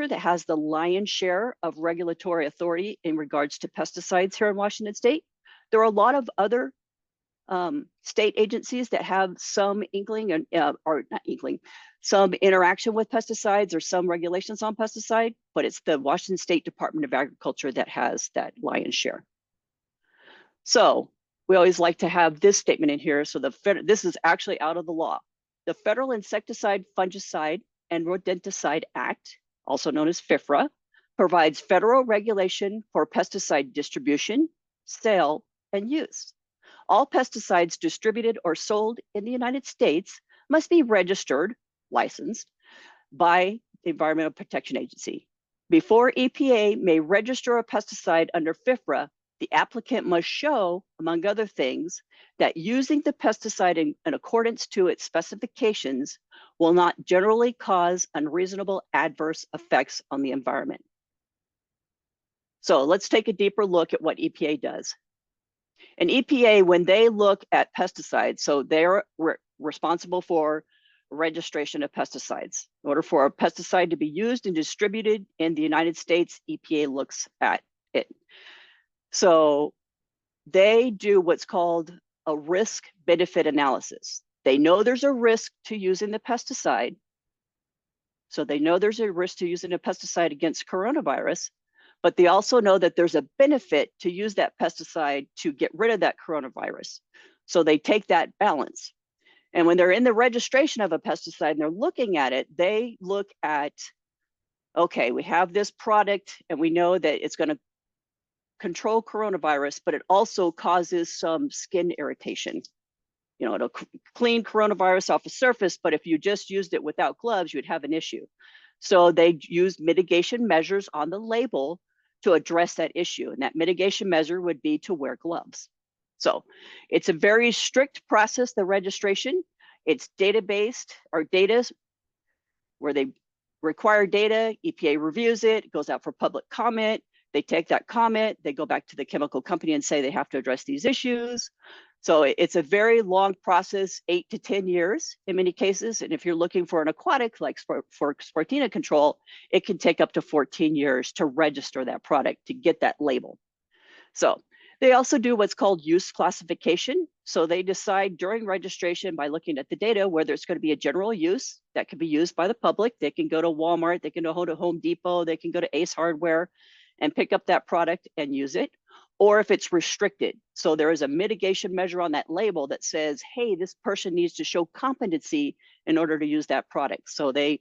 that has the lion's share of regulatory authority in regards to pesticides here in Washington State. There are a lot of other state agencies that have some inkling or not inkling, some interaction with pesticides or some regulations on pesticide, but it's the Washington State Department of Agriculture that has that lion's share. So we always like to have this statement in here. So this is actually out of the law. The Federal Insecticide, Fungicide, and Rodenticide Act, also known as FIFRA, provides federal regulation for pesticide distribution, sale, and use. All pesticides distributed or sold in the United States must be registered, licensed, by the Environmental Protection Agency. Before EPA may register a pesticide under FIFRA, the applicant must show, among other things, that using the pesticide in accordance to its specifications will not generally cause unreasonable adverse effects on the environment. So let's take a deeper look at what EPA does. And EPA, when they look at pesticides, so they're responsible for registration of pesticides. In order for a pesticide to be used and distributed in the United States, EPA looks at it. So they do what's called a risk-benefit analysis. They know there's a risk to using the pesticide. So they know there's a risk to using a pesticide against coronavirus, but they also know that there's a benefit to use that pesticide to get rid of that coronavirus. So they take that balance. And when they're in the registration of a pesticide and they're looking at it, they look at, okay, we have this product and we know that it's going to control coronavirus, but it also causes some skin irritation. You know, it'll clean coronavirus off the surface, but if you just used it without gloves, you'd have an issue. So they use mitigation measures on the label to address that issue. And that mitigation measure would be to wear gloves. So it's a very strict process, the registration. It's data-based or data where they require data, EPA reviews it, goes out for public comment. They take that comment, they go back to the chemical company and say they have to address these issues. So it's a very long process, 8 to 10 years in many cases. And if you're looking for an aquatic, like for Spartina control, it can take up to 14 years to register that product, to get that label. So they also do what's called use classification. So they decide during registration by looking at the data, whether it's going to be a general use that can be used by the public. They can go to Walmart, they can go to Home Depot, they can go to Ace Hardware and pick up that product and use it. Or if it's restricted. So there is a mitigation measure on that label that says, hey, this person needs to show competency in order to use that product. So they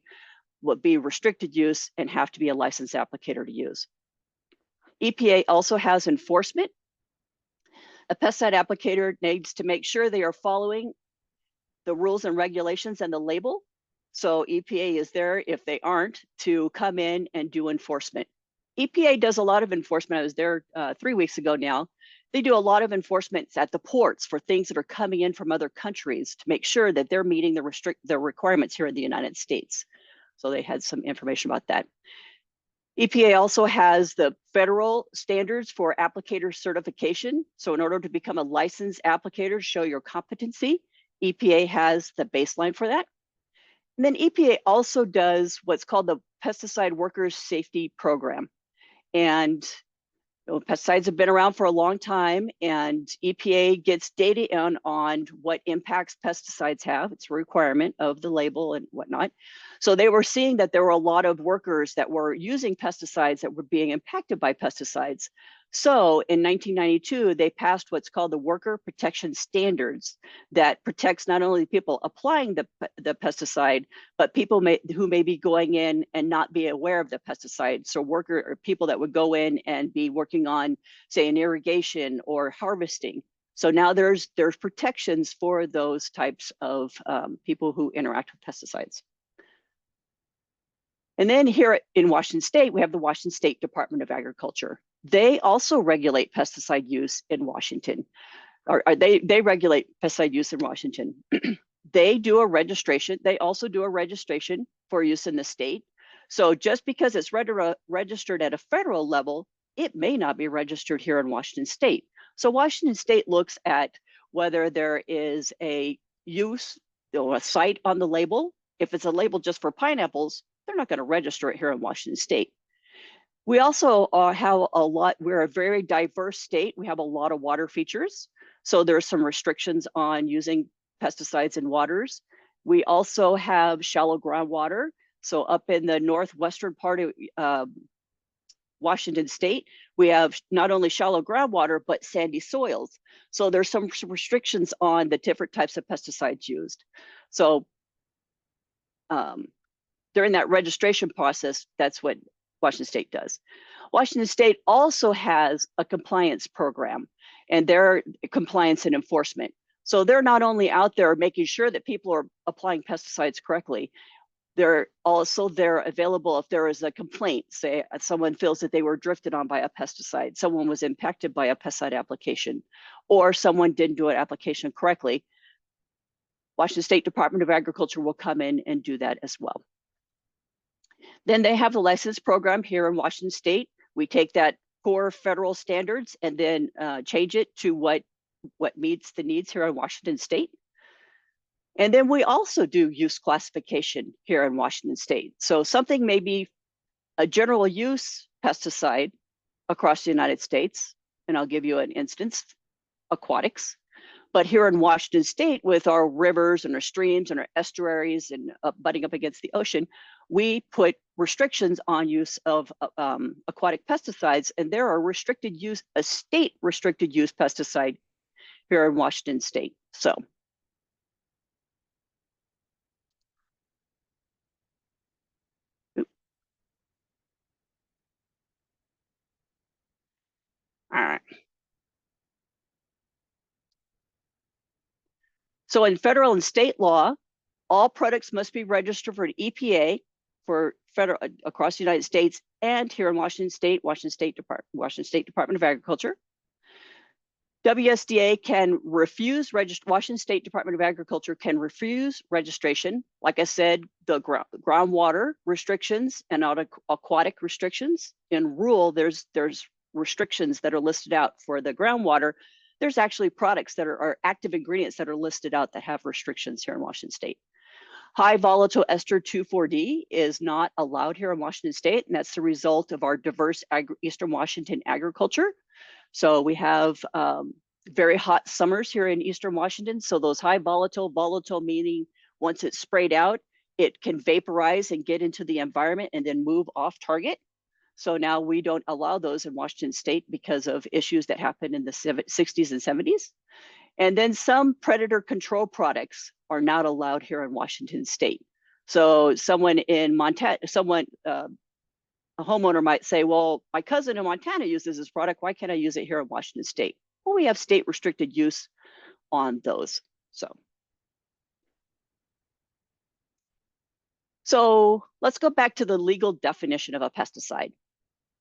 would be restricted use and have to be a licensed applicator to use. EPA also has enforcement. A pesticide applicator needs to make sure they are following the rules and regulations and the label. So EPA is there, if they aren't, to come in and do enforcement. EPA does a lot of enforcement. I was there 3 weeks ago now. They do a lot of enforcement at the ports for things that are coming in from other countries to make sure that they're meeting the requirements here in the United States. So they had some information about that. EPA also has the federal standards for applicator certification. So in order to become a licensed applicator, show your competency, EPA has the baseline for that. And then EPA also does what's called the Pesticide Workers Safety Program. And pesticides have been around for a long time, and EPA gets data in on what impacts pesticides have. It's a requirement of the label and whatnot. So they were seeing that there were a lot of workers that were using pesticides that were being impacted by pesticides. So in 1992, they passed what's called the Worker Protection Standards that protects not only people applying the pesticide, but people who may be going in and not be aware of the pesticide. So people that would go in and be working on, say, an irrigation or harvesting. So now there's protections for those types of people who interact with pesticides. And then here in Washington State, we have the Washington State Department of Agriculture. They also regulate pesticide use in Washington, or they regulate pesticide use in Washington. They do a registration. They also do a registration for use in the state. So just because it's registered at a federal level, it may not be registered here in Washington State. So Washington State looks at whether there is a use, a site on the label. If it's a label just for pineapples, they're not going to register it here in Washington State. We also have a lot, we're a very diverse state. We have a lot of water features. So there are some restrictions on using pesticides in waters. We also have shallow groundwater. So up in the northwestern part of Washington State, we have not only shallow groundwater, but sandy soils. So there's some restrictions on the different types of pesticides used. So during that registration process, that's what Washington State does. Washington State also has a compliance program, and they're compliance and enforcement. So they're not only out there making sure that people are applying pesticides correctly, they're also available if there is a complaint, say someone feels that they were drifted on by a pesticide, someone was impacted by a pesticide application, or someone didn't do an application correctly. Washington State Department of Agriculture will come in and do that as well. Then they have the license program here in Washington State. We take that core federal standards and then change it to what meets the needs here in Washington State. And then we also do use classification here in Washington State. So something may be a general use pesticide across the United States, and I'll give you an instance, aquatics. But here in Washington State, with our rivers and our streams and our estuaries and butting up against the ocean, we put restrictions on use of aquatic pesticides, and there are restricted use, a state restricted use pesticide here in Washington State. So. All right. So in federal and state law, all products must be registered for an EPA for federal across the United States and here in Washington State, Washington State Department of Agriculture. WSDA can refuse Washington State Department of Agriculture can refuse registration. Like I said, the groundwater restrictions and aquatic restrictions. In rural, there's restrictions that are listed out for the groundwater. There's actually products that are active ingredients that are listed out that have restrictions here in Washington State. High volatile ester 2,4-D is not allowed here in Washington State, and that's the result of our diverse Eastern Washington agriculture. So we have very hot summers here in Eastern Washington. So those high volatile meaning once it's sprayed out, it can vaporize and get into the environment and then move off target. So now we don't allow those in Washington State because of issues that happened in the 60s and 70s. And then some predator control products are not allowed here in Washington State. So someone in Montana, a homeowner might say, well, my cousin in Montana uses this product. Why can't I use it here in Washington State? Well, we have state restricted use on those. So let's go back to the legal definition of a pesticide.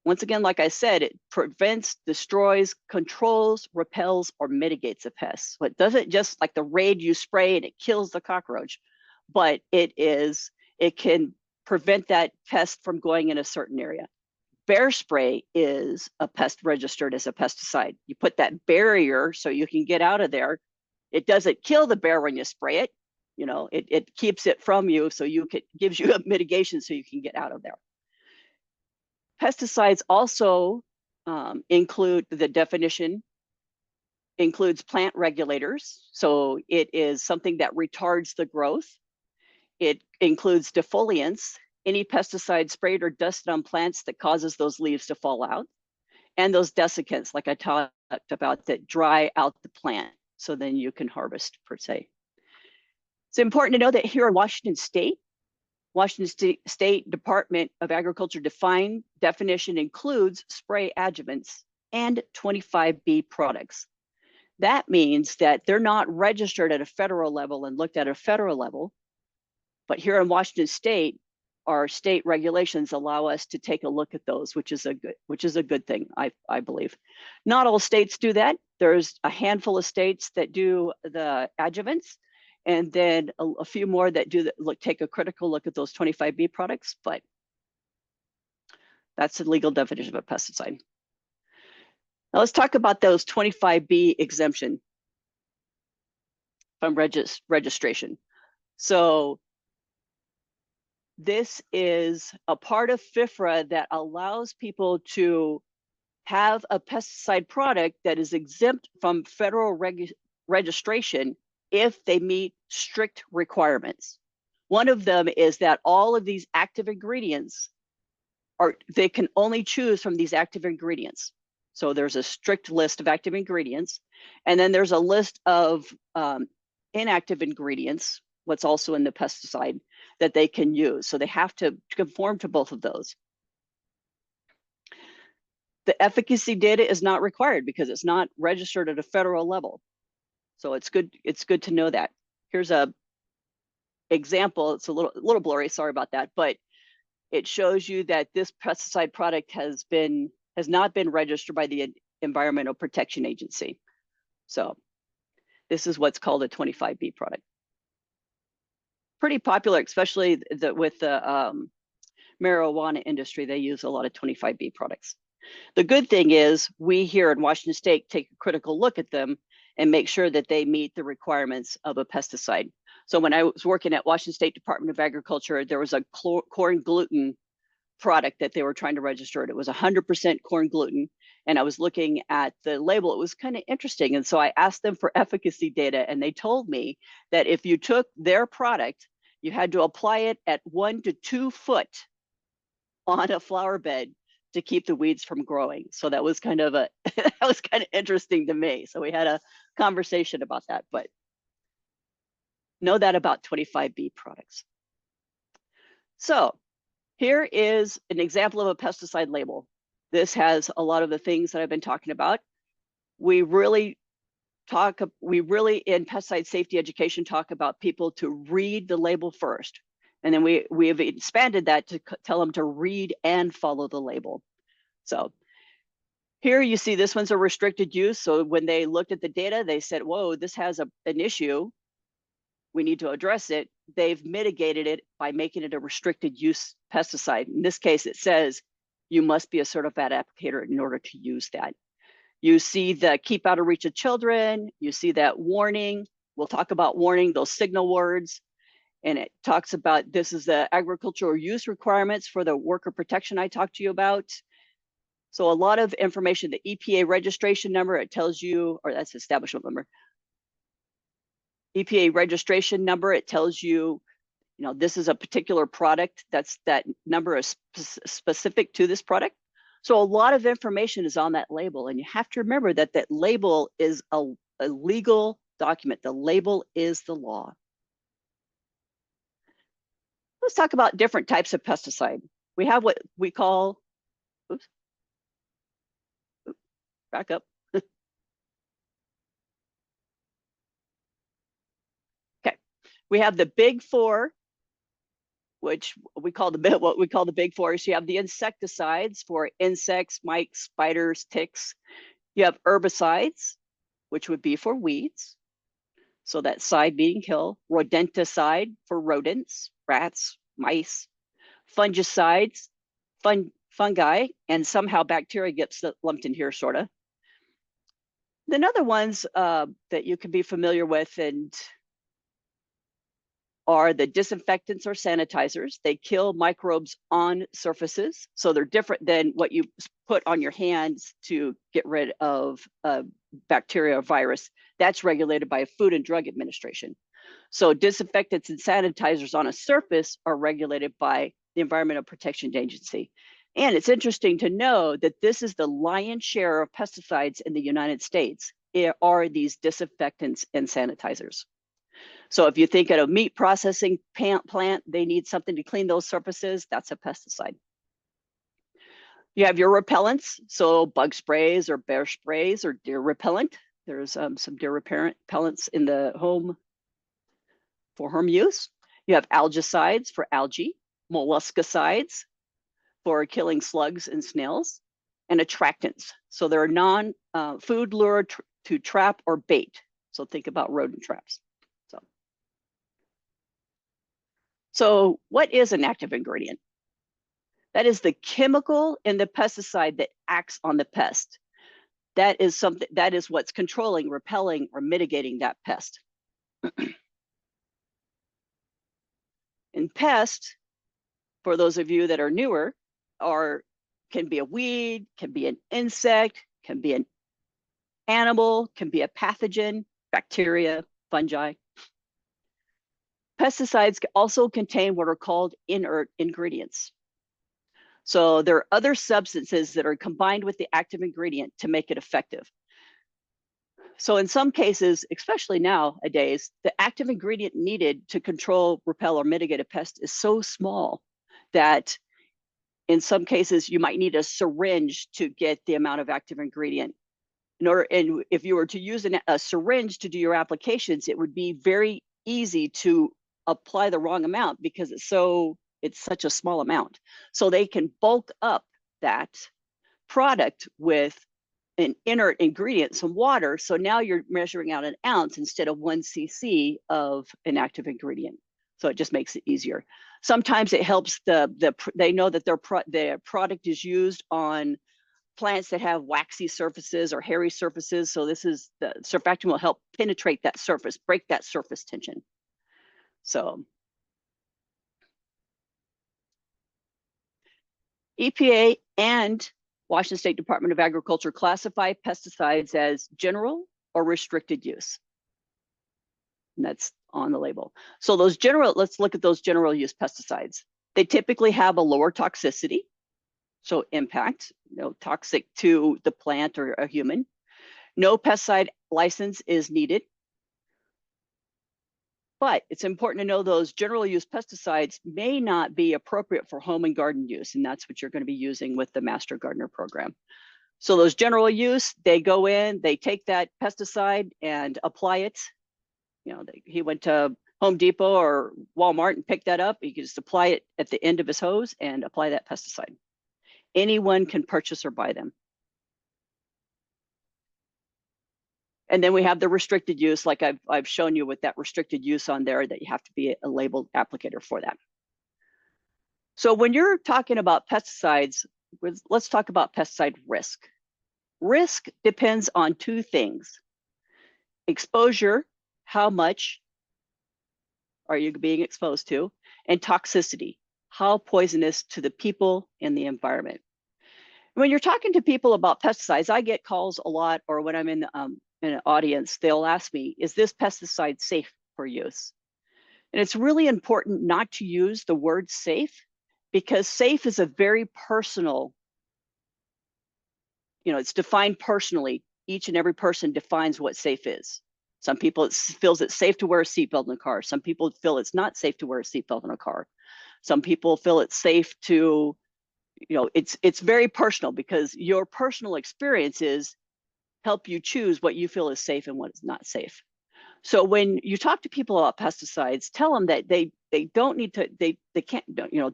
Once again, like I said, it prevents, destroys, controls, repels, or mitigates a pest. So it doesn't just like the Raid you spray and it kills the cockroach, but it can prevent that pest from going in a certain area. Bear spray is a pest registered as a pesticide. You put that barrier so you can get out of there. It doesn't kill the bear when you spray it. You know, it keeps it from you, so gives you a mitigation so you can get out of there. Pesticides also include, the definition includes plant regulators. So it is something that retards the growth. It includes defoliants, any pesticide sprayed or dusted on plants that causes those leaves to fall out. And those desiccants, like I talked about, that dry out the plant so then you can harvest per se. It's important to know that here in Washington State Department of Agriculture definition includes spray adjuvants and 25B products. That means that they're not registered at a federal level and looked at a federal level, but here in Washington State, our state regulations allow us to take a look at those, which is a good thing, I believe. Not all states do that. There's a handful of states that do the adjuvants, and then a few more that take a critical look at those 25B products, but that's the legal definition of a pesticide. Now let's talk about those 25B exemption from registration. So This is a part of FIFRA that allows people to have a pesticide product that is exempt from federal registration if they meet strict requirements. One of them is that all of these active ingredients they can only choose from these active ingredients. So there's a strict list of active ingredients, and then there's a list of inactive ingredients, what's also in the pesticide, that they can use. So they have to conform to both of those. The efficacy data is not required because it's not registered at a federal level. So it's good to know that. Here's a example. It's a little blurry, sorry about that, but it shows you that this pesticide product has not been registered by the Environmental Protection Agency. So this is what's called a 25B product. Pretty popular, especially with the marijuana industry. They use a lot of 25B products. The good thing is we here in Washington State take a critical look at them and make sure that they meet the requirements of a pesticide. So when I was working at Washington State Department of Agriculture, there was a corn gluten product that they were trying to register. It was 100% corn gluten. And I was looking at the label. It was kind of interesting. And so I asked them for efficacy data, and they told me that if you took their product, you had to apply it at 1 to 2 foot on a flower bed to keep the weeds from growing. So that was kind of that was kind of interesting to me. So we had a conversation about that, but know that about 25B products. So here is an example of a pesticide label. This has a lot of the things that I've been talking about. We really in pesticide safety education talk about people to read the label first. And then we have expanded that to tell them to read and follow the label. So here you see this one's a restricted use. So when they looked at the data, they said, whoa, this has an issue. We need to address it. They've mitigated it by making it a restricted use pesticide. In this case, it says you must be a certified applicator in order to use that. You see the keep out of reach of children. You see that warning. We'll talk about warning, those signal words. And it talks about this is the agricultural use requirements for the worker protection I talked to you about. So a lot of information, the EPA registration number, it tells you, or that's establishment number. EPA registration number, it tells you, this is a particular product. That number is specific to this product. So a lot of information is on that label. And you have to remember that that label is a legal document. The label is the law. Let's talk about different types of pesticide. We have what we call, back up. Okay, we have the big four, which we call what we call the big four. So you have the insecticides for insects, mites, spiders, ticks. You have herbicides, which would be for weeds. So that side being kill. Rodenticide for rodents, rats, mice. Fungicides, fungi, and somehow bacteria gets lumped in here, sort of. Then other ones that you can be familiar with and are the disinfectants or sanitizers. They kill microbes on surfaces. So they're different than what you put on your hands to get rid of bacteria or virus. That's regulated by Food and Drug Administration. So disinfectants and sanitizers on a surface are regulated by the Environmental Protection Agency. And it's interesting to know that this is the lion's share of pesticides in the United States are these disinfectants and sanitizers. So if you think of a meat processing plant, they need something to clean those surfaces, that's a pesticide. You have your repellents, so bug sprays or bear sprays or deer repellent. There's some deer repellents in the home for home use. You have algicides for algae, molluscicides for killing slugs and snails, and attractants. So they're non-food lure to trap or bait. So think about rodent traps. So what is an active ingredient? That is the chemical in the pesticide that acts on the pest. That is what's controlling, repelling, or mitigating that pest. In pest, for those of you that are newer, can be a weed, can be an insect, can be an animal, can be a pathogen, bacteria, fungi. Pesticides also contain what are called inert ingredients. So there are other substances that are combined with the active ingredient to make it effective. So in some cases, especially nowadays, the active ingredient needed to control, repel, or mitigate a pest is so small that in some cases you might need a syringe to get the amount of active ingredient. And if you were to use a syringe to do your applications, it would be very easy to apply the wrong amount because it's such a small amount. So they can bulk up that product with an inert ingredient, some water. So now you're measuring out an ounce instead of 1 cc of an active ingredient. So it just makes it easier. Sometimes it helps they know that their product is used on plants that have waxy surfaces or hairy surfaces. So the surfactant will help penetrate that surface, break that surface tension. So EPA and Washington State Department of Agriculture classify pesticides as general or restricted use. And that's on the label. So let's look at those general use pesticides. They typically have a lower toxicity, so impact, toxic to the plant or a human. No pesticide license is needed. But it's important to know those general use pesticides may not be appropriate for home and garden use, and that's what you're going to be using with the Master Gardener program. So those general use, they go in, they take that pesticide and apply it. He went to Home Depot or Walmart and picked that up. He could just apply it at the end of his hose and apply that pesticide. Anyone can purchase or buy them. And then we have the restricted use, like I've shown you with that restricted use on there, that you have to be a labeled applicator for that. So when you're talking about pesticides, let's talk about pesticide risk. Risk depends on two things: exposure, how much are you being exposed to, and toxicity, how poisonous to the people and the environment. When you're talking to people about pesticides, I get calls a lot, or when I'm in an audience, they'll ask me, is this pesticide safe for use? And it's really important not to use the word safe, because safe is a very personal, it's defined personally. Each and every person defines what safe is. Some people feels it's safe to wear a seatbelt in a car. Some people feel it's not safe to wear a seatbelt in a car. Some people feel it's safe to, it's very personal, because your personal experiences help you choose what you feel is safe and what is not safe. So when you talk to people about pesticides, tell them that they don't need to, they can't,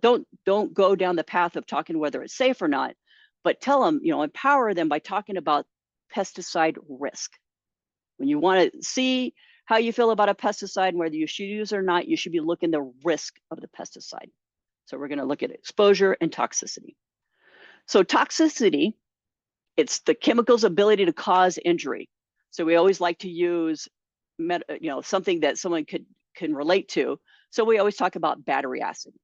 don't go down the path of talking whether it's safe or not, but tell them, empower them by talking about pesticide risk. When you want to see how you feel about a pesticide and whether you should use it or not, you should be looking at the risk of the pesticide. So we're going to look at exposure and toxicity. So toxicity, it's the chemical's ability to cause injury. So we always like to use something that someone can relate to. So we always talk about battery acid.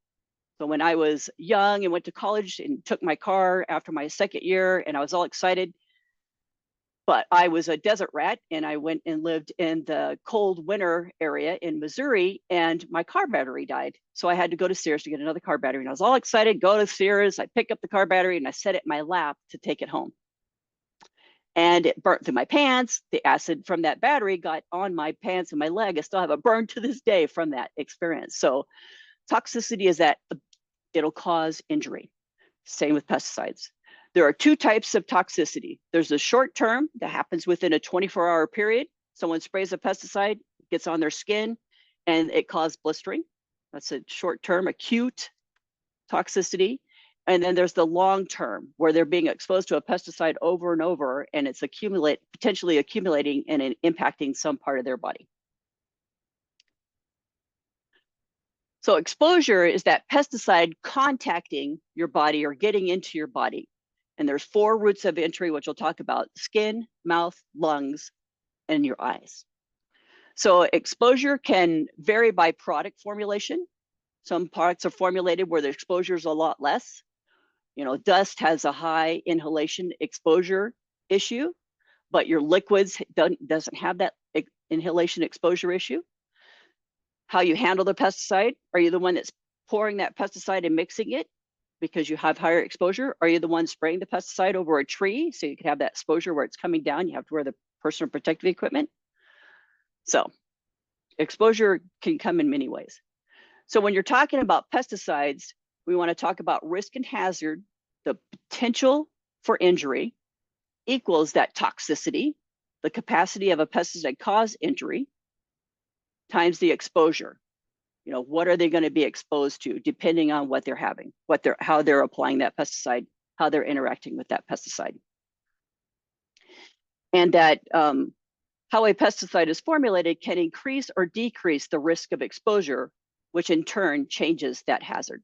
So when I was young and went to college and took my car after my second year, and I was all excited, but I was a desert rat, and I went and lived in the cold winter area in Missouri, and my car battery died. So I had to go to Sears to get another car battery. And I was all excited, go to Sears, I pick up the car battery and I set it in my lap to take it home. And it burnt through my pants. The acid from that battery got on my pants and my leg. I still have a burn to this day from that experience. So toxicity is that it'll cause injury. Same with pesticides. There are two types of toxicity. There's a short term that happens within a 24-hour period. Someone sprays a pesticide, gets on their skin, and it causes blistering. That's a short term acute toxicity. And then there's the long term, where they're being exposed to a pesticide over and over, and it's potentially accumulating and impacting some part of their body. So exposure is that pesticide contacting your body or getting into your body. And there's 4 routes of entry, which we'll talk about: skin, mouth, lungs, and your eyes. So exposure can vary by product formulation. Some products are formulated where the exposure is a lot less. You know, dust has a high inhalation exposure issue, but your liquids doesn't have that inhalation exposure issue. How you handle the pesticide. Are you the one that's pouring that pesticide and mixing it because you have higher exposure? Are you the one spraying the pesticide over a tree so you can have that exposure where it's coming down? You have to wear the personal protective equipment. So exposure can come in many ways. So when you're talking about pesticides, we want to talk about risk and hazard. The potential for injury equals that toxicity, the capacity of a pesticide cause injury, times the exposure. You know, what are they going to be exposed to depending on what they're having, how they're applying that pesticide, how they're interacting with that pesticide. And that how a pesticide is formulated can increase or decrease the risk of exposure, which in turn changes that hazard.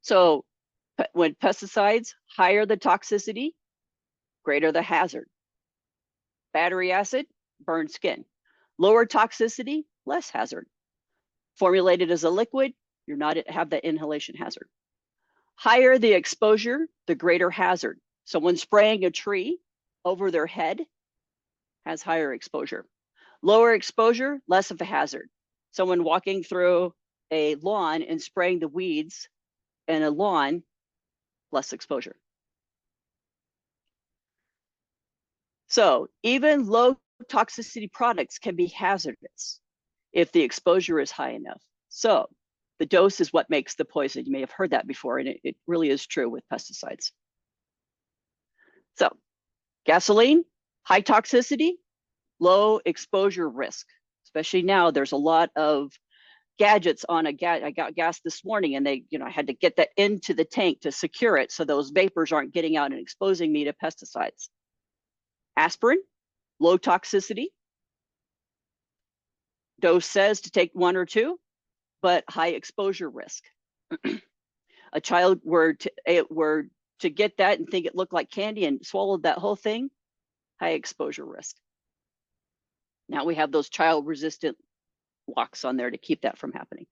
So when pesticides, higher the toxicity, greater the hazard. Battery acid, burn skin. Lower toxicity, less hazard. Formulated as a liquid, you're not have that inhalation hazard. Higher the exposure, the greater hazard. Someone spraying a tree over their head has higher exposure. Lower exposure, less of a hazard. Someone walking through a lawn and spraying the weeds in a lawn, less exposure. So even low toxicity products can be hazardous if the exposure is high enough. So the dose is what makes the poison. You may have heard that before, and it really is true with pesticides. So gasoline, high toxicity, low exposure risk. Especially now, there's a lot of gadgets on a gas. I got gas this morning, and I had to get that into the tank to secure it so those vapors aren't getting out and exposing me to pesticides. Aspirin, low toxicity. Dose says to take 1 or 2, but high exposure risk. A child were to get that and think it looked like candy and swallowed that whole thing, high exposure risk. Now we have those child resistant locks on there to keep that from happening.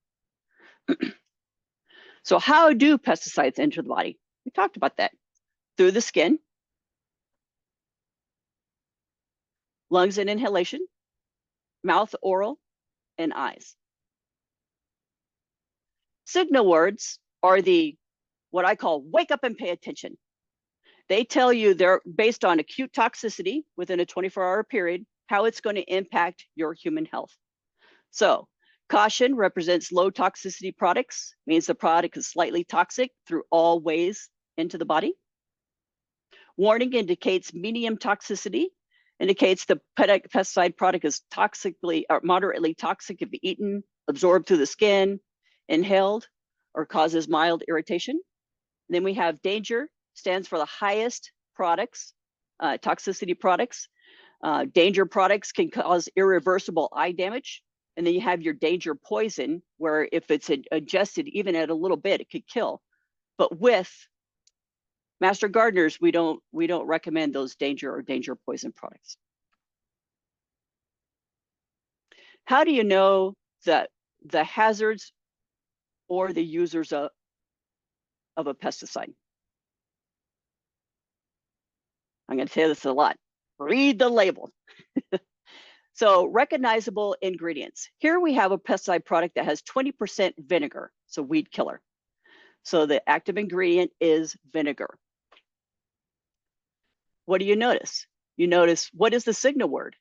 So how do pesticides enter the body? We talked about that. Through the skin, lungs and inhalation, mouth, oral, and eyes. Signal words are what I call wake up and pay attention. They tell you they're based on acute toxicity within a 24-hour period, how it's going to impact your human health. So caution represents low toxicity products, means the product is slightly toxic through all ways into the body. Warning indicates medium toxicity, indicates the pesticide product is toxically or moderately toxic if eaten, absorbed through the skin, inhaled, or causes mild irritation. And then we have danger, stands for the highest products, toxicity products. Danger products can cause irreversible eye damage. And then you have your danger poison, where if it's ingested even at a little bit, it could kill. But with master gardeners, we don't recommend those danger or danger poison products. How do you know that the hazards or the users of a pesticide? I'm going to say this a lot. Read the label. So recognizable ingredients. Here we have a pesticide product that has 20% vinegar, so weed killer. So the active ingredient is vinegar. What do you notice? You notice, what is the signal word?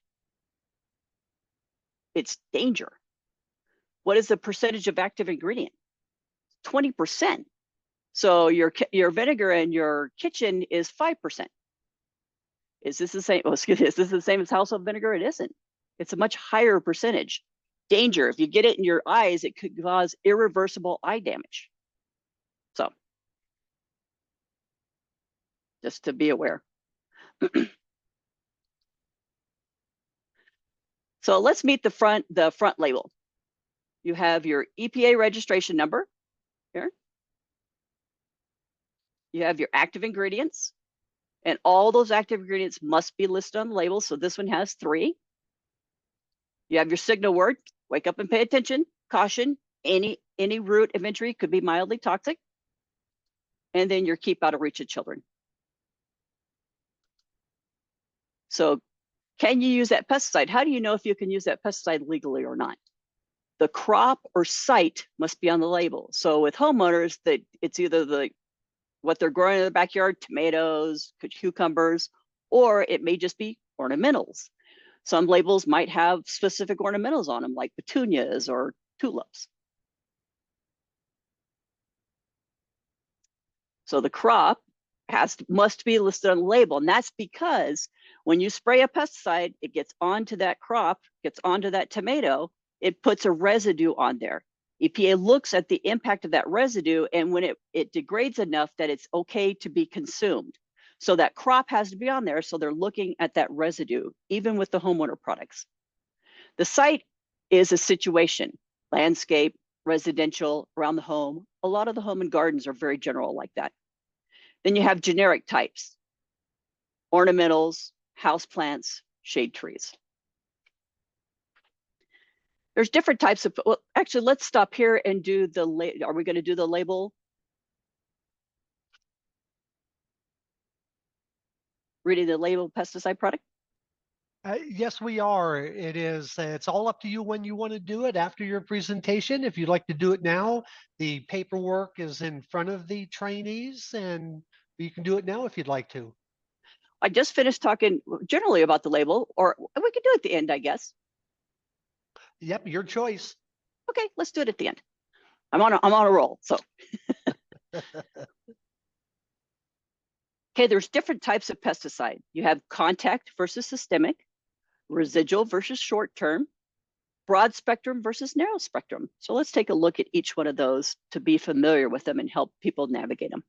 It's danger. What is the percentage of active ingredient? 20%. So your vinegar in your kitchen is 5%. Is this the same? Oh, excuse me, is this the same as household vinegar? It isn't. It's a much higher percentage. Danger, if you get it in your eyes, it could cause irreversible eye damage. So just to be aware. So let's meet the front label. You have your EPA registration number here. You have your active ingredients. And all those active ingredients must be listed on the label. So this one has 3. You have your signal word, wake up and pay attention, caution, any root of entry could be mildly toxic. And then your keep out of reach of children. So can you use that pesticide? How do you know if you can use that pesticide legally or not? The crop or site must be on the label. So with homeowners, that it's either what they're growing in the backyard, tomatoes, cucumbers, or it may just be ornamentals. Some labels might have specific ornamentals on them, like petunias or tulips. So the crop must be listed on the label. And that's because when you spray a pesticide, it gets onto that crop, gets onto that tomato, it puts a residue on there. EPA looks at the impact of that residue, and when it degrades enough that it's okay to be consumed. So that crop has to be on there. So they're looking at that residue, even with the homeowner products. The site is a situation, landscape, residential, around the home. A lot of the home and gardens are very general like that. Then you have generic types, ornamentals, houseplants, shade trees. There's different types of, well, actually, let's stop here and do are we going to do the label? Reading the label pesticide product? Yes, we are. It's all up to you when you want to do it after your presentation. If you'd like to do it now, the paperwork is in front of the trainees and you can do it now if you'd like to. I just finished talking generally about the label, or we could do it at the end, I guess. Yep, your choice. Okay, let's do it at the end. I'm on a roll, so. Okay, there's different types of pesticide. You have contact versus systemic, residual versus short-term, broad spectrum versus narrow spectrum. So let's take a look at each one of those to be familiar with them and help people navigate them.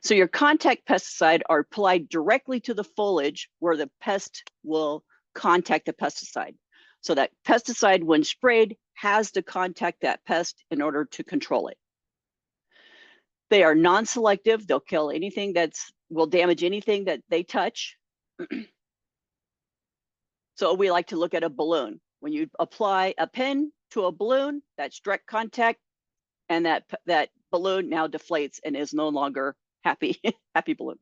So your contact pesticide are applied directly to the foliage where the pest will contact the pesticide. So that pesticide, when sprayed, has to contact that pest in order to control it. They are non-selective. They'll kill anything will damage anything that they touch. So we like to look at a balloon. When you apply a pen to a balloon, that's direct contact, and that balloon now deflates and is no longer happy balloon.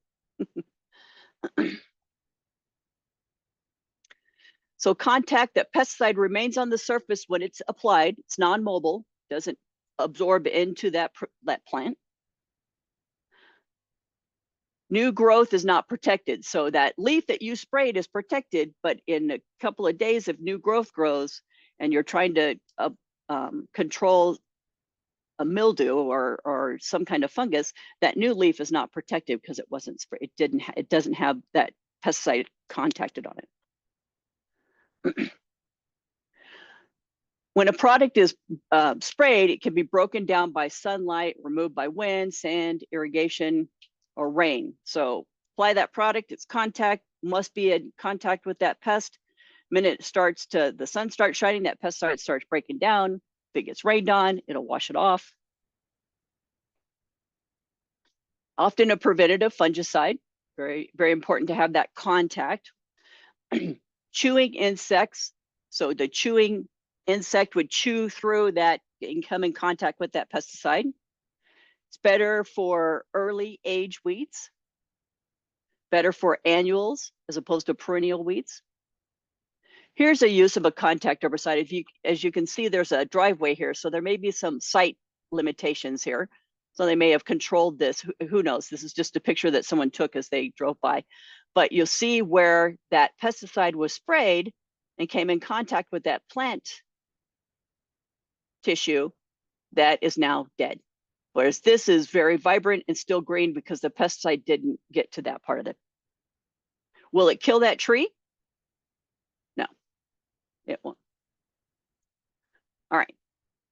So contact, that pesticide remains on the surface when it's applied. It's non-mobile, doesn't absorb into that plant. New growth is not protected. So that leaf that you sprayed is protected, but in a couple of days, if new growth grows and you're trying to control a mildew or some kind of fungus, that new leaf is not protected because it wasn't sprayed. It doesn't have that pesticide contacted on it. When a product is sprayed, it can be broken down by sunlight, removed by wind, sand, irrigation, or rain. So apply that product, its contact must be in contact with that pest. Minute the sun starts shining, that pesticide starts breaking down. If it gets rained on, it'll wash it off. Often a preventative fungicide, very, very important to have that contact. Chewing insects, so the chewing insect would chew through that and come in contact with that pesticide. It's better for early age weeds, better for annuals as opposed to perennial weeds. Here's a use of a contact herbicide. As you can see, there's a driveway here, so there may be some site limitations here. So they may have controlled this. Who knows? This is just a picture that someone took as they drove by. But you'll see where that pesticide was sprayed and came in contact with that plant tissue that is now dead. Whereas this is very vibrant and still green because the pesticide didn't get to that part of it. Will it kill that tree? No, it won't. All right.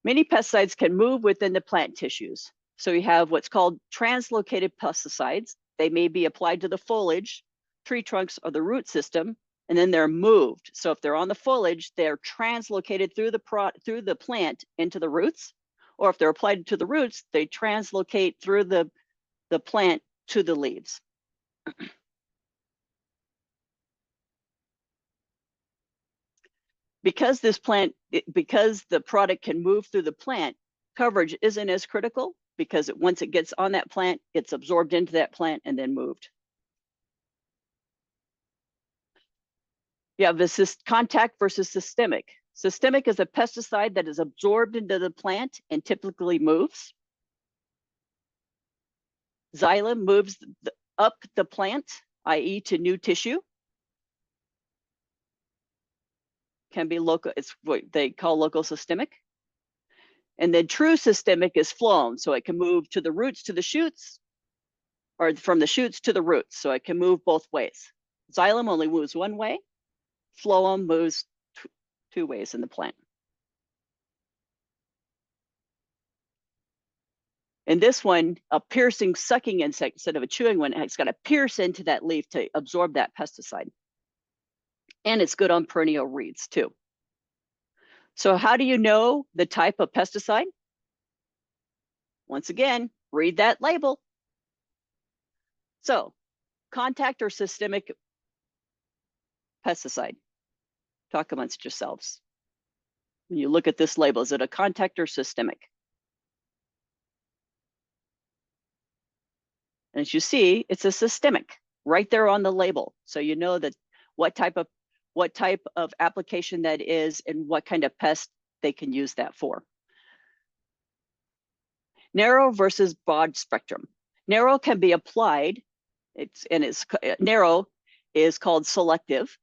Many pesticides can move within the plant tissues. So you have what's called translocated pesticides. They may be applied to the foliage, tree trunks, or the root system, and then they're moved. So if they're on the foliage, they're translocated through the plant into the roots, or if they're applied to the roots, they translocate through the plant to the leaves. because because the product can move through the plant, coverage isn't as critical because once it gets on that plant, it's absorbed into that plant and then moved. You have this contact versus systemic. Systemic is a pesticide that is absorbed into the plant and typically moves. Xylem moves up the plant, i.e. to new tissue. Can be local, it's what they call local systemic. And then true systemic is phloem, so it can move to the roots to the shoots, or from the shoots to the roots, so it can move both ways. Xylem only moves one way, phloem moves two ways in the plant. And this one, a piercing sucking insect instead of a chewing one, it's got to pierce into that leaf to absorb that pesticide. And it's good on perennial reeds too. So how do you know the type of pesticide? Once again, read that label. So contact or systemic pesticide. Talk amongst yourselves. When you look at this label, is it a contact or systemic? And as you see, it's a systemic right there on the label. So you know that what type of application that is and what kind of pest they can use that for. Narrow versus broad spectrum. Narrow can be applied, narrow is called selective,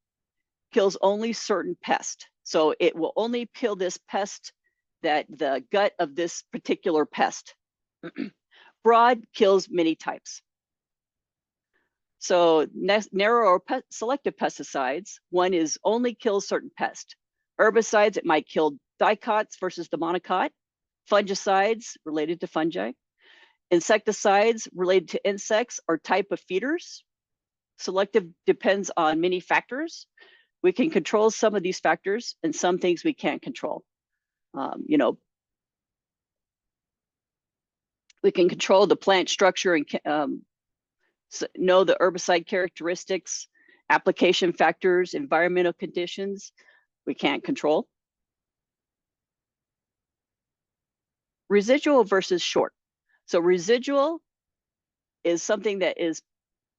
kills only certain pests. So it will only kill this pest, that the gut of this particular pest. Broad kills many types. So narrow or selective pesticides, one is only kills certain pests. Herbicides, it might kill dicots versus the monocot. Fungicides related to fungi. Insecticides related to insects or type of feeders. Selective depends on many factors. We can control some of these factors and some things we can't control. You know, we can control the plant structure and know the herbicide characteristics, application factors, environmental conditions we can't control. Residual versus short. So residual is something that is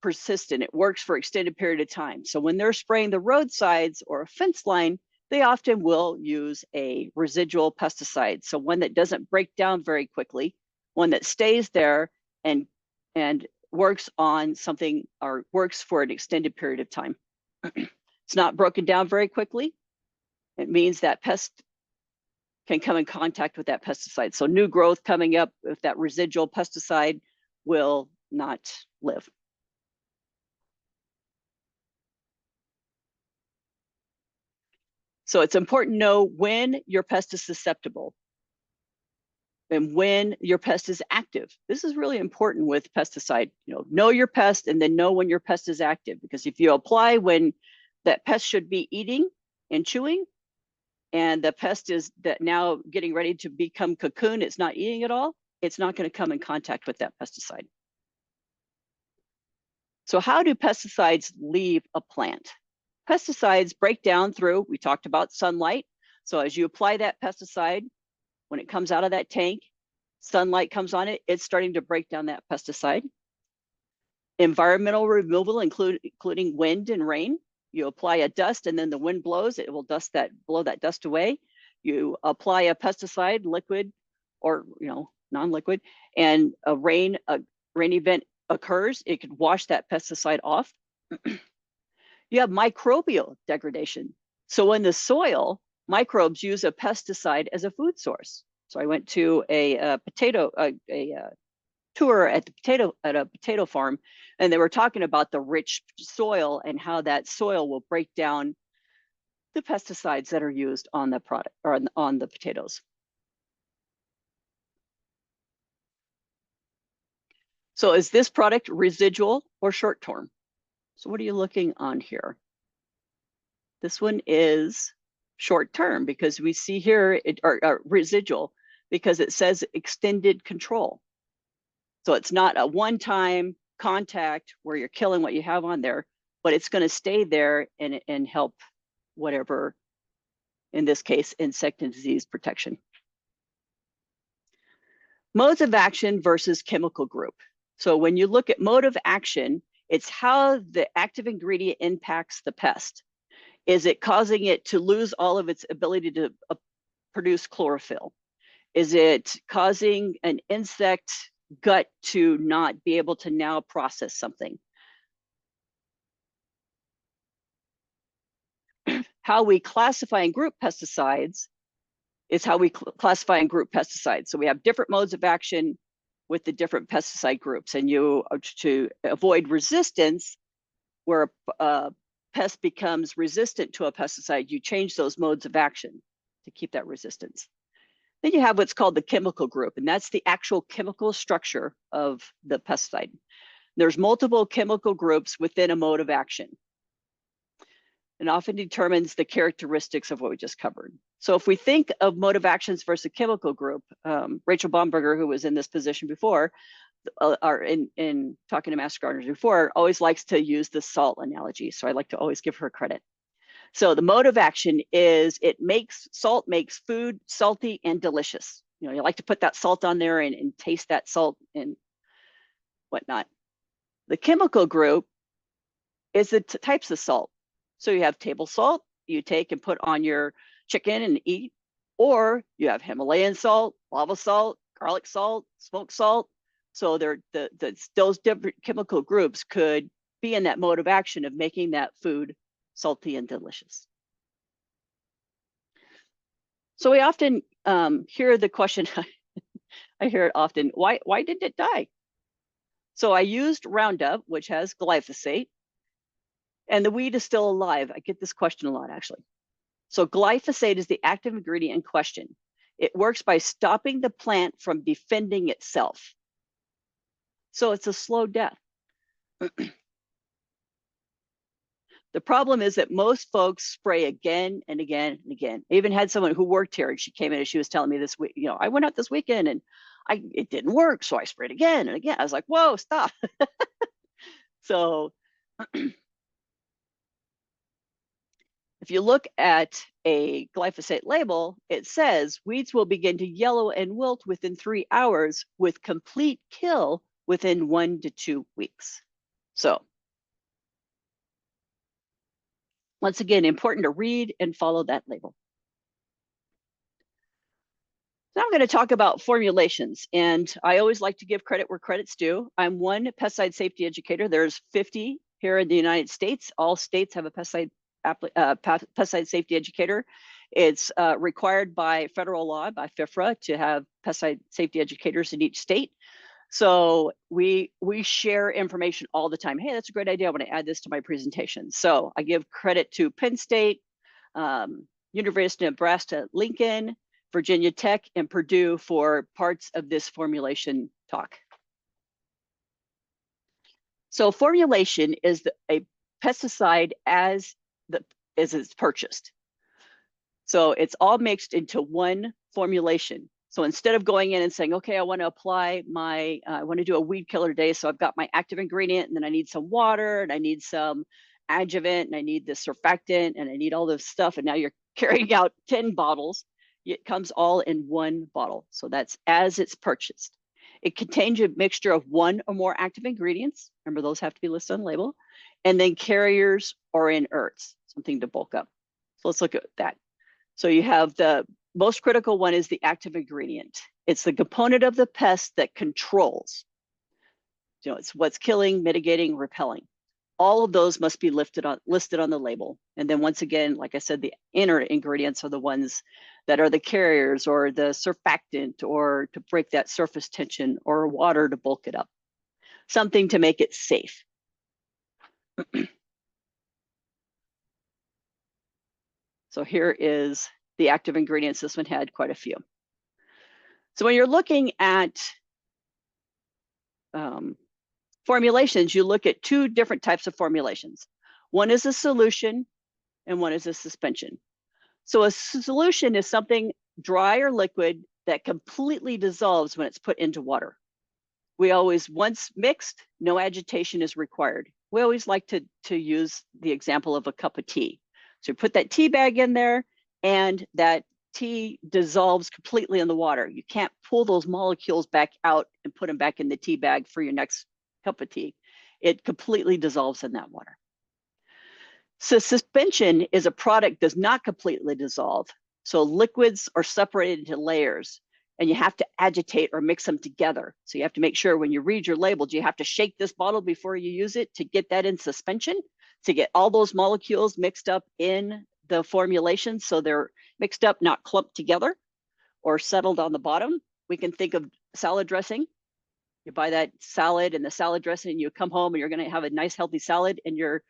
persistent. It works for extended period of time. So when they're spraying the roadsides or a fence line, they often will use a residual pesticide. So one that doesn't break down very quickly, one that stays there and works on something or works for an extended period of time. It's not broken down very quickly. It means that pest can come in contact with that pesticide. So new growth coming up with that residual pesticide will not live. So it's important to know when your pest is susceptible and when your pest is active. This is really important with pesticide. Know your pest and then know when your pest is active, because if you apply when that pest should be eating and chewing, and the pest is that now getting ready to become cocoon, it's not eating at all, it's not going to come in contact with that pesticide. So how do pesticides leave a plant? Pesticides break down through, we talked about sunlight. So as you apply that pesticide, when it comes out of that tank, sunlight comes on it, it's starting to break down that pesticide. Environmental removal, including wind and rain. You apply a dust and then the wind blows, it will blow that dust away. You apply a pesticide, liquid or non-liquid, and a rain event occurs, it could wash that pesticide off. You have microbial degradation. So in the soil, microbes use a pesticide as a food source. So I went to a tour at a potato farm, and they were talking about the rich soil and how that soil will break down the pesticides that are used on the product or on the potatoes. So is this product residual or short-term? So what are you looking on here? This one is short-term because we see here or residual because it says extended control. So it's not a one-time contact where you're killing what you have on there, but it's going to stay there and help whatever in this case, insect and disease protection. Modes of action versus chemical group. So when you look at mode of action, it's how the active ingredient impacts the pest. Is it causing it to lose all of its ability to produce chlorophyll? Is it causing an insect gut to not be able to now process something? How we classify and group pesticides is how we classify and group pesticides. So we have different modes of action with the different pesticide groups, and you to avoid resistance where a pest becomes resistant to a pesticide, you change those modes of action to keep that resistance. Then you have what's called the chemical group, and that's the actual chemical structure of the pesticide. There's multiple chemical groups within a mode of action, and often determines the characteristics of what we just covered. So if we think of mode of actions versus chemical group, Rachel Baumberger, who was in this position before, or in talking to master gardeners before, always likes to use the salt analogy. So I like to always give her credit. So the mode of action is salt makes food salty and delicious. You know, you like to put that salt on there and taste that salt and whatnot. The chemical group is the types of salt. So you have table salt you take and put on your chicken and eat, or you have Himalayan salt, lava salt, garlic salt, smoked salt. So those different chemical groups could be in that mode of action of making that food salty and delicious. So we often hear the question, I hear it often, why didn't it die? So I used Roundup, which has glyphosate, and the weed is still alive. I get this question a lot, actually. So glyphosate is the active ingredient in question. It works by stopping the plant from defending itself. So it's a slow death. The problem is that most folks spray again and again and again. I even had someone who worked here, and she came in and she was telling me this week, you know, I went out this weekend and it didn't work, so I sprayed again and again. I was like, whoa, stop. So if you look at a glyphosate label, it says weeds will begin to yellow and wilt within 3 hours with complete kill within 1 to 2 weeks. So once again, important to read and follow that label. Now I'm going to talk about formulations, and I always like to give credit where credit's due. I'm one pesticide safety educator. There's 50 here in the United States. All states have a pesticide safety educator. It's required by federal law, by FIFRA, to have pesticide safety educators in each state. So we share information all the time. Hey, that's a great idea. I want to add this to my presentation. So I give credit to Penn State, University of Nebraska, Lincoln, Virginia Tech, and Purdue for parts of this formulation talk. So formulation is a pesticide as it's purchased. So it's all mixed into one formulation. So instead of going in and saying, okay, I want to apply I want to do a weed killer today. So I've got my active ingredient, and then I need some water, and I need some adjuvant, and I need the surfactant, and I need all this stuff. And now you're carrying out 10 bottles. It comes all in one bottle. So that's as it's purchased. It contains a mixture of 1 or more active ingredients. Remember, those have to be listed on the label. And then carriers or inerts, something to bulk up. So let's look at that. So you have the most critical one is the active ingredient. It's the component of the pest that controls. You know, it's what's killing, mitigating, repelling. All of those must be listed on the label. And then once again, like I said, the inner ingredients are the ones that are the carriers or the surfactant or to break that surface tension or water to bulk it up. Something to make it safe. So here is the active ingredients. This one had quite a few. So when you're looking at formulations, you look at 2 different types of formulations. One is a solution and one is a suspension. So a solution is something dry or liquid that completely dissolves when it's put into water. We always, once mixed, no agitation is required. We always like to use the example of a cup of tea. So you put that tea bag in there, and that tea dissolves completely in the water. You can't pull those molecules back out and put them back in the tea bag for your next cup of tea. It completely dissolves in that water. So suspension is a product that does not completely dissolve. So liquids are separated into layers and you have to agitate or mix them together. So you have to make sure when you read your label, do you have to shake this bottle before you use it to get that in suspension, to get all those molecules mixed up in the formulation so they're mixed up, not clumped together or settled on the bottom. We can think of salad dressing. You buy that salad and the salad dressing and you come home and you're going to have a nice healthy salad and your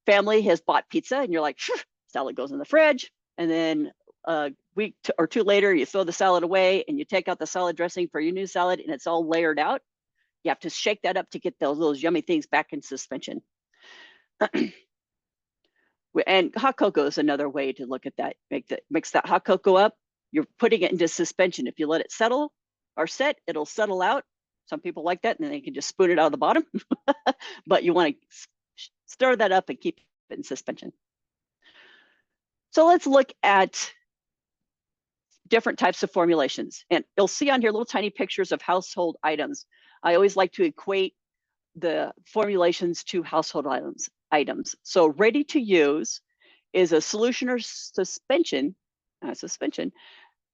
family has bought pizza and you're like, salad goes in the fridge. And then a week or two later, you throw the salad away and you take out the salad dressing for your new salad and it's all layered out. You have to shake that up to get those yummy things back in suspension. And hot cocoa is another way to look at that. Mix that hot cocoa up. You're putting it into suspension. If you let it settle or set, it'll settle out. Some people like that and then they can just spoon it out of the bottom. But you want to stir that up and keep it in suspension. So let's look at different types of formulations. And you'll see on here little tiny pictures of household items. I always like to equate the formulations to household items. So ready to use is a solution or suspension.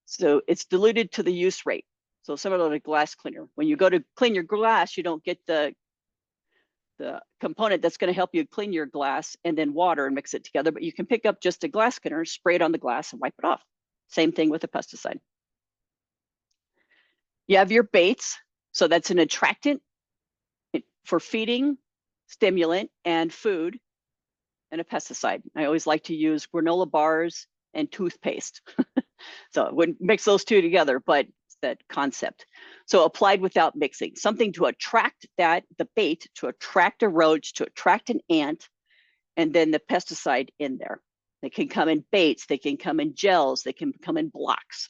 So it's diluted to the use rate. So similar to a glass cleaner. When you go to clean your glass, you don't get the component that's going to help you clean your glass and then water and mix it together, but you can pick up just a glass cleaner, spray it on the glass and wipe it off. Same thing with a pesticide. You have your baits. So that's an attractant for feeding, stimulant, and food, and a pesticide. I always like to use granola bars and toothpaste. So I wouldn't mix those two together, but that concept. So applied without mixing, something to attract the bait, to attract a roach, to attract an ant, and then the pesticide in there. They can come in baits, they can come in gels, they can come in blocks.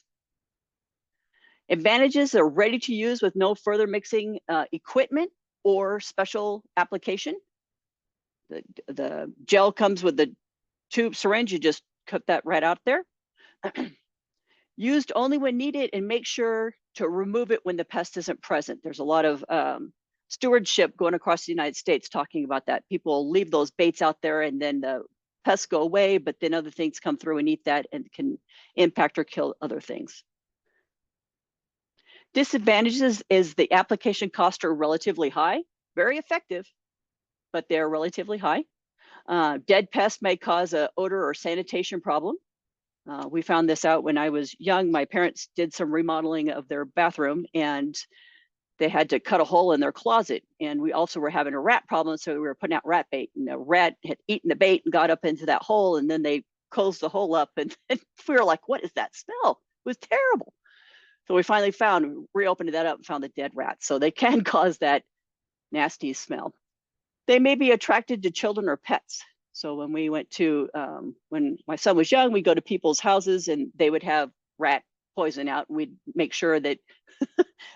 Advantages are ready to use with no further mixing equipment or special application. The gel comes with the tube syringe, you just cut that right out there. Used only when needed and make sure to remove it when the pest isn't present. There's a lot of stewardship going across the United States talking about that. People leave those baits out there and then the pests go away, but then other things come through and eat that and can impact or kill other things. Disadvantages is the application costs are relatively high, very effective, but they're relatively high. Dead pests may cause an odor or sanitation problem. We found this out when I was young. My parents did some remodeling of their bathroom and they had to cut a hole in their closet. And we also were having a rat problem. So we were putting out rat bait and the rat had eaten the bait and got up into that hole. And then they closed the hole up and we were like, what is that smell? It was terrible. So we finally reopened that up and found the dead rat. So they can cause that nasty smell. They may be attracted to children or pets. So when we went to, when my son was young, we'd go to people's houses and they would have rat poison out. And we'd make sure that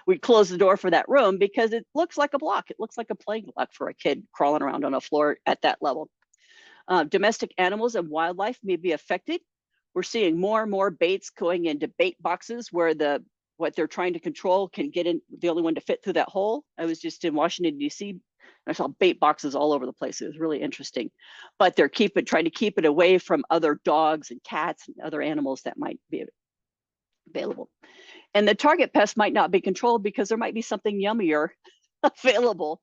we'd close the door for that room because it looks like a block. It looks like a playing block for a kid crawling around on a floor at that level. Domestic animals and wildlife may be affected. We're seeing more and more baits going into bait boxes where what they're trying to control can get in, the only one to fit through that hole. I was just in Washington, D.C. I saw bait boxes all over the place. It was really interesting, but they're trying to keep it away from other dogs and cats and other animals that might be available. And the target pest might not be controlled because there might be something yummier available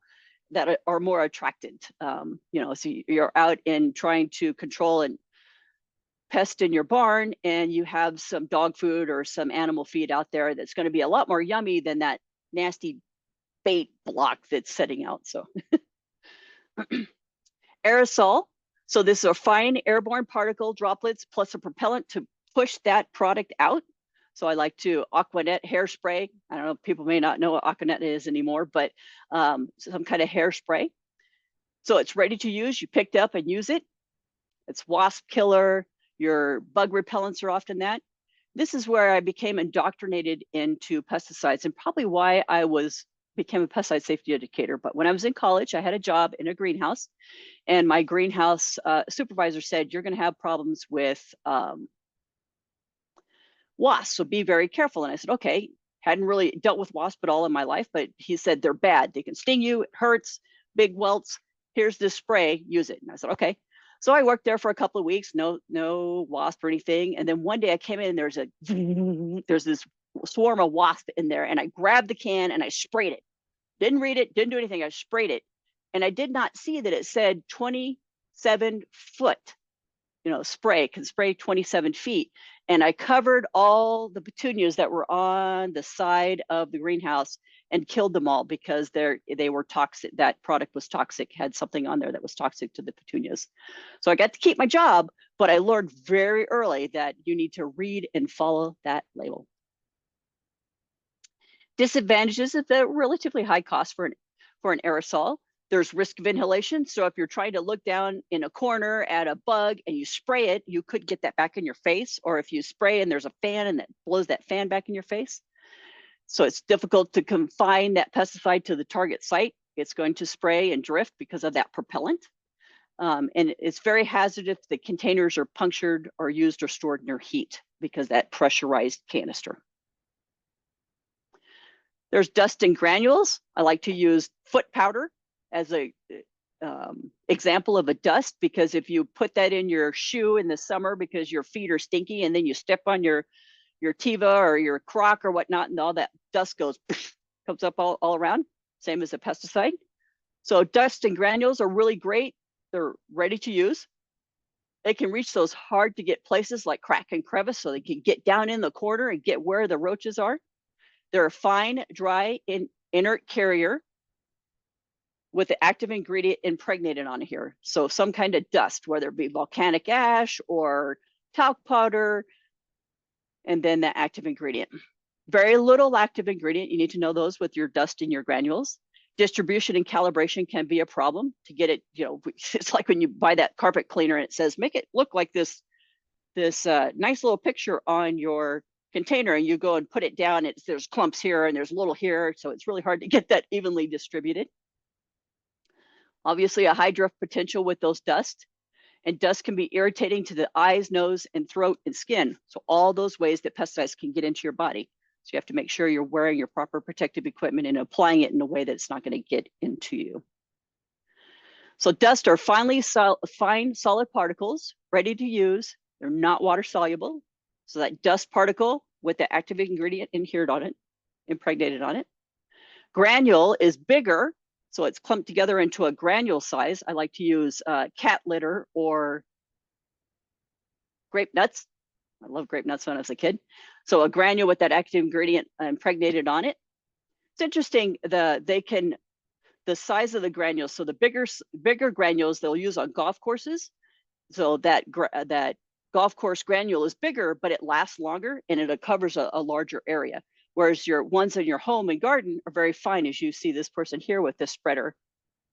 that are more attractant. So you're out in trying to control and pest in your barn and you have some dog food or some animal feed out there that's going to be a lot more yummy than that nasty bait block that's setting out. So aerosol. So this is a fine airborne particle droplets plus a propellant to push that product out. So I like to Aquanet hairspray. I don't know, people may not know what Aquanet is anymore, but some kind of hairspray. So it's ready to use. You picked up and use it. It's wasp killer. Your bug repellents are often that. This is where I became indoctrinated into pesticides and probably why I became a pesticide safety educator. But when I was in college, I had a job in a greenhouse and my greenhouse supervisor said, you're going to have problems with wasps, so be very careful. And I said, okay, hadn't really dealt with wasps at all in my life, but he said they're bad. They can sting you, it hurts, big welts. Here's this spray, use it. And I said, okay. So I worked there for a couple of weeks, no wasp or anything. And then one day I came in and there's this swarm of wasp in there, and I grabbed the can and I sprayed it. Didn't read it, didn't do anything. I sprayed it. And I did not see that it said 27 foot, spray, can spray 27 feet. And I covered all the petunias that were on the side of the greenhouse and killed them all because they were toxic. That product was toxic, had something on there that was toxic to the petunias. So I got to keep my job, but I learned very early that you need to read and follow that label. Disadvantages of the relatively high cost for an aerosol. There's risk of inhalation. So if you're trying to look down in a corner at a bug and you spray it, you could get that back in your face. Or if you spray and there's a fan and that blows that fan back in your face. So it's difficult to confine that pesticide to the target site. It's going to spray and drift because of that propellant. And it's very hazardous if the containers are punctured or used or stored near heat because that pressurized canister. There's dust and granules. I like to use foot powder as a example of a dust, because if you put that in your shoe in the summer because your feet are stinky and then you step on your Tiva or your Croc or whatnot, and all that dust goes, comes up all around, same as a pesticide. So dust and granules are really great. They're ready to use. They can reach those hard to get places like crack and crevice, so they can get down in the corner and get where the roaches are. They're a fine, dry, inert carrier with the active ingredient impregnated on here. So some kind of dust, whether it be volcanic ash or talc powder, and then the active ingredient. Very little active ingredient. You need to know those with your dust and your granules. Distribution and calibration can be a problem to get it, it's like when you buy that carpet cleaner and it says, make it look like this nice little picture on your container, and you go and put it down, there's clumps here and there's a little here, so it's really hard to get that evenly distributed. Obviously a high drift potential with those dust, and dust can be irritating to the eyes, nose, and throat and skin. So all those ways that pesticides can get into your body. So you have to make sure you're wearing your proper protective equipment and applying it in a way that it's not going to get into you. So dust are fine solid particles ready to use. They're not water soluble. So that dust particle with the active ingredient adhered on it, impregnated on it. Granule is bigger, so it's clumped together into a granule size. I like to use cat litter or grape nuts. I love grape nuts when I was a kid. So a granule with that active ingredient impregnated on it. It's interesting, the size of the granules. So the bigger granules they'll use on golf courses. So that golf course granule is bigger, but it lasts longer and it covers a larger area. Whereas your ones in your home and garden are very fine, as you see this person here with this spreader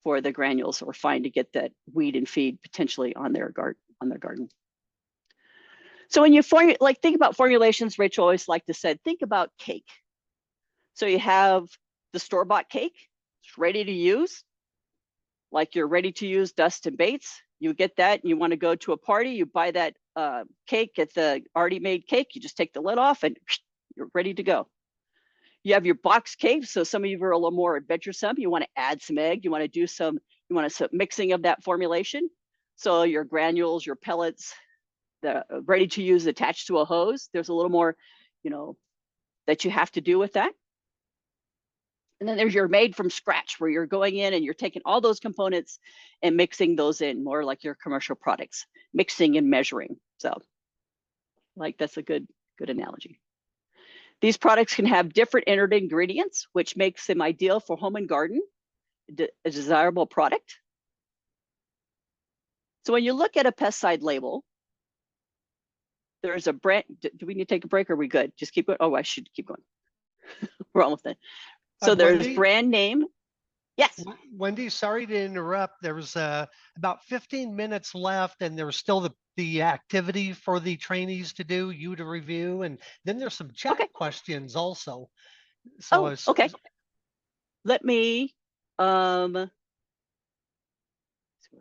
for the granules, or fine to get that weed and feed potentially on their garden. So when you think about formulations, Rachel always liked to say, think about cake. So you have the store-bought cake, it's ready to use, like you're ready to use dust and baits. You get that and you want to go to a party, you buy that cake at the already made cake, you just take the lid off and you're ready to go. You have your box cake. So some of you are a little more adventuresome. You want to add some egg. You want to do some mixing of that formulation. So your granules, your pellets, the ready to use attached to a hose. There's a little more, that you have to do with that. And then there's your made from scratch, where you're going in and you're taking all those components and mixing those in, more like your commercial products, mixing and measuring. So that's a good analogy. These products can have different entered ingredients, which makes them ideal for home and garden, a desirable product. So when you look at a pesticide label, there's a brand. Do we need to take a break, or are we good? Just keep going. Oh, I should keep going. We're almost done. So there's Wendy, brand name. Yes. Wendy, sorry to interrupt. There was about 15 minutes left, and there was still the activity for the trainees to do, you to review, and then there's some chat questions also. So okay. Let me see what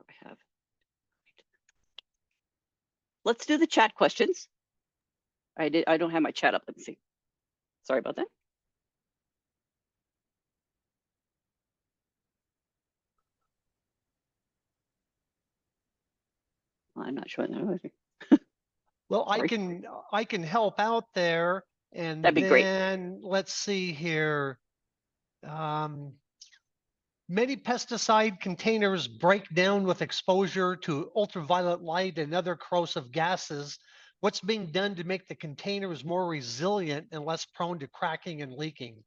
I have. Let's do the chat questions. I don't have my chat up. Let me see. Sorry about that. I'm not sure. Well, Sorry. I can help out there, and That'd be great. then let's see here. Many pesticide containers break down with exposure to ultraviolet light and other corrosive gases. What's being done to make the containers more resilient and less prone to cracking and leaking?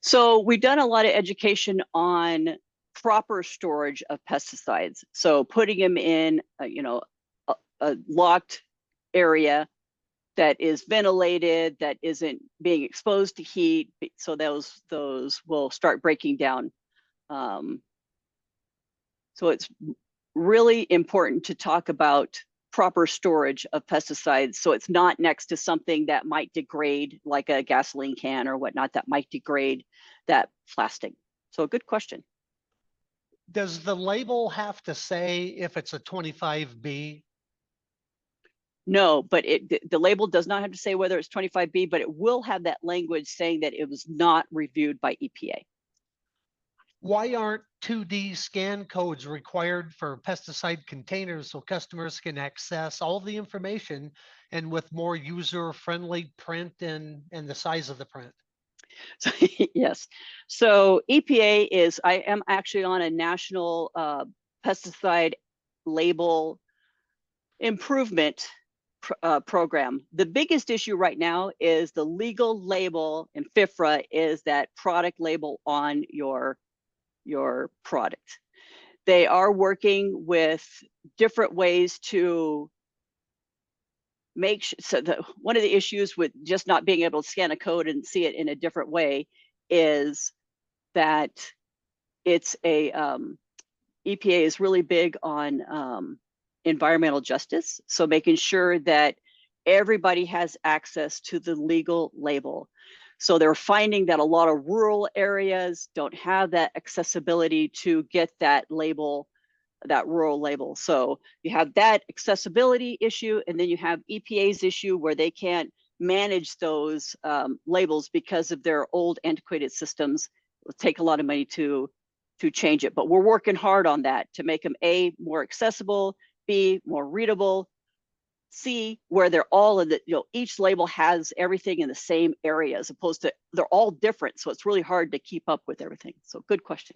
So we've done a lot of education on proper storage of pesticides. So putting them in, a locked area that is ventilated, that isn't being exposed to heat, so those will start breaking down. So it's really important to talk about proper storage of pesticides, so it's not next to something that might degrade, like a gasoline can or whatnot, that might degrade that plastic. So good question. Does the label have to say if it's a 25B? No, but the label does not have to say whether it's 25B, but it will have that language saying that it was not reviewed by EPA. Why aren't 2D scan codes required for pesticide containers so customers can access all the information and with more user-friendly print and the size of the print? So, yes. So EPA is, I am actually on a national pesticide label improvement program. The biggest issue right now is the legal label, and FIFRA is that product label on your product. They are working with different ways to make so that one of the issues with just not being able to scan a code and see it in a different way is that it's a EPA is really big on environmental justice. So making sure that everybody has access to the legal label. So they're finding that a lot of rural areas don't have that accessibility to get that label, that rural label. So you have that accessibility issue, and then you have EPA's issue where they can't manage those labels because of their old antiquated systems. It'll take a lot of money to change it, but we're working hard on that to make them A, more accessible, B, more readable, C, where they're all in the, each label has everything in the same area as opposed to they're all different. So it's really hard to keep up with everything. So good question.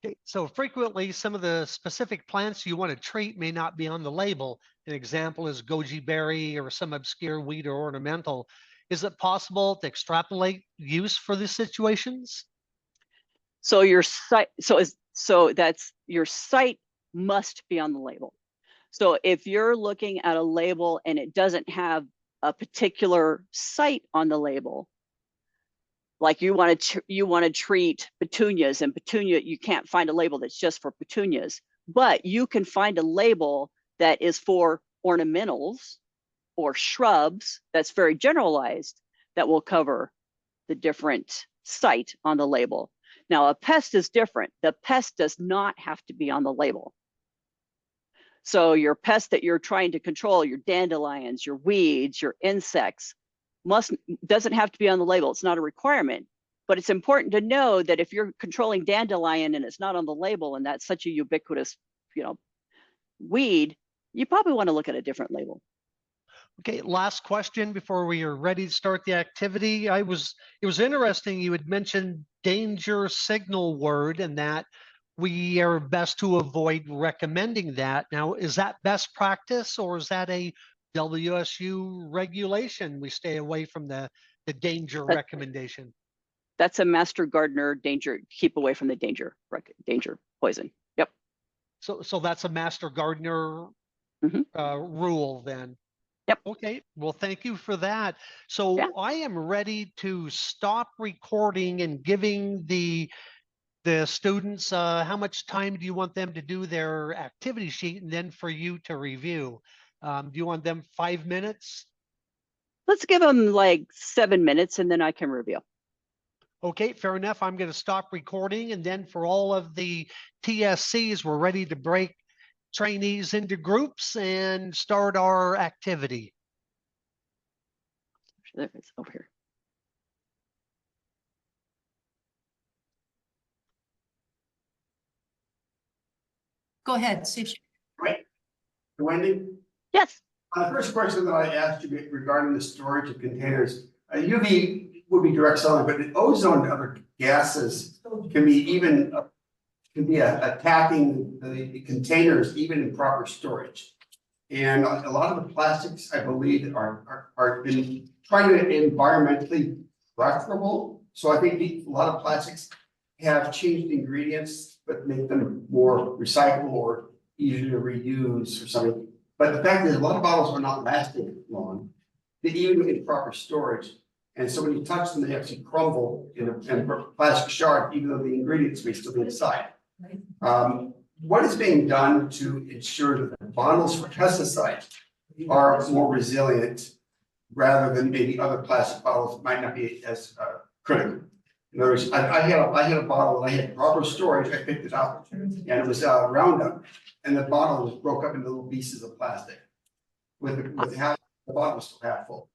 Okay, so frequently, some of the specific plants you want to treat may not be on the label. An example is goji berry or some obscure weed or ornamental. Is it possible to extrapolate use for these situations? So your site, so that's your site must be on the label. So if you're looking at a label and it doesn't have a particular site on the label, like you want to treat petunias, and petunia, you can't find a label that's just for petunias, but you can find a label that is for ornamentals or shrubs that's very generalized that will cover the different site on the label. Now, a pest is different. The pest does not have to be on the label. So your pest that you're trying to control, your dandelions, your weeds, your insects, doesn't have to be on the label. It's not a requirement, but it's important to know that if you're controlling dandelion and it's not on the label, and that's such a ubiquitous, weed, you probably want to look at a different label. Okay, last question before we are ready to start the activity. It was interesting you had mentioned danger signal word and that we are best to avoid recommending that. Now, is that best practice or is that a WSU regulation? We stay away from the danger recommendation. That's a master gardener danger, keep away from the danger poison. Yep. So that's a master gardener rule then. Yep. Okay, well, thank you for that. So Yeah. I am ready to stop recording and giving the students, how much time do you want them to do their activity sheet and then for you to review? Do you want them 5 minutes? Let's give them like 7 minutes and then I can review. Okay, fair enough. I'm going to stop recording. And then for all of the TSCs, we're ready to break trainees into groups and start our activity. There it's over here. Go ahead, see if you. Right, Wendy, Yes. the first question that I asked you regarding the storage of containers, UV would be direct selling, but the ozone and other gases can be attacking the containers even in proper storage. And a lot of the plastics, I believe, are been trying to environmentally preferable. So I think a lot of plastics have changed ingredients, but make them more recyclable or easier to reuse or something. But the fact is, a lot of bottles are not lasting long, even in proper storage. And so when you touch them, they actually crumble in a plastic shard, even though the ingredients may still be inside. What is being done to ensure that the bottles for pesticides are more resilient rather than maybe other plastic bottles might not be as critical? In other words, I had a bottle and I had proper storage. I picked it up and it was Roundup, and the bottle was broke up into little pieces of plastic. With half the bottle was still half full.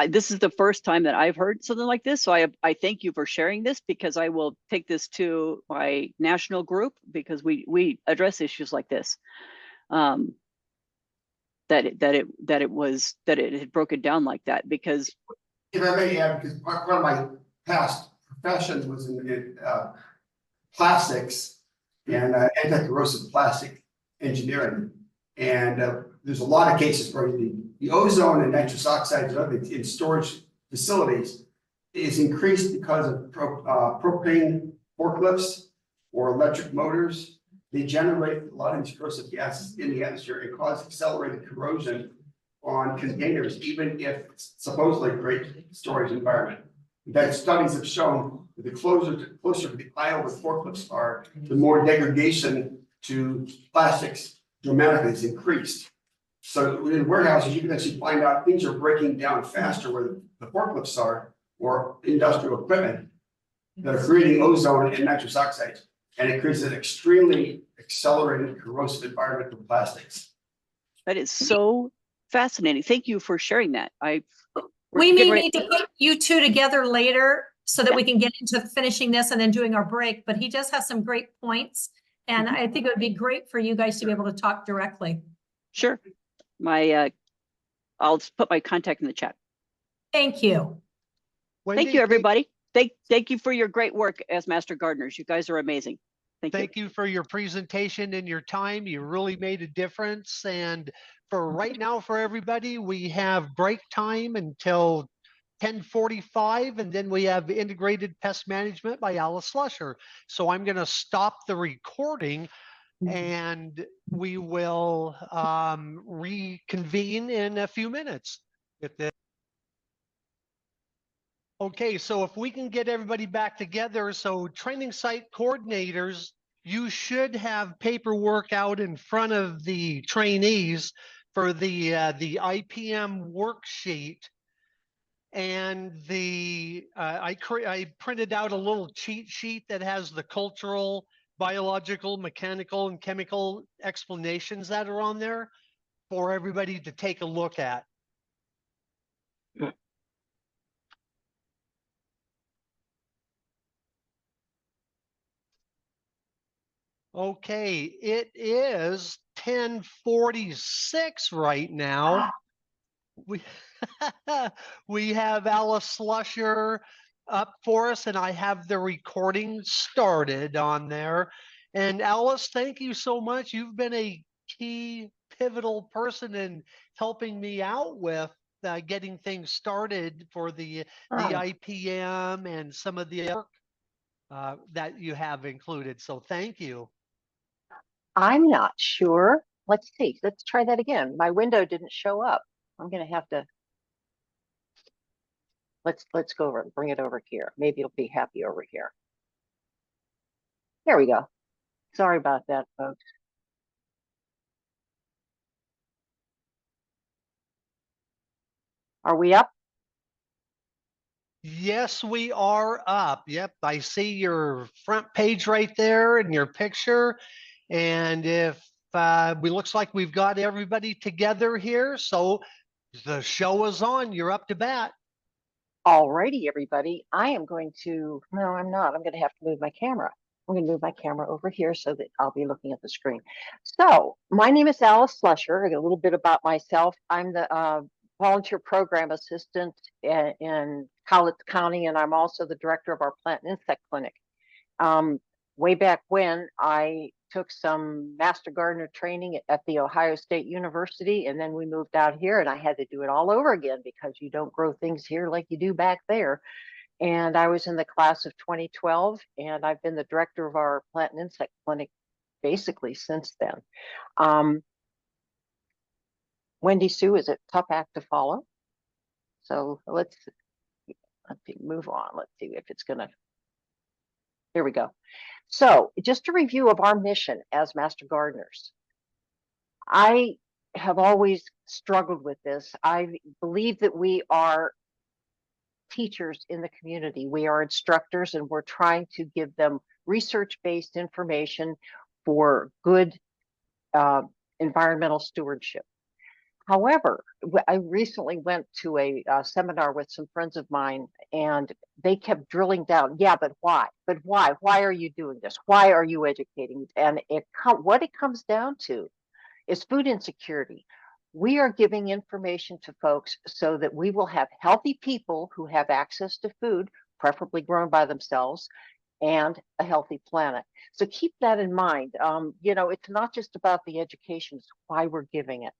This is the first time that I've heard something like this. So I thank you for sharing this, because I will take this to my national group, because we address issues like this. That it had broken down like that, because If I may add, because part of my past profession was in plastics and anti-corrosive plastic engineering. And there's a lot of cases where the ozone and nitrous oxides and other things in storage facilities is increased because of propane forklifts or electric motors. They generate a lot of these corrosive gases in the atmosphere and cause accelerated corrosion on containers, even if it's supposedly a great storage environment. In fact, studies have shown that the closer to the aisle where forklifts are, the more degradation to plastics dramatically is increased. So in warehouses, you can actually find out things are breaking down faster where the forklifts are, or industrial equipment that are creating ozone and nitrous oxides. And it creates an extremely accelerated corrosive environment for plastics. that is so fascinating. Thank you for sharing that. We may need to put you two together later so that Yeah. we can get into finishing this and then doing our break, but he does have some great points. And I think it would be great for you guys to be able to talk directly. Sure. I'll just put my contact in the chat. Thank you. Wendy, Thank you, everybody. Thank you for your great work as master gardeners. You guys are amazing. Thank you for your presentation and your time. You really made a difference. And for right now, for everybody, we have break time until 10:45, and then we have Integrated Pest Management by Alice Slusher. So I'm going to stop the recording and we will reconvene in a few minutes with this. Okay, so if we can get everybody back together, so training site coordinators, you should have paperwork out in front of the trainees for the IPM worksheet. And I printed out a little cheat sheet that has the cultural, biological, mechanical, and chemical explanations that are on there for everybody to take a look at. Okay, it is 10:46 right now. We we have Alice Slusher up for us, and I have the recording started on there. And Alice, thank you so much. You've been a key pivotal person in helping me out with getting things started for the IPM and some of the work that you have included. So thank you. I'm not sure. Let's see. Let's try that again. My window didn't show up. I'm going to have to. Let's go over and bring it over here. Maybe it'll be happy over here. There we go. Sorry about that, folks. Are we up? Yes, we are up. Yep, I see your front page right there and your picture. And if we looks like we've got everybody together here, so the show is on. You're up to bat. All righty, everybody. I am going to, no, I'm not. I'm going to have to move my camera. I'm going to move my camera over here so that I'll be looking at the screen. So my name is Alice Slusher. A little bit about myself. I'm the volunteer program assistant in Cowlitz County, and I'm also the director of our plant and insect clinic. Way back when, I took some master gardener training at the Ohio State University, and then we moved out here, and I had to do it all over again because you don't grow things here like you do back there. And I was in the class of 2012, and I've been the director of our plant and insect clinic basically since then. Wendy Sue is a tough act to follow. So let's move on. Let's see if it's gonna, here we go. So just a review of our mission as master gardeners. I have always struggled with this. I believe that we are teachers in the community. We are instructors, and we're trying to give them research-based information for good environmental stewardship. However, I recently went to a seminar with some friends of mine, and they kept drilling down. Yeah, but why? But why? Why are you doing this? Why are you educating? And what it comes down to is food insecurity. We are giving information to folks so that we will have healthy people who have access to food, preferably grown by themselves, and a healthy planet. So keep that in mind. You know, it's not just about the education, it's why we're giving it.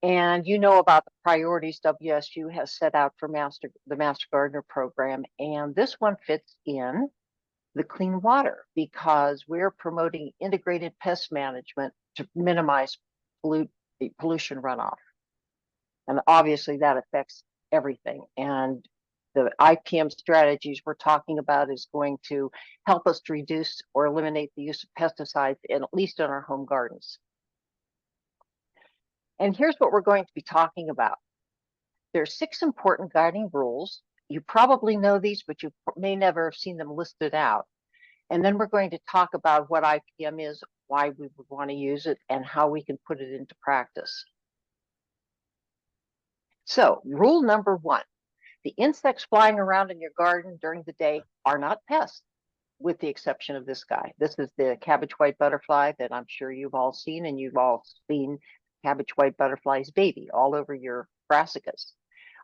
And you know about the priorities WSU has set out for the Master Gardener program. And this one fits in the clean water because we're promoting integrated pest management to minimize pollution runoff. And obviously that affects everything. And the IPM strategies we're talking about is going to help us to reduce or eliminate the use of pesticides, at least in our home gardens. And here's what we're going to be talking about. There's 6 important guiding rules. You probably know these, but you may never have seen them listed out. And then we're going to talk about what IPM is, why we would want to use it, and how we can put it into practice. So rule number 1, the insects flying around in your garden during the day are not pests, with the exception of this guy. This is the cabbage white butterfly that I'm sure you've all seen, and you've all seen cabbage white butterfly's baby all over your brassicas.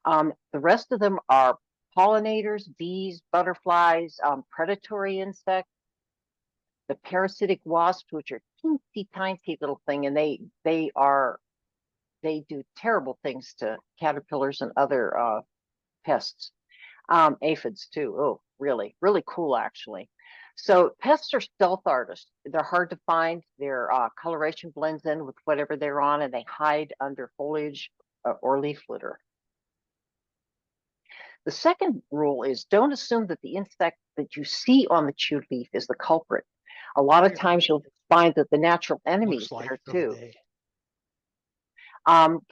The rest of them are pollinators, bees, butterflies, predatory insects, the parasitic wasps, which are teensy tiny little thing, and they do terrible things to caterpillars and other pests. Aphids too. Oh, really, really cool actually. So pests are stealth artists. They're hard to find. Their coloration blends in with whatever they're on, and they hide under foliage or leaf litter. The second rule is don't assume that the insect that you see on the chewed leaf is the culprit. A lot of times you'll find that the natural enemy is there too.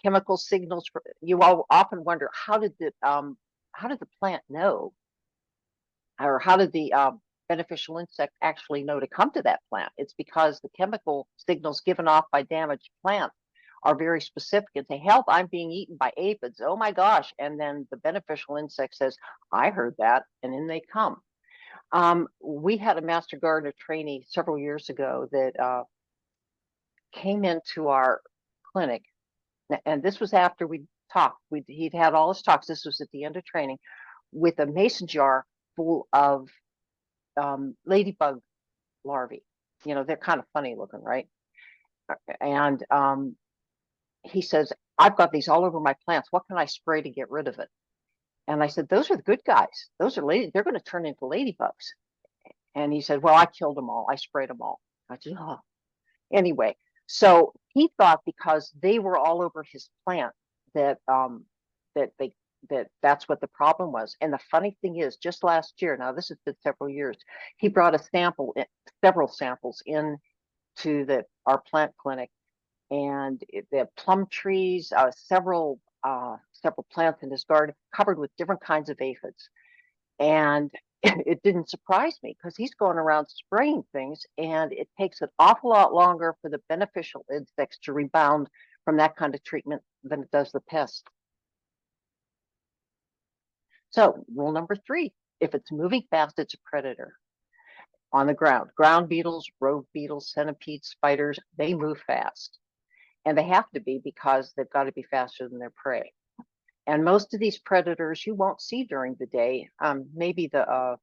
Chemical signals. You all often wonder, how did the plant know, or how did the beneficial insect actually know to come to that plant? It's because the chemical signals given off by damaged plants are very specific and say, help, I'm being eaten by aphids. Oh my gosh. And then the beneficial insect says, I heard that, and in they come. We had a master gardener trainee several years ago that came into our clinic, and this was after we talked. He'd had all his talks. This was at the end of training, with a mason jar full of ladybug larvae. You know, they're kind of funny looking, right? And he says, I've got these all over my plants. What can I spray to get rid of it? And I said, those are the good guys. Those are they're going to turn into ladybugs. And he said, well, I killed them all. I sprayed them all. I said, oh. Anyway, so he thought because they were all over his plant that that's what the problem was. And the funny thing is, just last year, now this has been several years, he brought several samples in to our plant clinic, and the plum trees, several plants in his garden covered with different kinds of aphids. And it didn't surprise me because he's going around spraying things, and it takes an awful lot longer for the beneficial insects to rebound from that kind of treatment than it does the pests. So rule number 3, if it's moving fast, it's a predator. On the ground, ground beetles, road beetles, centipedes, spiders, they move fast. And they have to be because they've got to be faster than their prey. And most of these predators you won't see during the day, maybe the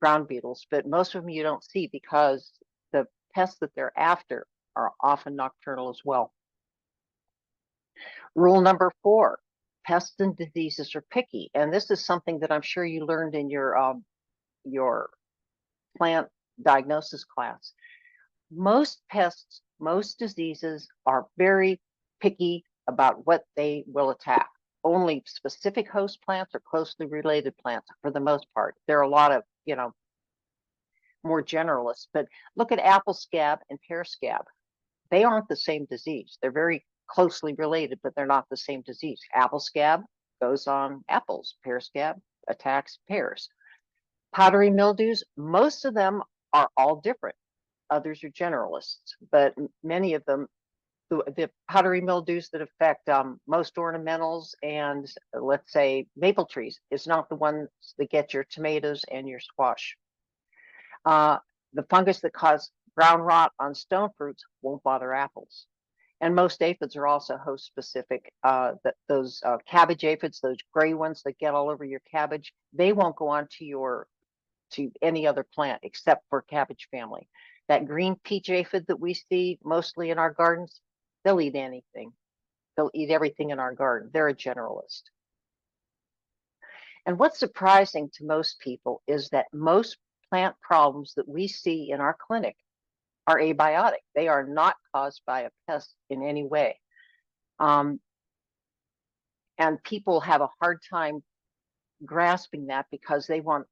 ground beetles, but most of them you don't see because the pests that they're after are often nocturnal as well. Rule number 4, pests and diseases are picky. And this is something that I'm sure you learned in your plant diagnosis class. Most pests, most diseases are very picky about what they will attack. Only specific host plants or closely related plants for the most part. There are a lot of, more generalists, but look at apple scab and pear scab. They aren't the same disease. They're very closely related, but they're not the same disease. Apple scab goes on apples, pear scab attacks pears. Powdery mildews, most of them are all different. Others are generalists, but many of them, the powdery mildews that affect most ornamentals and let's say maple trees is not the ones that get your tomatoes and your squash. The fungus that cause brown rot on stone fruits won't bother apples. And most aphids are also host specific. Those cabbage aphids, those gray ones that get all over your cabbage, they won't go on to any other plant except for cabbage family. That green peach aphid that we see mostly in our gardens, they'll eat anything. They'll eat everything in our garden. They're a generalist. And what's surprising to most people is that most plant problems that we see in our clinic are abiotic. They are not caused by a pest in any way. And people have a hard time grasping that because they want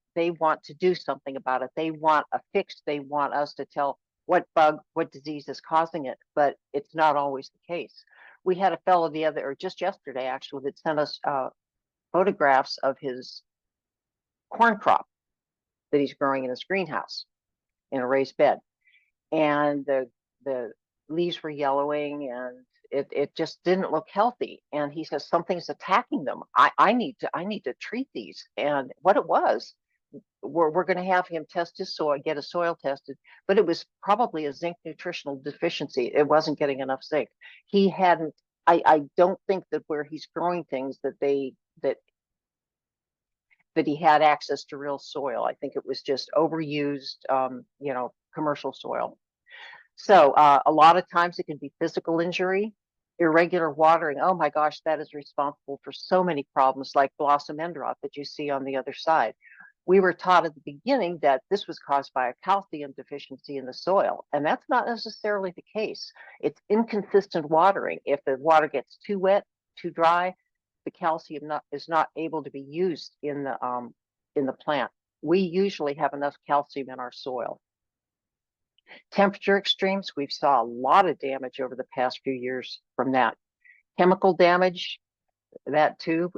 to do something about it. They want a fix. They want us to tell what bug, what disease is causing it, but it's not always the case. We had a fellow just yesterday actually, that sent us photographs of his corn crop that he's growing in his greenhouse in a raised bed. And the leaves were yellowing and it just didn't look healthy. And he says, something's attacking them. I need to treat these. And what it was, we're going to have him test his soil, get a soil tested, but it was probably a zinc nutritional deficiency. It wasn't getting enough zinc. He hadn't, I don't think that where he's growing things that he had access to real soil. I think it was just overused, commercial soil. So a lot of times it can be physical injury, irregular watering. Oh my gosh, that is responsible for so many problems like blossom end rot that you see on the other side. We were taught at the beginning that this was caused by a calcium deficiency in the soil, and that's not necessarily the case. It's inconsistent watering. If the water gets too wet, too dry, the calcium is not able to be used in the plant. We usually have enough calcium in our soil. Temperature extremes, we've saw a lot of damage over the past few years from that. Chemical damage, that too.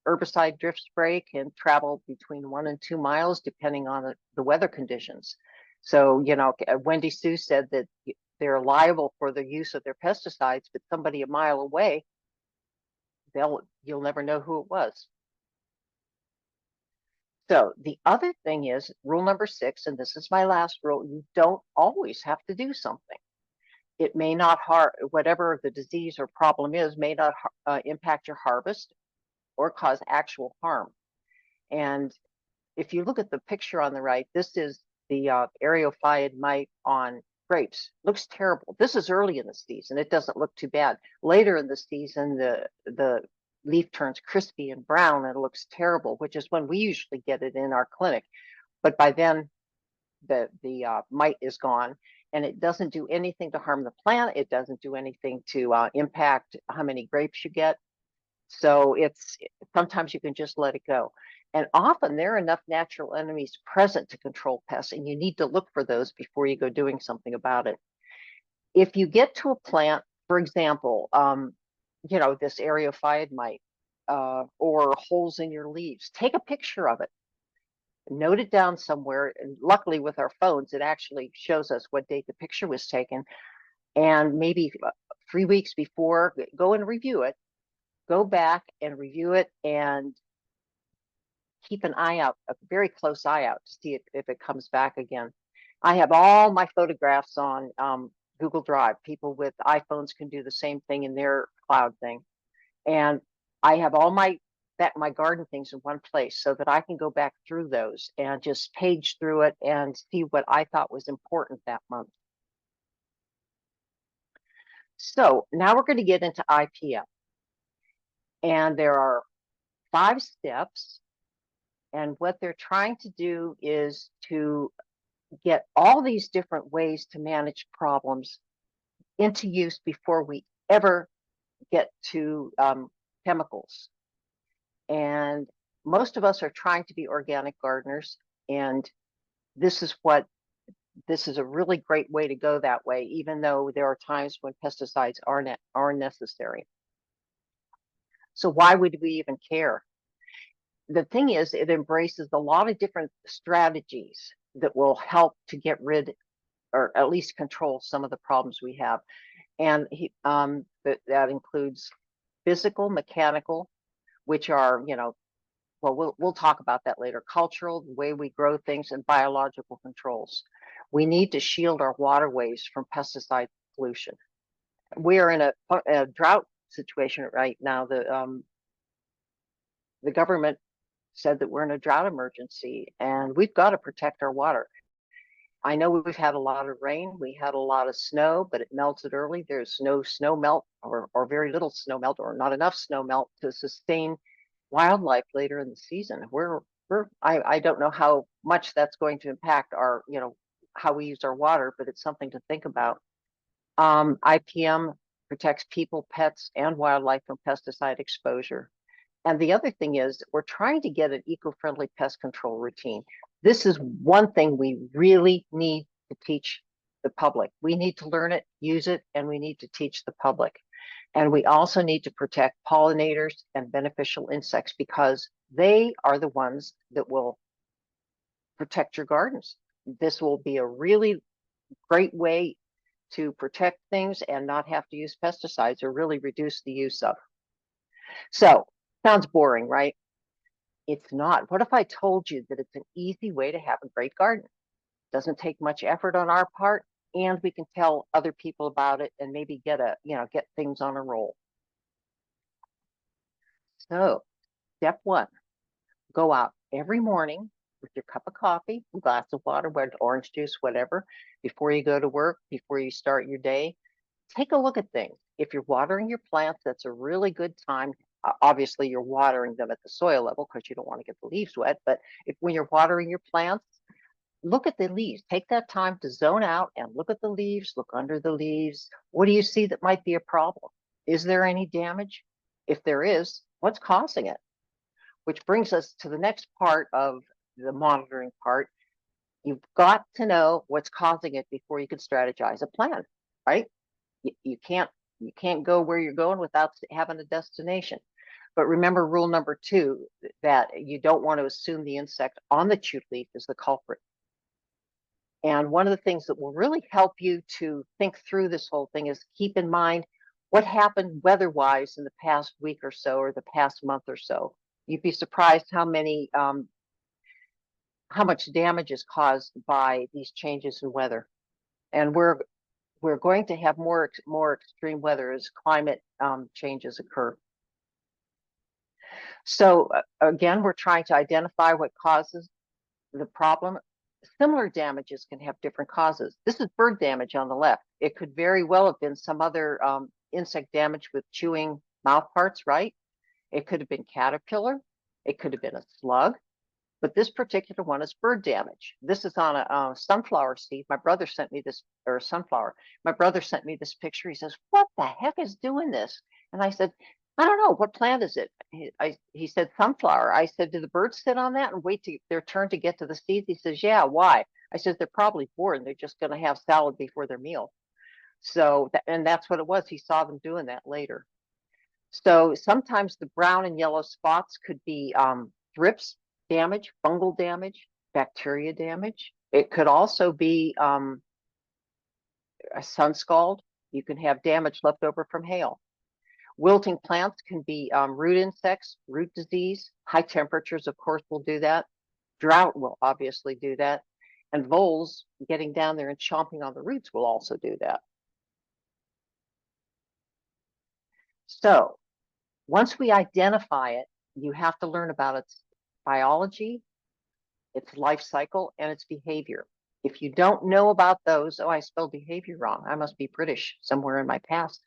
Herbicide drift spray can travel between 1 and 2 miles depending on the weather conditions. So, Wendy Sue said that they're liable for the use of their pesticides, but somebody a mile away, you'll never know who it was. So the other thing is rule number 6, and this is my last rule, you don't always have to do something. It may not whatever the disease or problem is, may not impact your harvest or cause actual harm. And if you look at the picture on the right, this is the areophyid mite on grapes. Looks terrible. This is early in the season. It doesn't look too bad. Later in the season, the leaf turns crispy and brown and it looks terrible, which is when we usually get it in our clinic. But by then, the mite is gone, and it doesn't do anything to harm the plant. It doesn't do anything to impact how many grapes you get. So sometimes you can just let it go. And often there are enough natural enemies present to control pests, and you need to look for those before you go doing something about it. If you get to a plant, for example, this areophyid mite or holes in your leaves, take a picture of it, note it down somewhere. And luckily with our phones, it actually shows us what date the picture was taken. And maybe 3 weeks before, go and review it. Go back and review it and keep an eye out, a very close eye out to see if it comes back again. I have all my photographs on Google Drive. People with iPhones can do the same thing in their cloud thing. And I have all my garden things in one place so that I can go back through those and just page through it and see what I thought was important that month. So now we're going to get into IPM. And there are 5 steps. And what they're trying to do is to get all these different ways to manage problems into use before we ever get to chemicals. And most of us are trying to be organic gardeners, and this is a really great way to go that way, even though there are times when pesticides are necessary. So why would we even care? The thing is, it embraces a lot of different strategies that will help to get rid, or at least control, some of the problems we have. And that includes physical, mechanical, which are, well, we'll talk about that later. Cultural, the way we grow things, and biological controls. We need to shield our waterways from pesticide pollution. We are in a drought situation right now. The government said that we're in a drought emergency, and we've got to protect our water. I know we've had a lot of rain, we had a lot of snow, but it melted early. There's no snow melt, or very little snow melt, or not enough snow melt to sustain wildlife later in the season. I don't know how much that's going to impact our, how we use our water, but it's something to think about. IPM protects people, pets, and wildlife from pesticide exposure. And the other thing is, we're trying to get an eco-friendly pest control routine. This is one thing we really need to teach the public. We need to learn it, use it, and we need to teach the public. And we also need to protect pollinators and beneficial insects, because they are the ones that will protect your gardens. This will be a really great way to protect things and not have to use pesticides, or really reduce the use of. So, sounds boring, right? It's not. What if I told you that it's an easy way to have a great garden? Doesn't take much effort on our part, and we can tell other people about it and maybe get things on a roll. So, step 1, go out every morning with your cup of coffee, a glass of water, orange juice, whatever, before you go to work, before you start your day. Take a look at things. If you're watering your plants, that's a really good time. Obviously, you're watering them at the soil level because you don't want to get the leaves wet. But when you're watering your plants, look at the leaves. Take that time to zone out and look at the leaves, look under the leaves. What do you see that might be a problem? Is there any damage? If there is, what's causing it? Which brings us to the next part of the monitoring part. You've got to know what's causing it before you can strategize a plan, right? You can't go where you're going without having a destination. But remember rule number 2, that you don't want to assume the insect on the chewed leaf is the culprit. And one of the things that will really help you to think through this whole thing is keep in mind what happened weather-wise in the past week or so, or the past month or so. You'd be surprised how much damage is caused by these changes in weather. And we're going to have more extreme weather as climate changes occur. So again, we're trying to identify what causes the problem. Similar damages can have different causes. This is bird damage on the left. It could very well have been some other insect damage with chewing mouth parts, right? It could have been caterpillar. It could have been a slug. But this particular one is bird damage. This is on a sunflower seed. My brother sent me this, or sunflower. My brother sent me this picture. He says, "What the heck is doing this?" And I said, "I don't know. What plant is it?" He said, "Sunflower." I said, "Do the birds sit on that and wait to their turn to get to the seeds?" He says, "Yeah, why?" I said, "They're probably bored and they're just going to have salad before their meal." So, and that's what it was. He saw them doing that later. So sometimes the brown and yellow spots could be thrips damage, fungal damage, bacteria damage. It could also be a sun scald. You can have damage left over from hail. Wilting plants can be root insects, root disease. High temperatures, of course, will do that. Drought will obviously do that. And voles getting down there and chomping on the roots will also do that. So once we identify it, you have to learn about its biology, its life cycle, and its behavior. If you don't know about those, oh, I spelled behavior wrong. I must be British somewhere in my past.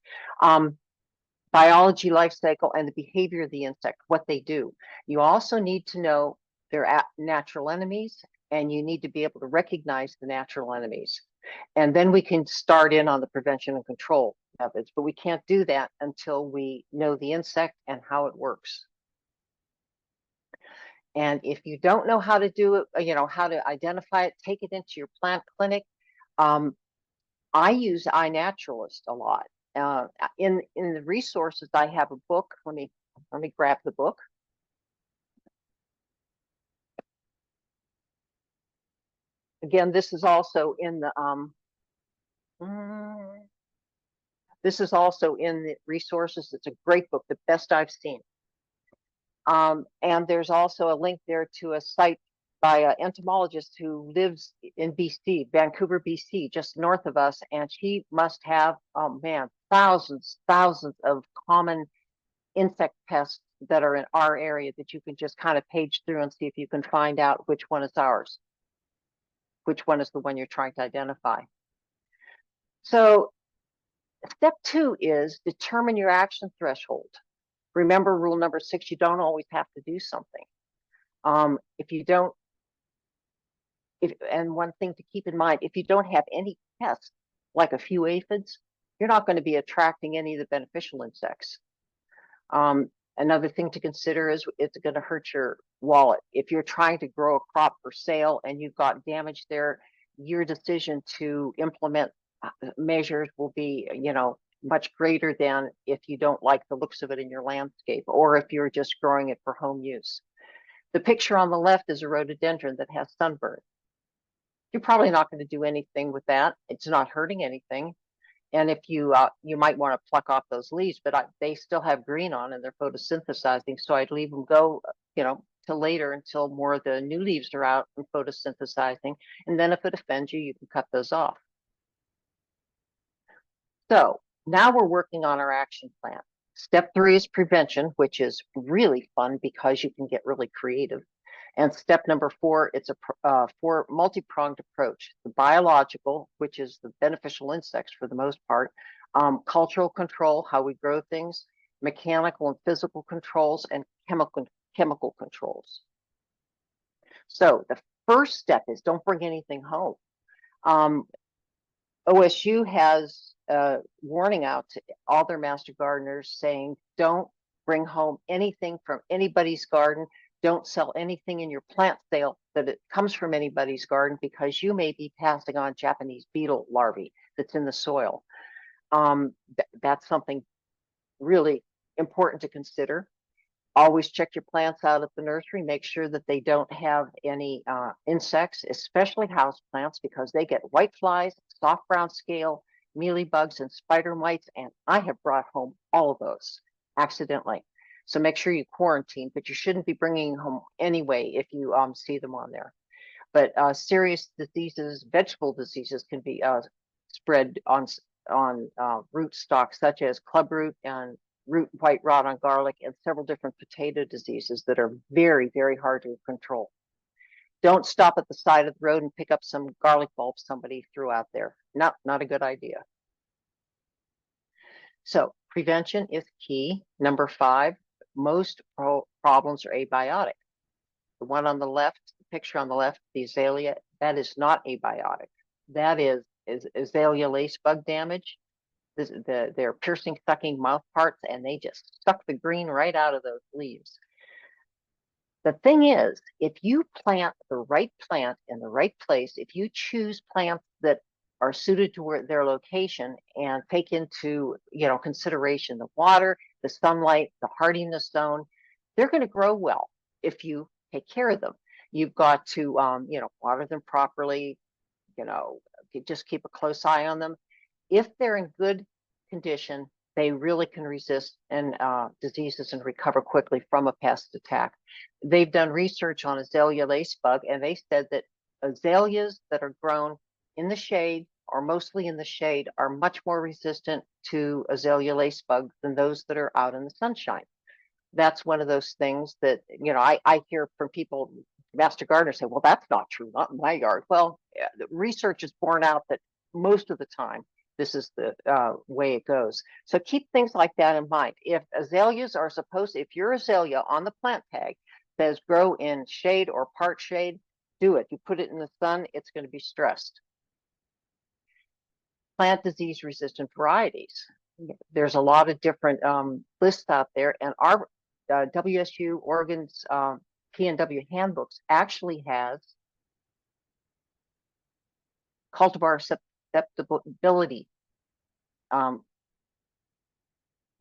Biology, life cycle, and the behavior of the insect, what they do. You also need to know their natural enemies, and you need to be able to recognize the natural enemies. And then we can start in on the prevention and control methods, but we can't do that until we know the insect and how it works. And if you don't know how to do it, how to identify it, take it into your plant clinic. I use iNaturalist a lot. In the resources, I have a book. Let me grab the book. Again, this is also in the resources. It's a great book, the best I've seen. And there's also a link there to a site by an entomologist who lives in BC, Vancouver, BC, just north of us. And she must have, oh man, thousands of common insect pests that are in our area that you can just kind of page through and see if you can find out which one is ours, which one is the one you're trying to identify. So step 2 is determine your action threshold. Remember rule number 6, you don't always have to do something. And one thing to keep in mind, if you don't have any pests, like a few aphids, you're not going to be attracting any of the beneficial insects. Another thing to consider is it's going to hurt your wallet. If you're trying to grow a crop for sale and you've got damage there, your decision to implement measures will be, much greater than if you don't like the looks of it in your landscape, or if you're just growing it for home use. The picture on the left is a rhododendron that has sunburn. You're probably not going to do anything with that. It's not hurting anything. And if you might want to pluck off those leaves, but they still have green on and they're photosynthesizing. So I'd leave them go, till later until more of the new leaves are out and photosynthesizing. And then if it offends you, you can cut those off. So now we're working on our action plan. Step 3 is prevention, which is really fun because you can get really creative. And step number 4, it's a multi-pronged approach. The biological, which is the beneficial insects for the most part, cultural control, how we grow things, mechanical and physical controls, and chemical controls. So the first step is don't bring anything home. OSU has a warning out to all their master gardeners saying, don't bring home anything from anybody's garden. Don't sell anything in your plant sale that it comes from anybody's garden, because you may be passing on Japanese beetle larvae that's in the soil. That's something really important to consider. Always check your plants out at the nursery. Make sure that they don't have any insects, especially house plants, because they get white flies, soft brown scale, mealybugs, and spider mites. And I have brought home all of those accidentally. So make sure you quarantine, but you shouldn't be bringing home anyway if you see them on there. But serious diseases, vegetable diseases, can be spread on root stocks, such as clubroot and root white rot on garlic, and several different potato diseases that are very, very hard to control. Don't stop at the side of the road and pick up some garlic bulbs somebody threw out there. Not a good idea. So prevention is key. Number 5, most problems are abiotic. The one on the left, the picture on the left, the azalea, that is not abiotic. That is azalea lace bug damage. They're piercing, sucking mouth parts, and they just suck the green right out of those leaves. The thing is, if you plant the right plant in the right place, if you choose plants that are suited to their location and take into consideration the water, the sunlight, the hardiness zone, they're going to grow well if you take care of them. You've got to water them properly, just keep a close eye on them. If they're in good condition, they really can resist diseases and recover quickly from a pest attack. They've done research on azalea lacebug, and they said that azaleas that are grown in the shade or mostly in the shade are much more resistant to azalea lacebug than those that are out in the sunshine. That's one of those things that, you know, I hear from people, master gardeners say, well, that's not true, not in my yard. Well, the research has borne out that most of the time, this is the way it goes. So keep things like that in mind. If azaleas are supposed, if your azalea on the plant tag says grow in shade or part shade, do it. You put it in the sun, it's going to be stressed. Plant disease resistant varieties. There's a lot of different lists out there, and our WSU Oregon's PNW handbooks actually has cultivar susceptibility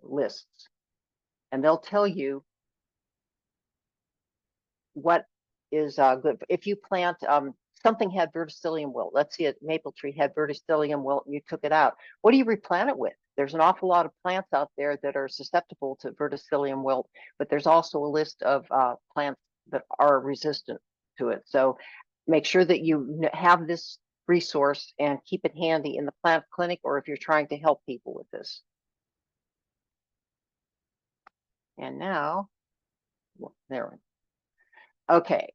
lists, and they'll tell you what is good. If you plant something had verticillium wilt, let's see, a maple tree had verticillium wilt and you took it out, what do you replant it with? There's an awful lot of plants out there that are susceptible to verticillium wilt, but there's also a list of plants that are resistant to it. So make sure that you have this resource and keep it handy in the plant clinic, or if you're trying to help people with this. And now, there. Okay,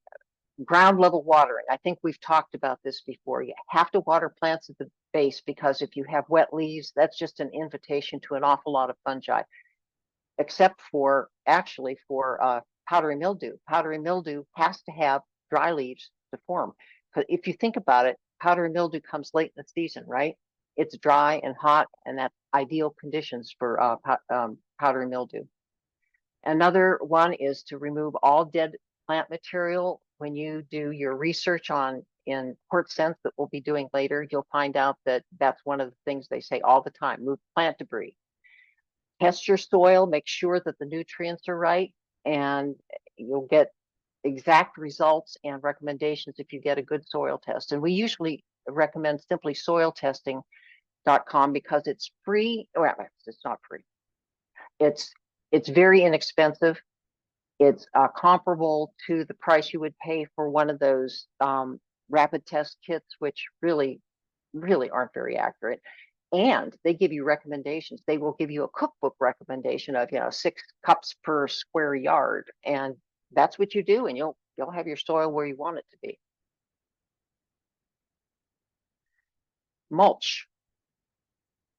ground level watering. I think we've talked about this before. You have to water plants at the base, because if you have wet leaves, that's just an invitation to an awful lot of fungi, except for actually for powdery mildew. Powdery mildew has to have dry leaves to form. Because if you think about it, powdery mildew comes late in the season, right? It's dry and hot, and that's ideal conditions for powdery mildew. Another one is to remove all dead plant material. When you do your research on in Port Sense that we'll be doing later, you'll find out that that's one of the things they say all the time: move plant debris. Test your soil, make sure that the nutrients are right, and you'll get exact results and recommendations if you get a good soil test. And we usually recommend simply soiltesting.com because it's free. Well, it's not free. It's very inexpensive. It's comparable to the price you would pay for one of those rapid test kits, which really aren't very accurate. And they give you recommendations. They will give you a cookbook recommendation of 6 cups per square yard, and that's what you do, and you'll have your soil where you want it to be. Mulch.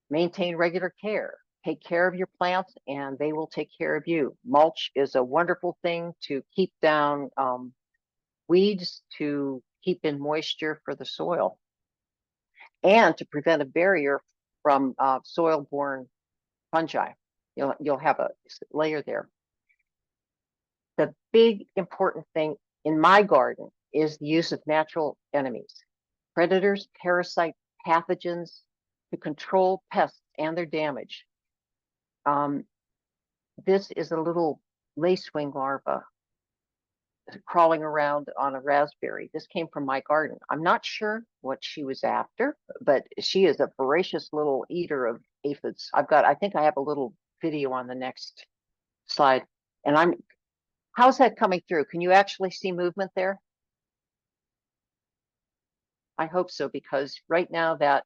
Maintain regular care. Take care of your plants and they will take care of you. Mulch is a wonderful thing to keep down weeds, to keep in moisture for the soil, and to prevent a barrier from soil-borne fungi. You'll have a layer there. The big important thing in my garden is the use of natural enemies, predators, parasites, pathogens, to control pests and their damage. This is a little lacewing larva crawling around on a raspberry. This came from my garden. I'm not sure what she was after, but she is a voracious little eater of aphids. I think I have a little video on the next slide. And how's that coming through? Can you actually see movement there? I hope so, because right now that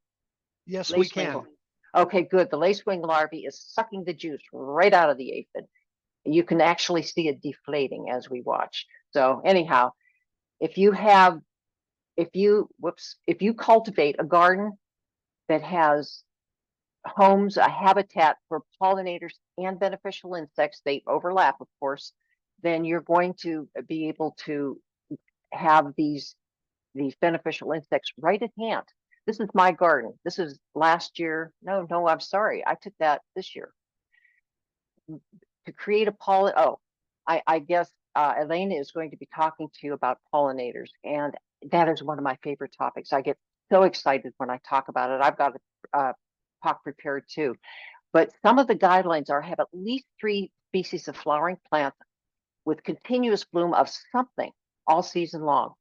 Yes, we can. Okay, good. The lacewing larvae is sucking the juice right out of the aphid. You can actually see it deflating as we watch. So anyhow, if you cultivate a garden that has homes, a habitat for pollinators and beneficial insects, they overlap, of course, then you're going to be able to have these beneficial insects right at hand. This is my garden. This is last year. No, I'm sorry. I took that this year. To create a pollen. Oh, I guess Elena is going to be talking to you about pollinators, and that is one of my favorite topics. I get so excited when I talk about it. I've got a talk prepared too. But some of the guidelines are have at least 3 species of flowering plants with continuous bloom of something all season long.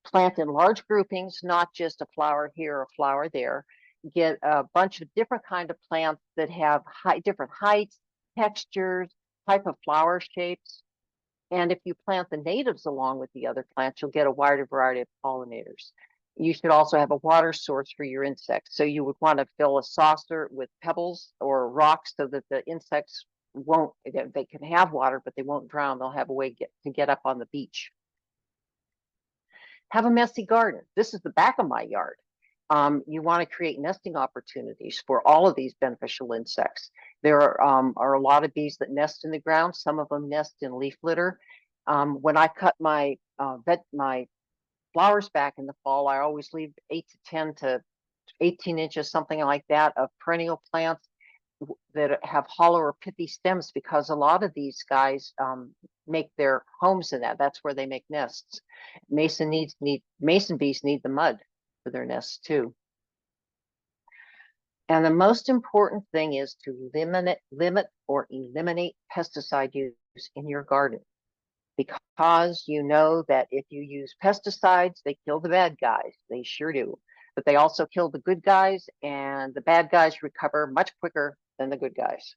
Plant in large groupings, not just a flower here or a flower there. get a bunch of different kind of plants that have different heights, textures, type of flower shapes. And if you plant the natives along with the other plants, you'll get a wider variety of pollinators. You should also have a water source for your insects. So you would want to fill a saucer with pebbles or rocks so that the insects won't, they can have water, but they won't drown. They'll have a way to get up on the beach. Have a messy garden. This is the back of my yard. You want to create nesting opportunities for all of these beneficial insects. There are a lot of bees that nest in the ground. Some of them nest in leaf litter. When I cut my flowers back in the fall, I always leave 8 to 10 to 18 inches, something like that, of perennial plants that have hollow or pithy stems, because a lot of these guys make their homes in that. That's where they make nests. Mason bees need the mud for their nests too. And the most important thing is to limit or eliminate pesticide use in your garden, because you know that if you use pesticides, they kill the bad guys. They sure do. But they also kill the good guys, and the bad guys recover much quicker than the good guys.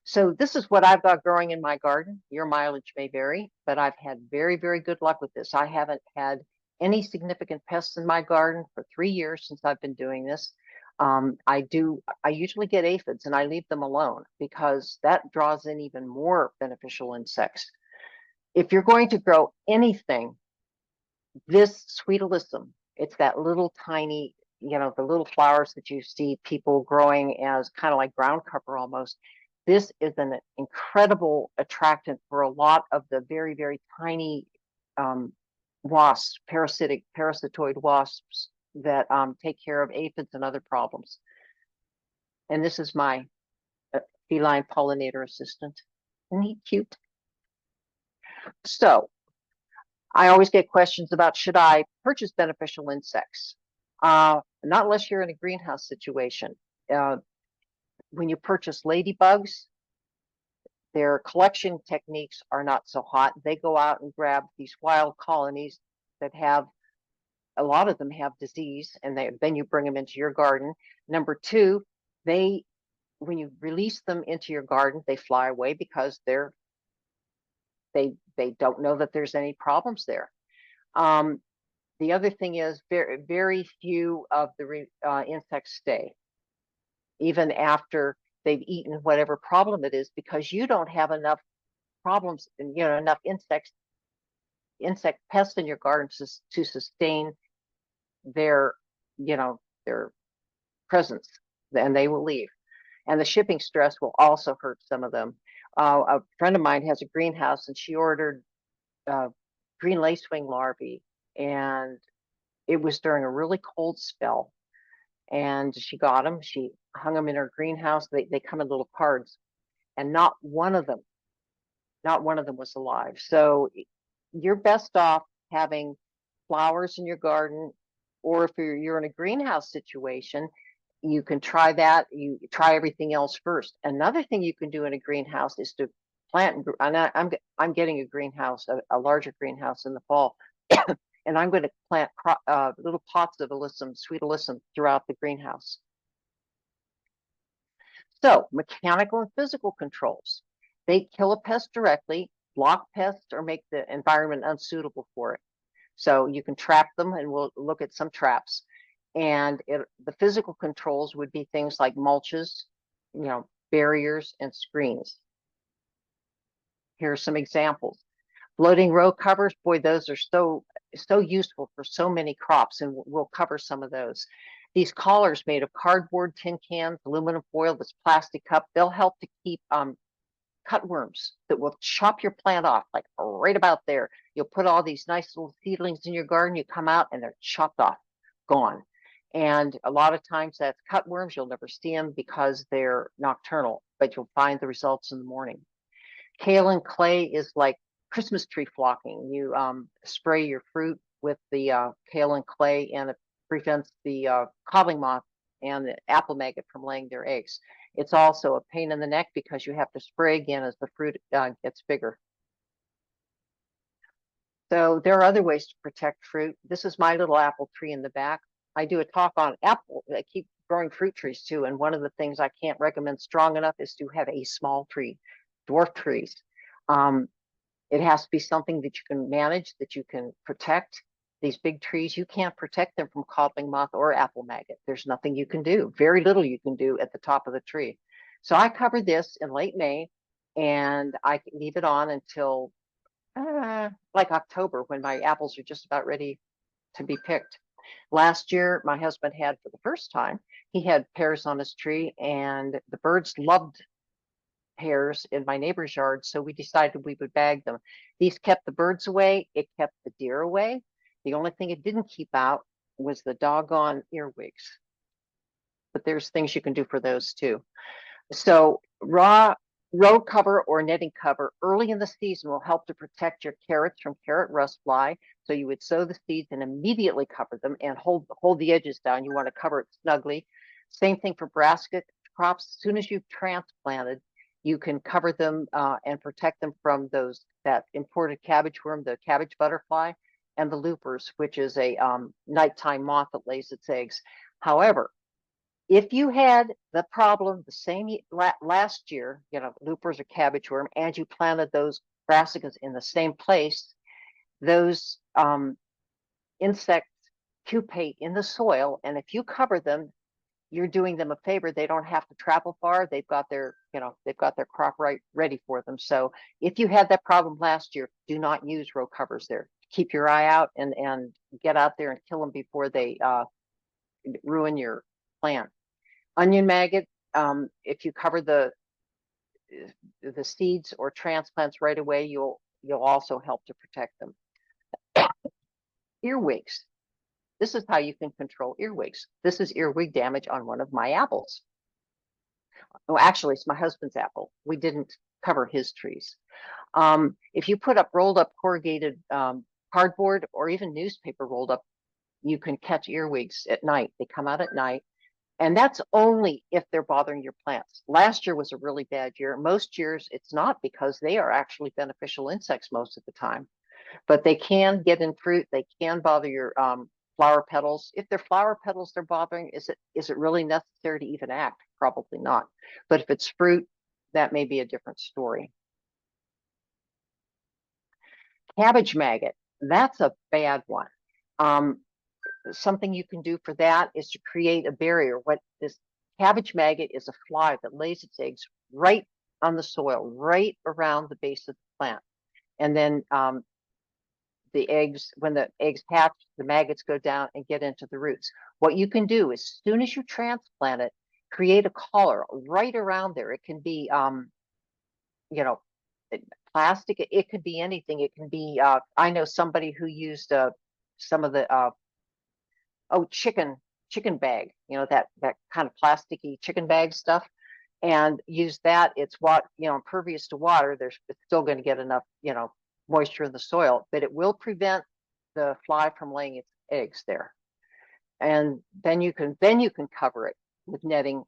So this is what I've got growing in my garden. Your mileage may vary, but I've had very, very good luck with this. I haven't had any significant pests in my garden for 3 years since I've been doing this. I usually get aphids, and I leave them alone because that draws in even more beneficial insects. If you're going to grow anything, this sweet alyssum, it's that little tiny, the little flowers that you see people growing as kind of like ground cover almost. This is an incredible attractant for a lot of the very, very tiny wasps, parasitoid wasps that take care of aphids and other problems. And this is my feline pollinator assistant. Isn't he cute? So I always get questions about, should I purchase beneficial insects? Not unless you're in a greenhouse situation. When you purchase ladybugs, their collection techniques are not so hot. They go out and grab these wild colonies that have, a lot of them have disease, and then you bring them into your garden. Number two, when you release them into your garden, they fly away because they don't know that there's any problems there. The other thing is very, very few of the insects stay, even after they've eaten whatever problem it is, because you don't have enough problems and enough insect pests in your garden to sustain their their presence, and they will leave. And the shipping stress will also hurt some of them. A friend of mine has a greenhouse, and she ordered green lacewing larvae, and it was during a really cold spell. And she got them. She hung them in her greenhouse. They come in little cards, and not one of them was alive. So you're best off having flowers in your garden, or if you're in a greenhouse situation, you can try that. You try everything else first. Another thing you can do in a greenhouse is to plant. And I'm getting a greenhouse, a larger greenhouse in the fall, and I'm going to plant little pots of sweet alyssum throughout the greenhouse. So mechanical and physical controls. They kill a pest directly, block pests, or make the environment unsuitable for it. So you can trap them, and we'll look at some traps. And the physical controls would be things like mulches, barriers, and screens. Here are some examples. Floating row covers, boy, those are so useful for so many crops, and we'll cover some of those. These collars made of cardboard, tin cans, aluminum foil, this plastic cup, they'll help to keep cutworms that will chop your plant off, like right about there. You'll put all these nice little seedlings in your garden, you come out and they're chopped off, gone. And a lot of times that's cutworms. You'll never see them because they're nocturnal, but you'll find the results in the morning. Kale and clay is like Christmas tree flocking. You spray your fruit with the kale and clay, and it prevents the cobbling moth and the apple maggot from laying their eggs. It's also a pain in the neck because you have to spray again as the fruit gets bigger. So there are other ways to protect fruit. This is my little apple tree in the back. I do a talk on apple. I keep growing fruit trees too. And one of the things I can't recommend strong enough is to have a small tree, dwarf trees. It has to be something that you can manage, that you can protect. These big trees, you can't protect them from codling moth or apple maggot. There's nothing you can do, very little you can do at the top of the tree. So I covered this in late May, and I can leave it on until like October, when my apples are just about ready to be picked. Last year, my husband had, for the first time, he had pears on his tree, and the birds loved pears in my neighbor's yard, so we decided we would bag them. These kept the birds away, it kept the deer away. The only thing it didn't keep out was the doggone earwigs. But there's things you can do for those too. So raw row cover or netting cover early in the season will help to protect your carrots from carrot rust fly. So you would sow the seeds and immediately cover them and hold the edges down. You want to cover it snugly. Same thing for brassica crops. As soon as you've transplanted, you can cover them and protect them from that imported cabbage worm, the cabbage butterfly, and the loopers, which is a nighttime moth that lays its eggs. However, if you had the problem the same last year, loopers or cabbage worm, and you planted those brassicas in the same place, those insects pupate in the soil, and if you cover them, you're doing them a favor. They don't have to travel far. They've got their crop ready for them. So if you had that problem last year, do not use row covers there. Keep your eye out and get out there and kill them before they ruin your plant. Onion maggot, if you cover the seeds or transplants right away, you'll also help to protect them. Earwigs. This is how you can control earwigs. This is earwig damage on one of my apples. Oh, actually, it's my husband's apple. We didn't cover his trees. If you put up rolled up corrugated cardboard or even newspaper rolled up, you can catch earwigs at night. They come out at night. And that's only if they're bothering your plants. Last year was a really bad year. Most years it's not, because they are actually beneficial insects most of the time. But they can get in fruit. They can bother your flower petals. If they're flower petals they're bothering, is it really necessary to even act? Probably not. But if it's fruit, that may be a different story. Cabbage maggot, that's a bad one. Something you can do for that is to create a barrier. What this cabbage maggot is, a fly that lays its eggs right on the soil, right around the base of the plant. And then the eggs, when the eggs hatch, the maggots go down and get into the roots. What you can do is, as soon as you transplant it, create a collar right around there. It can be, plastic. It could be anything. It can be, I know somebody who used some of the chicken bag, that kind of plasticky chicken bag stuff, and use that. It's impervious to water. It's still going to get enough, moisture in the soil, but it will prevent the fly from laying its eggs there. And then you can cover it with netting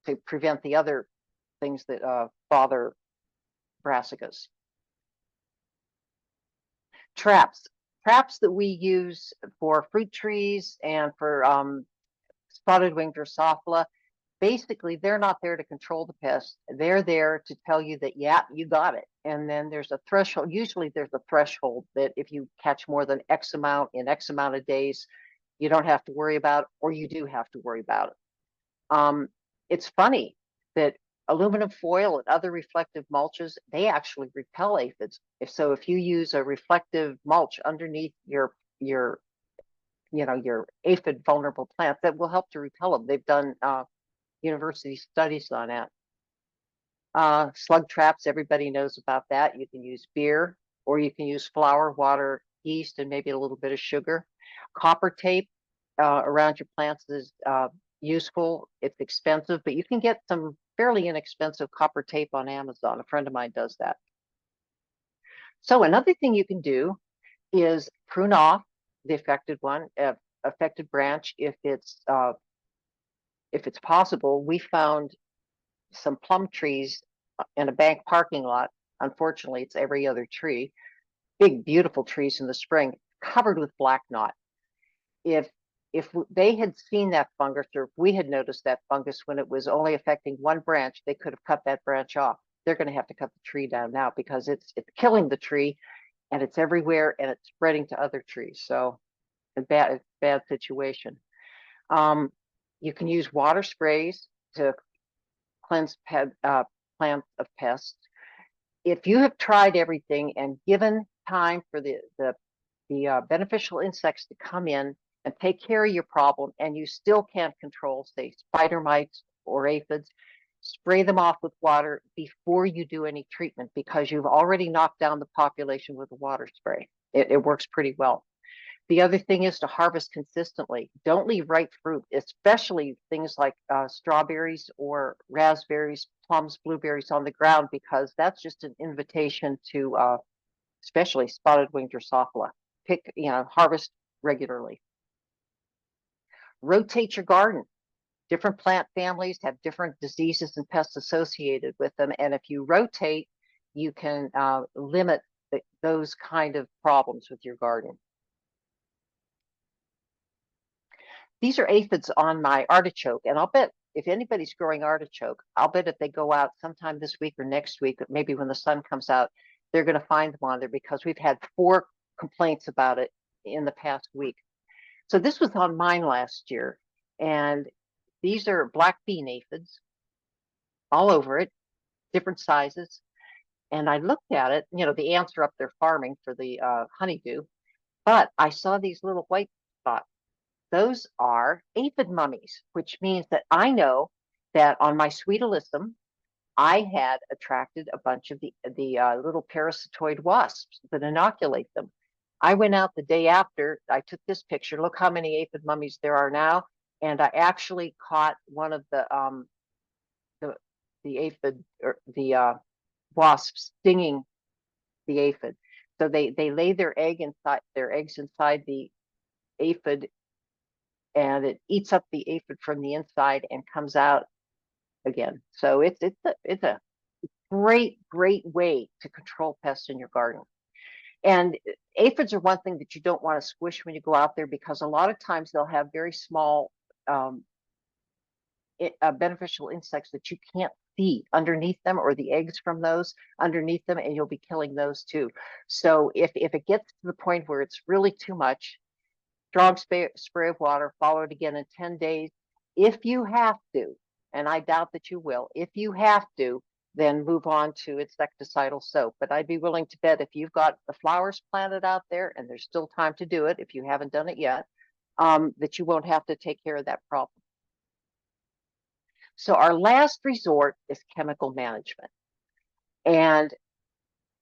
to prevent the other things that bother brassicas. Traps that we use for fruit trees and for spotted wing Drosophila. Basically, they're not there to control the pest. They're there to tell you that, yeah, you got it. And then there's a threshold. Usually there's a threshold that if you catch more than X amount in X amount of days, you don't have to worry about it, or you do have to worry about it. It's funny that aluminum foil and other reflective mulches, they actually repel aphids. If you use a reflective mulch underneath your aphid vulnerable plant, that will help to repel them. They've done university studies on that. Slug traps, everybody knows about that. You can use beer, or you can use flour, water, yeast, and maybe a little bit of sugar. Copper tape around your plants is useful. It's expensive, but you can get some fairly inexpensive copper tape on Amazon. A friend of mine does that. So another thing you can do is prune off the affected branch if it's possible. We found some plum trees in a bank parking lot. Unfortunately, it's every other tree. Big, beautiful trees in the spring, covered with black knot. If they had seen that fungus, or if we had noticed that fungus when it was only affecting one branch, they could have cut that branch off. They're going to have to cut the tree down now because it's killing the tree, and it's everywhere, and it's spreading to other trees. So a bad situation. You can use water sprays to cleanse plants of pests. If you have tried everything and given time for the beneficial insects to come in and take care of your problem, and you still can't control, say, spider mites or aphids, spray them off with water before you do any treatment, because you've already knocked down the population with a water spray. It works pretty well. The other thing is to harvest consistently. Don't leave ripe fruit, especially things like strawberries or raspberries, plums, blueberries on the ground, because that's just an invitation to especially spotted winged Drosophila. Harvest regularly. Rotate your garden. Different plant families have different diseases and pests associated with them. And if you rotate, you can limit those kind of problems with your garden. These are aphids on my artichoke, and I'll bet if anybody's growing artichoke, I'll bet if they go out sometime this week or next week, maybe when the sun comes out, they're going to find them on there, because we've had 4 complaints about it in the past week. So this was on mine last year, and these are black bean aphids all over it, different sizes. And I looked at it, the ants are up there farming for the honeydew, but I saw these little white spots. Those are aphid mummies, which means that I know that on my sweet alyssum, I had attracted a bunch of the little parasitoid wasps that inoculate them. I went out the day after, I took this picture. Look how many aphid mummies there are now. And I actually caught one of the aphid, or the wasps stinging the aphid. So they lay their eggs inside the aphid, and it eats up the aphid from the inside and comes out again. So it's a great way to control pests in your garden. And aphids are one thing that you don't want to squish when you go out there, because a lot of times they'll have very small beneficial insects that you can't see underneath them, or the eggs from those underneath them, and you'll be killing those too. So if it gets to the point where it's really too much, strong spray of water, follow it again in 10 days. If you have to, and I doubt that you will, if you have to, then move on to insecticidal soap. But I'd be willing to bet if you've got the flowers planted out there, and there's still time to do it if you haven't done it yet, that you won't have to take care of that problem. So our last resort is chemical management. And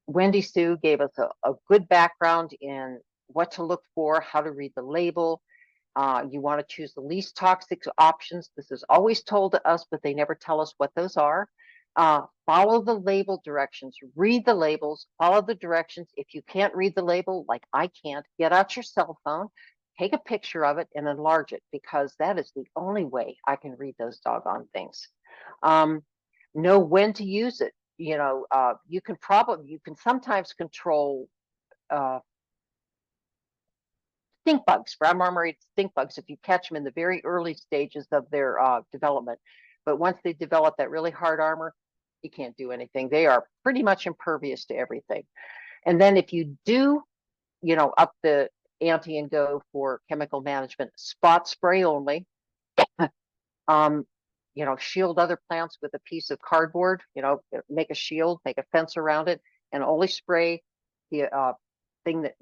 Wendy Sue gave us a good background in what to look for, how to read the label. You want to choose the least toxic options. This is always told to us, but they never tell us what those are. Follow the label directions, read the labels, follow the directions. If you can't read the label, like I can't, get out your cell phone, take a picture of it and enlarge it, because that is the only way I can read those doggone things. Know when to use it. You can sometimes control stink bugs, brown marmorated stink bugs, if you catch them in the very early stages of their development. But once they develop that really hard armor, you can't do anything. They are pretty much impervious to everything. And then if you do, up the ante and go for chemical management, spot spray only. Shield other plants with a piece of cardboard, make a shield, make a fence around it, and only spray the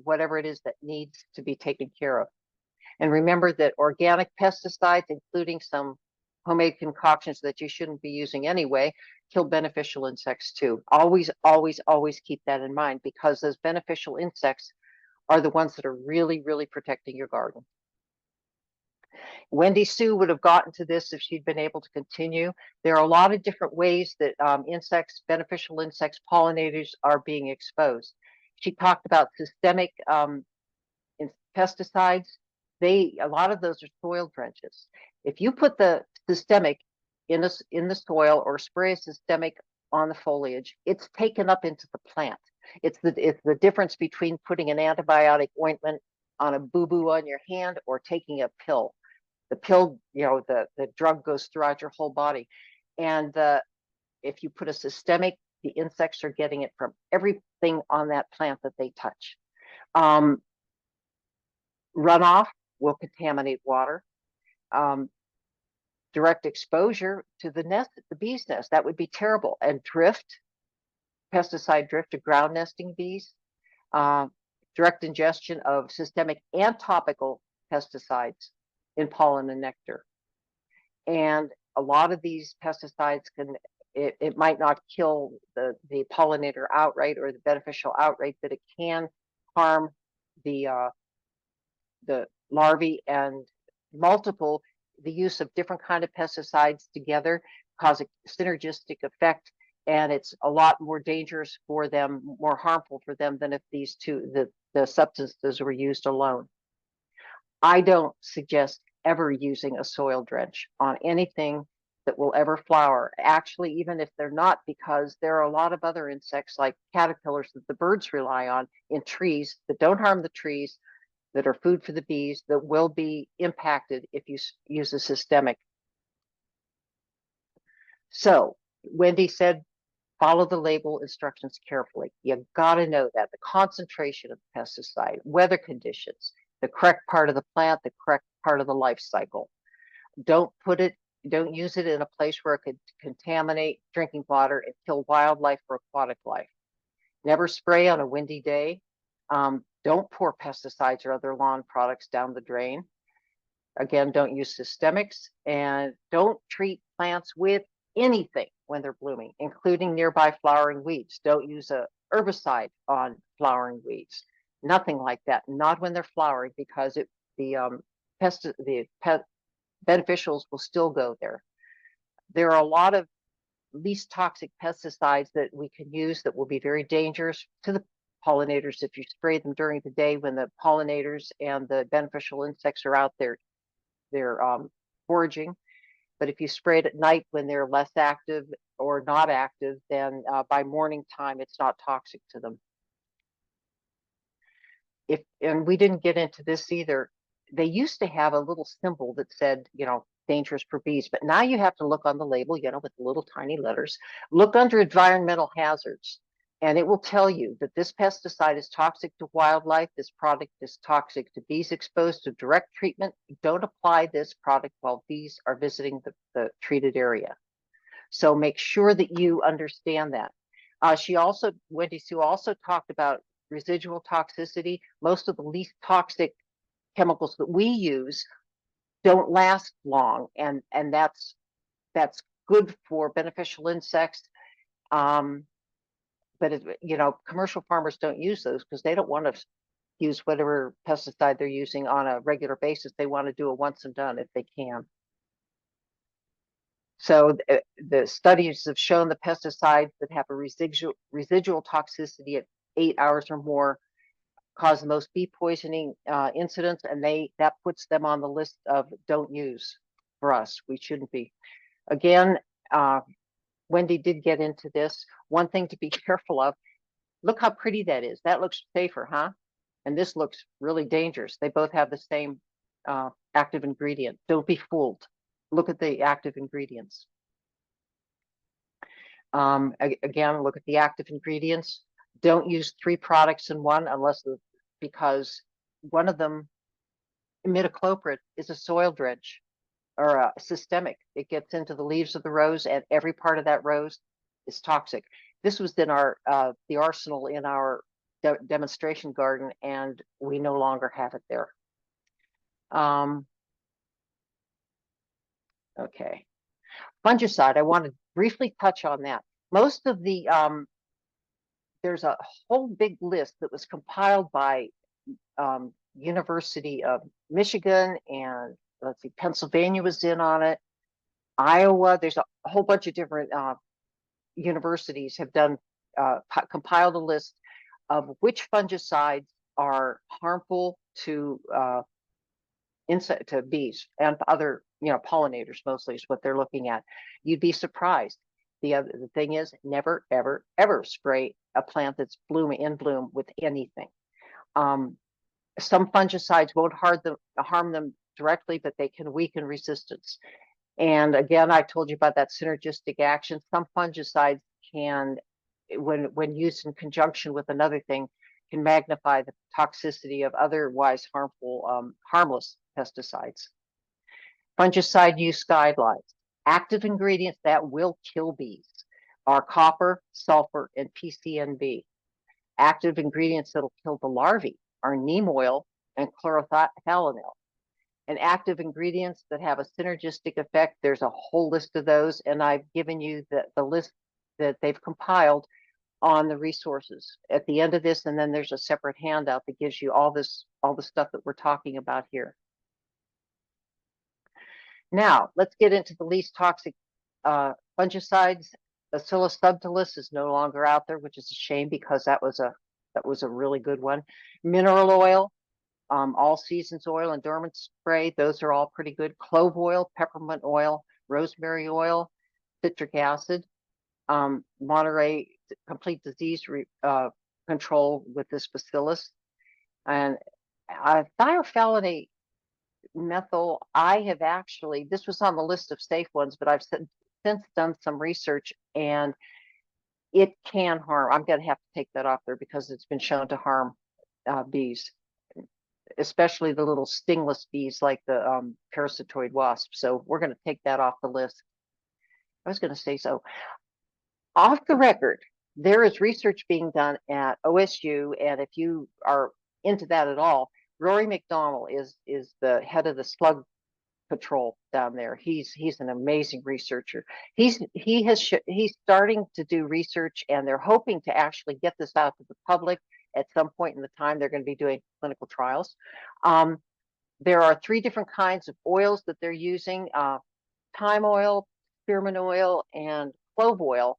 whatever it is that needs to be taken care of. And remember that organic pesticides, including some homemade concoctions that you shouldn't be using anyway, kill beneficial insects too. Always, always, always keep that in mind, because those beneficial insects are the ones that are really, really protecting your garden. Wendy Sue would have gotten to this if she'd been able to continue. There are a lot of different ways that beneficial insects, pollinators are being exposed. She talked about systemic pesticides. A lot of those are soil drenches. If you put the systemic in the soil, or spray a systemic on the foliage, it's taken up into the plant. It's the difference between putting an antibiotic ointment on a boo-boo on your hand or taking a pill. the pill, the drug goes throughout your whole body. And if you put a systemic, the insects are getting it from everything on that plant that they touch. Runoff will contaminate water. Direct exposure to the nest, the bee's nest, that would be terrible. And pesticide drift to ground nesting bees, direct ingestion of systemic and topical pesticides in pollen and nectar. And a lot of these pesticides it might not kill the pollinator outright or the beneficial outright, but it can harm the larvae, and the use of different kind of pesticides together cause a synergistic effect, and it's a lot more dangerous for them, more harmful for them than if the substances were used alone. I don't suggest ever using a soil drench on anything that will ever flower. Actually, even if they're not, because there are a lot of other insects like caterpillars that the birds rely on in trees that don't harm the trees, that are food for the bees, that will be impacted if you use a systemic. So Wendy said, follow the label instructions carefully. You gotta know that the concentration of the pesticide, weather conditions, the correct part of the plant, the correct part of the life cycle. Don't use it in a place where it could contaminate drinking water and kill wildlife or aquatic life. Never spray on a windy day. Don't pour pesticides or other lawn products down the drain. Again, don't use systemics, and don't treat plants with anything when they're blooming, including nearby flowering weeds. Don't use a herbicide on flowering weeds. Nothing like that. Not when they're flowering, because the beneficials will still go there. There are a lot of least toxic pesticides that we can use that will be very dangerous to the pollinators if you spray them during the day when the pollinators and the beneficial insects are out there, they're foraging. But if you spray it at night when they're less active or not active, then by morning time, it's not toxic to them. And we didn't get into this either. They used to have a little symbol that said, dangerous for bees, but now you have to look on the label, with little tiny letters. Look under environmental hazards, and it will tell you that this pesticide is toxic to wildlife. This product is toxic to bees exposed to direct treatment. Don't apply this product while bees are visiting the treated area. So make sure that you understand that. Wendy Sue also talked about residual toxicity. Most of the least toxic chemicals that we use don't last long, and that's good for beneficial insects. But commercial farmers don't use those because they don't want to use whatever pesticide they're using on a regular basis. They want to do it once and done if they can. So the studies have shown the pesticides that have a residual toxicity at 8 hours or more cause the most bee poisoning incidents, and that puts them on the list of don't use for us. We shouldn't be. Again, Wendy did get into this. One thing to be careful of, look how pretty that is. That looks safer, huh? And this looks really dangerous. They both have the same active ingredient. Don't be fooled. Look at the active ingredients. Again, look at the active ingredients. Don't use 3 products in one because one of them, imidacloprid, is a soil drench or a systemic. It gets into the leaves of the rose, and every part of that rose is toxic. This was in the arsenal in our demonstration garden, and we no longer have it there. Okay. Fungicide, I want to briefly touch on that. Most of the, there's a whole big list that was compiled by University of Michigan, and let's see, Pennsylvania was in on it. Iowa, there's a whole bunch of different universities have done, compiled a list of which fungicides are harmful to bees and other, pollinators mostly is what they're looking at. You'd be surprised. The thing is, never, ever, ever spray a plant that's in bloom with anything. Some fungicides won't harm them directly, but they can weaken resistance. And again, I told you about that synergistic action. Some fungicides can, when used in conjunction with another thing, can magnify the toxicity of otherwise harmless pesticides. Fungicide use guidelines. Active ingredients that will kill bees are copper, sulfur, and PCNB. Active ingredients that'll kill the larvae are neem oil and chlorothalonil. And active ingredients that have a synergistic effect, there's a whole list of those, and I've given you the list that they've compiled on the resources at the end of this, and then there's a separate handout that gives you all the stuff that we're talking about here. Now, let's get into the least toxic fungicides. Bacillus subtilis is no longer out there, which is a shame because that was a really good one. Mineral oil, all seasons oil, and dormant spray, those are all pretty good. Clove oil, peppermint oil, rosemary oil, citric acid, Monterey complete disease control with this bacillus, and thiophthalate methyl. I have actually, this was on the list of safe ones, but I've since done some research, and it can harm. I'm going to have to take that off there because it's been shown to harm bees, especially the little stingless bees like the parasitoid wasp. So we're going to take that off the list. I was going to say, so off the record, there is research being done at OSU, and if you are into that at all, Rory McDonald is the head of the slug patrol down there. He's an amazing researcher. He's starting to do research, and they're hoping to actually get this out to the public at some point in the time. They're going to be doing clinical trials. There are 3 different kinds of oils that they're using: thyme oil, spearmint oil, and clove oil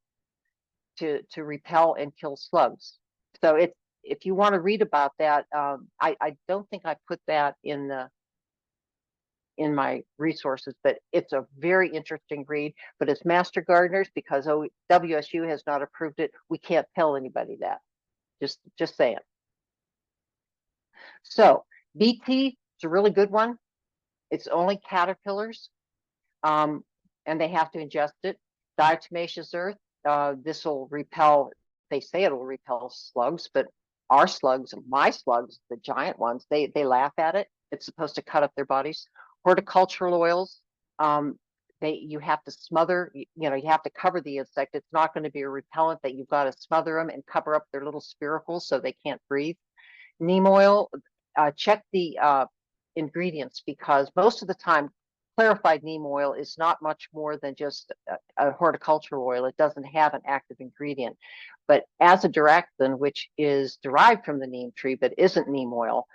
to repel and kill slugs. So if you want to read about that, I don't think I put that in my resources, but it's a very interesting read. But as master gardeners, because WSU has not approved it, we can't tell anybody that. Just saying. So BT is a really good one. It's only caterpillars, and they have to ingest it. Diatomaceous earth. This will repel, they say it'll repel slugs, but our slugs, my slugs, the giant ones, they laugh at it. It's supposed to cut up their bodies. Horticultural oils, you have to smother, you have to cover the insect. It's not going to be a repellent that you've got to smother them and cover up their little spiracles so they can't breathe. Neem oil, check the ingredients, because most of the time clarified neem oil is not much more than just a horticultural oil. It doesn't have an active ingredient. But azadirachtin, which is derived from the neem tree but isn't neem oil,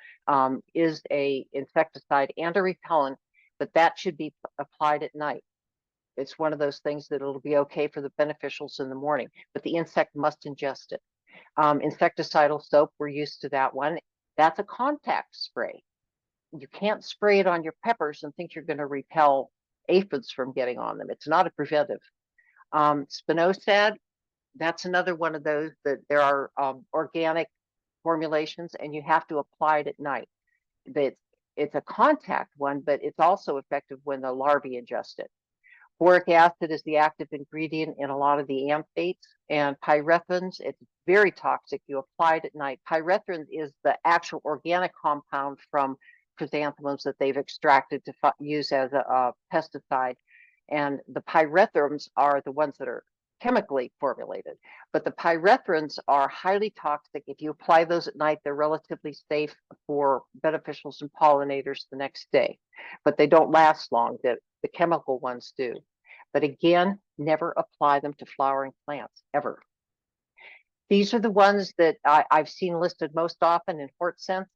is a insecticide and a repellent, but that should be applied at night. It's one of those things that it'll be okay for the beneficials in the morning, but the insect must ingest it. Insecticidal soap, we're used to that one. That's a contact spray. You can't spray it on your peppers and think you're going to repel aphids from getting on them. It's not a preventive. Spinosad, that's another one of those that there are organic formulations, and you have to apply it at night. It's a contact one, but it's also effective when the larvae ingest it. Boric acid is the active ingredient in a lot of the amphates, and pyrethrins, it's very toxic. You apply it at night. Pyrethrin is the actual organic compound from chrysanthemums that they've extracted to use as a pesticide. And the pyrethrins are the ones that are chemically formulated. But the pyrethrins are highly toxic. If you apply those at night, they're relatively safe for beneficials and pollinators the next day. But they don't last long. The chemical ones do. But again, never apply them to flowering plants, ever. These are the ones that I've seen listed most often in HortSense,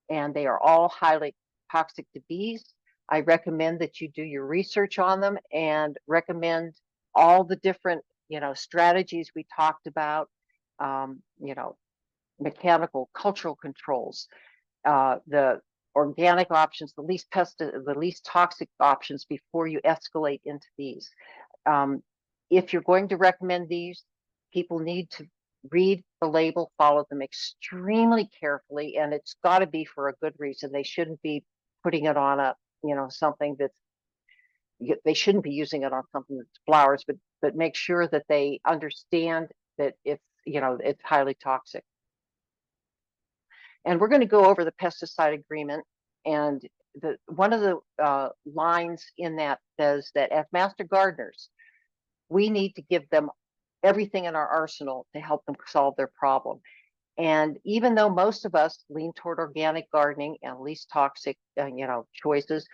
and they are all highly toxic to bees. I recommend that you do your research on them and recommend all the different, strategies we talked about, mechanical, cultural controls, the organic options, the least toxic options before you escalate into these. If you're going to recommend these, people need to read the label, follow them extremely carefully, and it's got to be for a good reason. They shouldn't be putting it on a, something that's, they shouldn't be using it on something that's flowers, but make sure that they understand that it's, it's highly toxic. And we're going to go over the pesticide agreement, and one of the lines in that says that as master gardeners, we need to give them everything in our arsenal to help them solve their problem. And even though most of us lean toward organic gardening and least toxic, choices,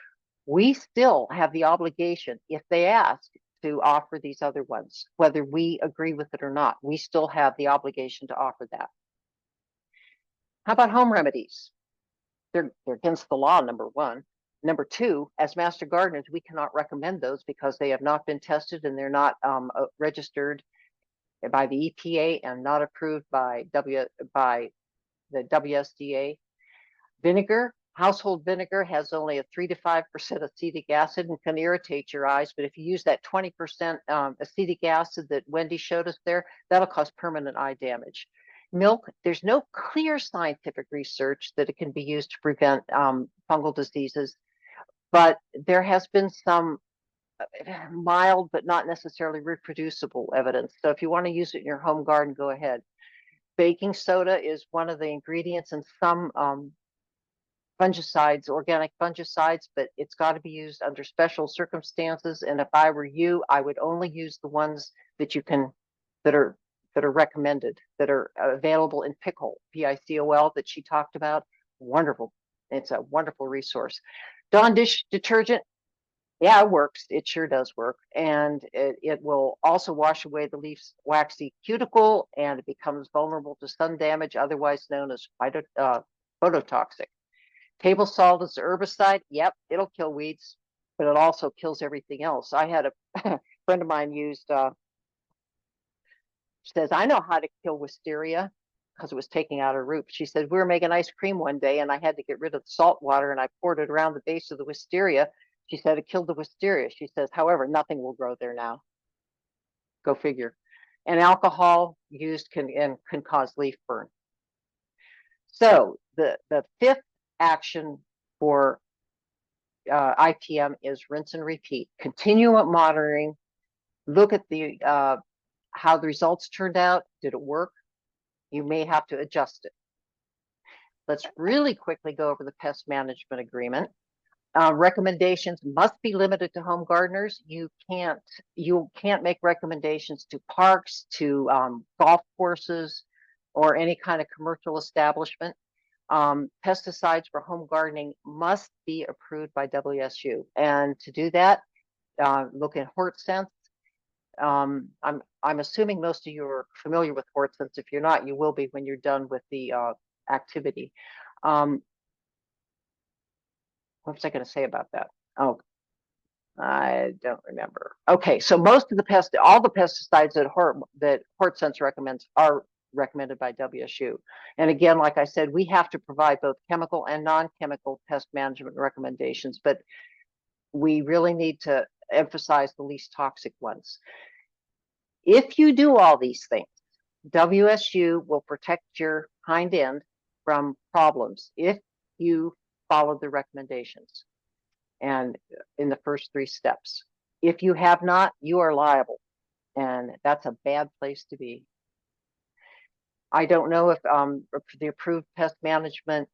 we still have the obligation, if they ask, to offer these other ones, whether we agree with it or not. We still have the obligation to offer that. How about home remedies? They're against the law, number one. Number two, as master gardeners, we cannot recommend those because they have not been tested and they're not registered by the EPA and not approved by the WSDA. Vinegar, household vinegar has only a 3 to 5% acetic acid and can irritate your eyes. But if you use that 20% acetic acid that Wendy showed us there, that'll cause permanent eye damage. Milk, there's no clear scientific research that it can be used to prevent fungal diseases, but there has been some mild but not necessarily reproducible evidence. So if you want to use it in your home garden, go ahead. Baking soda is one of the ingredients in some fungicides, organic fungicides, but it's got to be used under special circumstances. And if I were you, I would only use the ones that you can, that are recommended, that are available in Pickle, PICOL, that she talked about. Wonderful. It's a wonderful resource. Dawn dish detergent, yeah, it works. It sure does work. And it will also wash away the leaf's waxy cuticle, and it becomes vulnerable to sun damage, otherwise known as phototoxic. Table salt is a herbicide. Yep, it'll kill weeds, but it also kills everything else. I had a friend of mine used, says, I know how to kill wisteria because it was taking out her root. She said, we were making ice cream one day and I had to get rid of the salt water and I poured it around the base of the wisteria. She said it killed the wisteria. She says, however, nothing will grow there now. Go figure. And alcohol used can cause leaf burn. So the fifth action for IPM is rinse and repeat. Continual monitoring. Look at the how the results turned out. Did it work? You may have to adjust it. Let's really quickly go over the pest management agreement. Recommendations must be limited to home gardeners. You can't make recommendations to parks, to golf courses, or any kind of commercial establishment. Pesticides for home gardening must be approved by WSU. And to do that, look at HortSense. I'm assuming most of you are familiar with HortSense. If you're not, you will be when you're done with the activity. What was I going to say about that? Oh, I don't remember. Okay, so most of the all the pesticides that HortSense recommends are recommended by WSU. And again, like I said, we have to provide both chemical and non-chemical pest management recommendations, but we really need to emphasize the least toxic ones. If you do all these things, WSU will protect your hind end from problems if you follow the recommendations and in the first 3 steps. If you have not, you are liable, and that's a bad place to be. I don't know if the approved pest management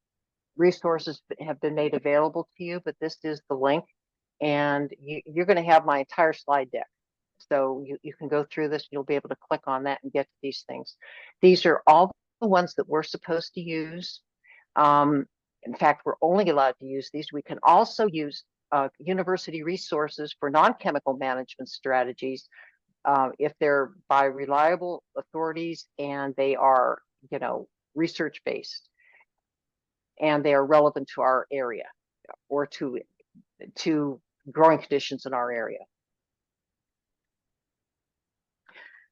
resources have been made available to you, but this is the link, and you're going to have my entire slide deck. So you can go through this, you'll be able to click on that and get to these things. These are all the ones that we're supposed to use. In fact, we're only allowed to use these. We can also use university resources for non-chemical management strategies if they're by reliable authorities and they are, research-based and they are relevant to our area or to growing conditions in our area.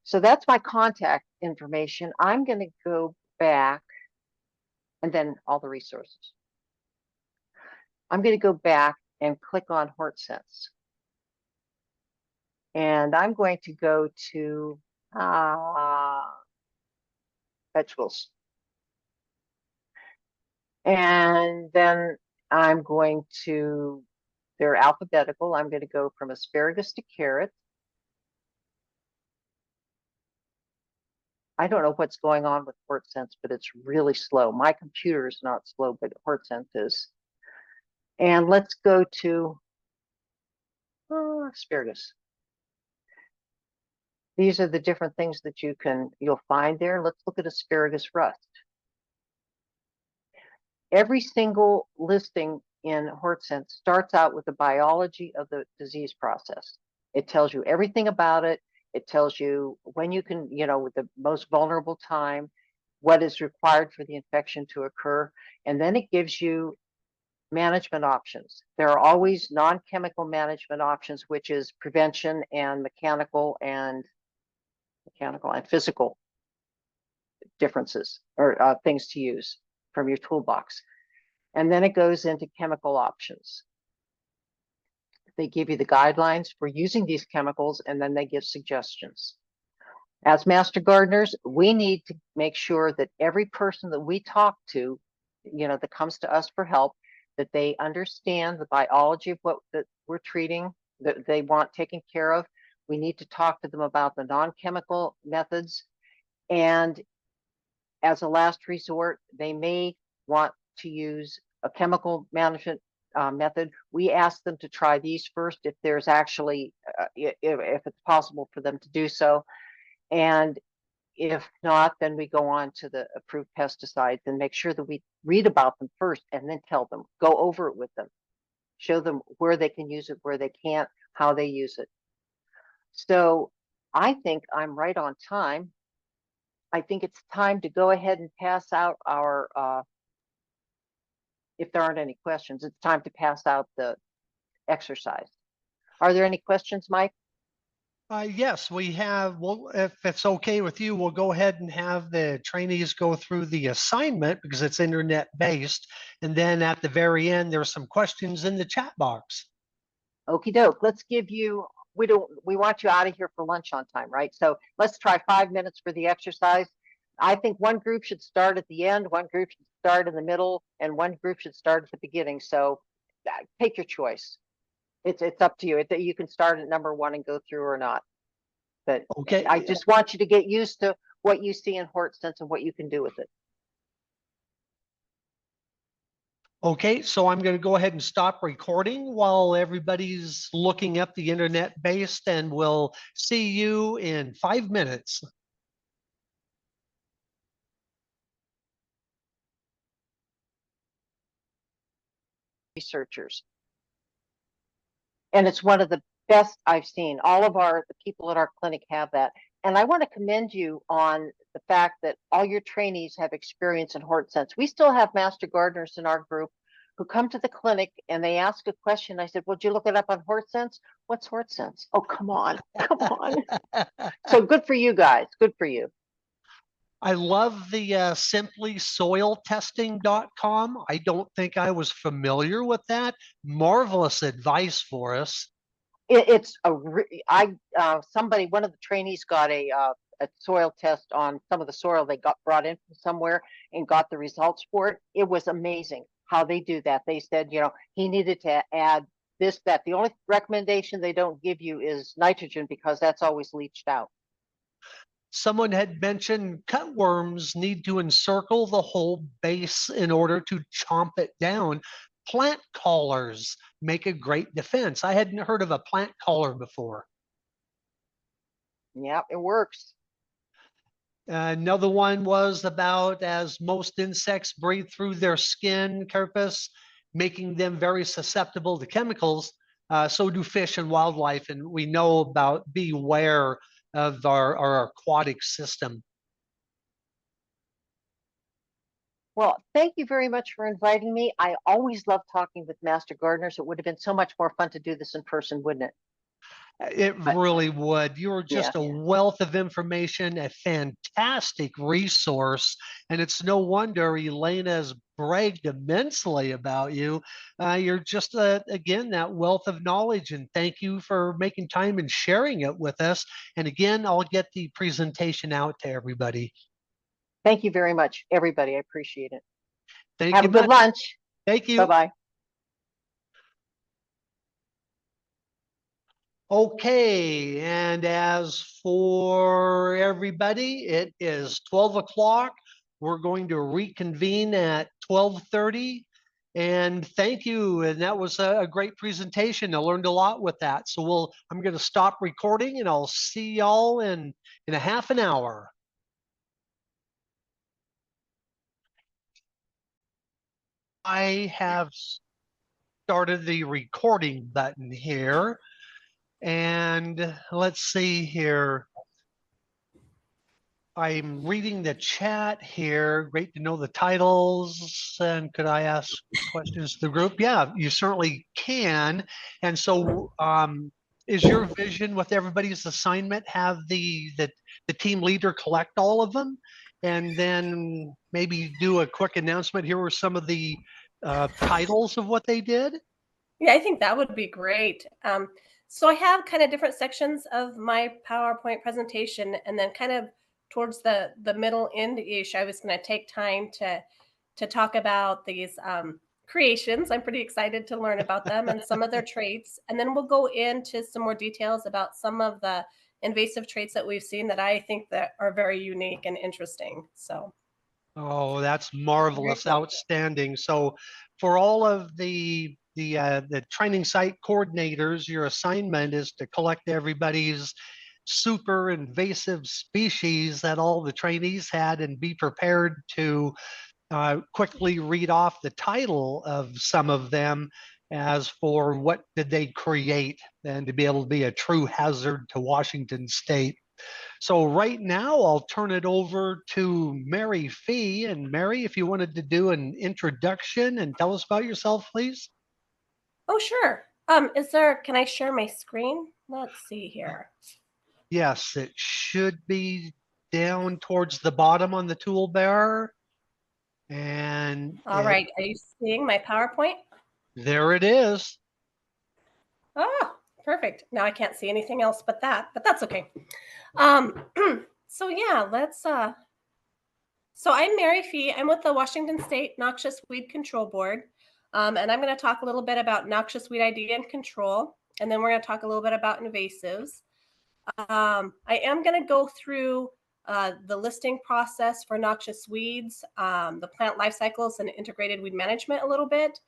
So that's my contact information. I'm going to go back, and then all the resources. I'm going to go back and click on HortSense. And I'm going to go to vegetables. And then I'm going to, they're alphabetical. I'm going to go from asparagus to carrots. I don't know what's going on with HortSense, but it's really slow. My computer is not slow, but HortSense is. And let's go to asparagus. These are the different things that you'll find there. Let's look at asparagus rust. Every single listing in HortSense starts out with the biology of the disease process. It tells you everything about it. It tells you when you can, with the most vulnerable time, what is required for the infection to occur. And then it gives you management options. There are always non-chemical management options, which is prevention and mechanical and physical differences or things to use from your toolbox. And then it goes into chemical options. They give you the guidelines for using these chemicals, and then they give suggestions. As master gardeners, we need to make sure that every person that we talk to, that comes to us for help, that they understand the biology of what that we're treating, that they want taken care of. We need to talk to them about the non-chemical methods. And as a last resort, they may want to use a chemical management method. We ask them to try these first if there's actually, if it's possible for them to do so. And if not, then we go on to the approved pesticides and make sure that we read about them first and then tell them, go over it with them, show them where they can use it, where they can't, how they use it. So I think I'm right on time. I think it's time to go ahead and pass out our, if there aren't any questions, it's time to pass out the exercise. Are there any questions, Mike? Yes, we have. Well, if it's okay with you, we'll go ahead and have the trainees go through the assignment because it's internet based. And then at the very end, there's some questions in the chat box. Okie doke. Let's give you, we want you out of here for lunch on time, right? So let's try 5 minutes for the exercise. I think one group should start at the end, one group should start in the middle, and one group should start at the beginning. So take your choice. It's up to you. You can start at number 1 and go through or not. But Okay. I just want you to get used to what you see in HortSense and what you can do with it. Okay, so I'm going to go ahead and stop recording while everybody's looking up the internet based, and we'll see you in 5 minutes. Researchers. And it's one of the best I've seen. All of the people at our clinic have that. And I want to commend you on the fact that all your trainees have experience in HortSense. We still have master gardeners in our group who come to the clinic and they ask a question. I said, well, did you look it up on HortSense? What's HortSense? Oh, come on, come on. So good for you guys. Good for you. I love the simplysoiltesting.com. I don't think I was familiar with that. Marvelous advice for us. Somebody, one of the trainees got a soil test on some of the soil they got brought in from somewhere and got the results for it. It was amazing how they do that. They said, he needed to add this, that. The only recommendation they don't give you is nitrogen because that's always leached out. Someone had mentioned cutworms need to encircle the whole base in order to chomp it down. Plant collars make a great defense. I hadn't heard of a plant collar before. Yeah, it works. Another one was about as most insects breathe through their skin carapace, making them very susceptible to chemicals. So do fish and wildlife. And we know about beware of our aquatic system. Well, thank you very much for inviting me. I always love talking with master gardeners. It would have been so much more fun to do this in person, wouldn't it? It really would. You are just a wealth of information, a fantastic resource. And it's no wonder Elena's bragged immensely about you. You're just, again, that wealth of knowledge. And thank you for making time and sharing it with us. And again, I'll get the presentation out to everybody. Thank you very much, everybody. I appreciate it. Thank Have you a good much. lunch. Thank you. Bye-bye. Okay, and as for everybody, it is 12 o'clock. We're going to reconvene at 12:30. And thank you. And that was a great presentation. I learned a lot with that. So I'm going to stop recording and I'll see y'all in a half an hour. I have started the recording button here. And let's see here. I'm reading the chat here. Great to know the titles. And could I ask questions to the group? Yeah, you certainly can. And so is your vision with everybody's assignment have the team leader collect all of them and then maybe do a quick announcement? Here were some of the titles of what they did. Yeah, I think that would be great. So I have kind of different sections of my PowerPoint presentation, and then kind of towards the middle end-ish, I was going to take time to talk about these creations. I'm pretty excited to learn about them and some of their traits. And then we'll go into some more details about some of the invasive traits that we've seen that I think that are very unique and interesting. So. Oh, that's marvelous, outstanding. So for all of the training site coordinators, your assignment is to collect everybody's super invasive species that all the trainees had and be prepared to quickly read off the title of some of them as for what did they create and to be able to be a true hazard to Washington State. So right now I'll turn it over to Mary Fee. And Mary, if you wanted to do an introduction and tell us about yourself, please. Oh, sure. Can I share my screen? Let's see here. Yes, it should be down towards the bottom on the toolbar. And All right. Are you seeing my PowerPoint? There it is. Oh, perfect. Now I can't see anything else but that, but that's okay. So yeah, so I'm Mary Fee. I'm with the Washington State Noxious Weed Control Board. And I'm going to talk a little bit about noxious weed ID and control. And then we're going to talk a little bit about invasives. I am going to go through the listing process for noxious weeds, the plant life cycles and integrated weed management a little bit.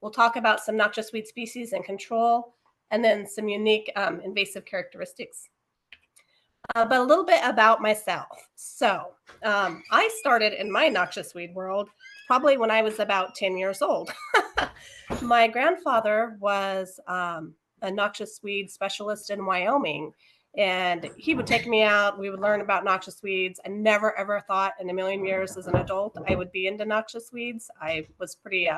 We'll talk about some noxious weed species and control, and then some unique invasive characteristics. But a little bit about myself. So I started in my noxious weed world probably when I was about 10 years old. My grandfather was a noxious weed specialist in Wyoming, and he would take me out. We would learn about noxious weeds. I never, ever thought in a million years as an adult I would be into noxious weeds. I was pretty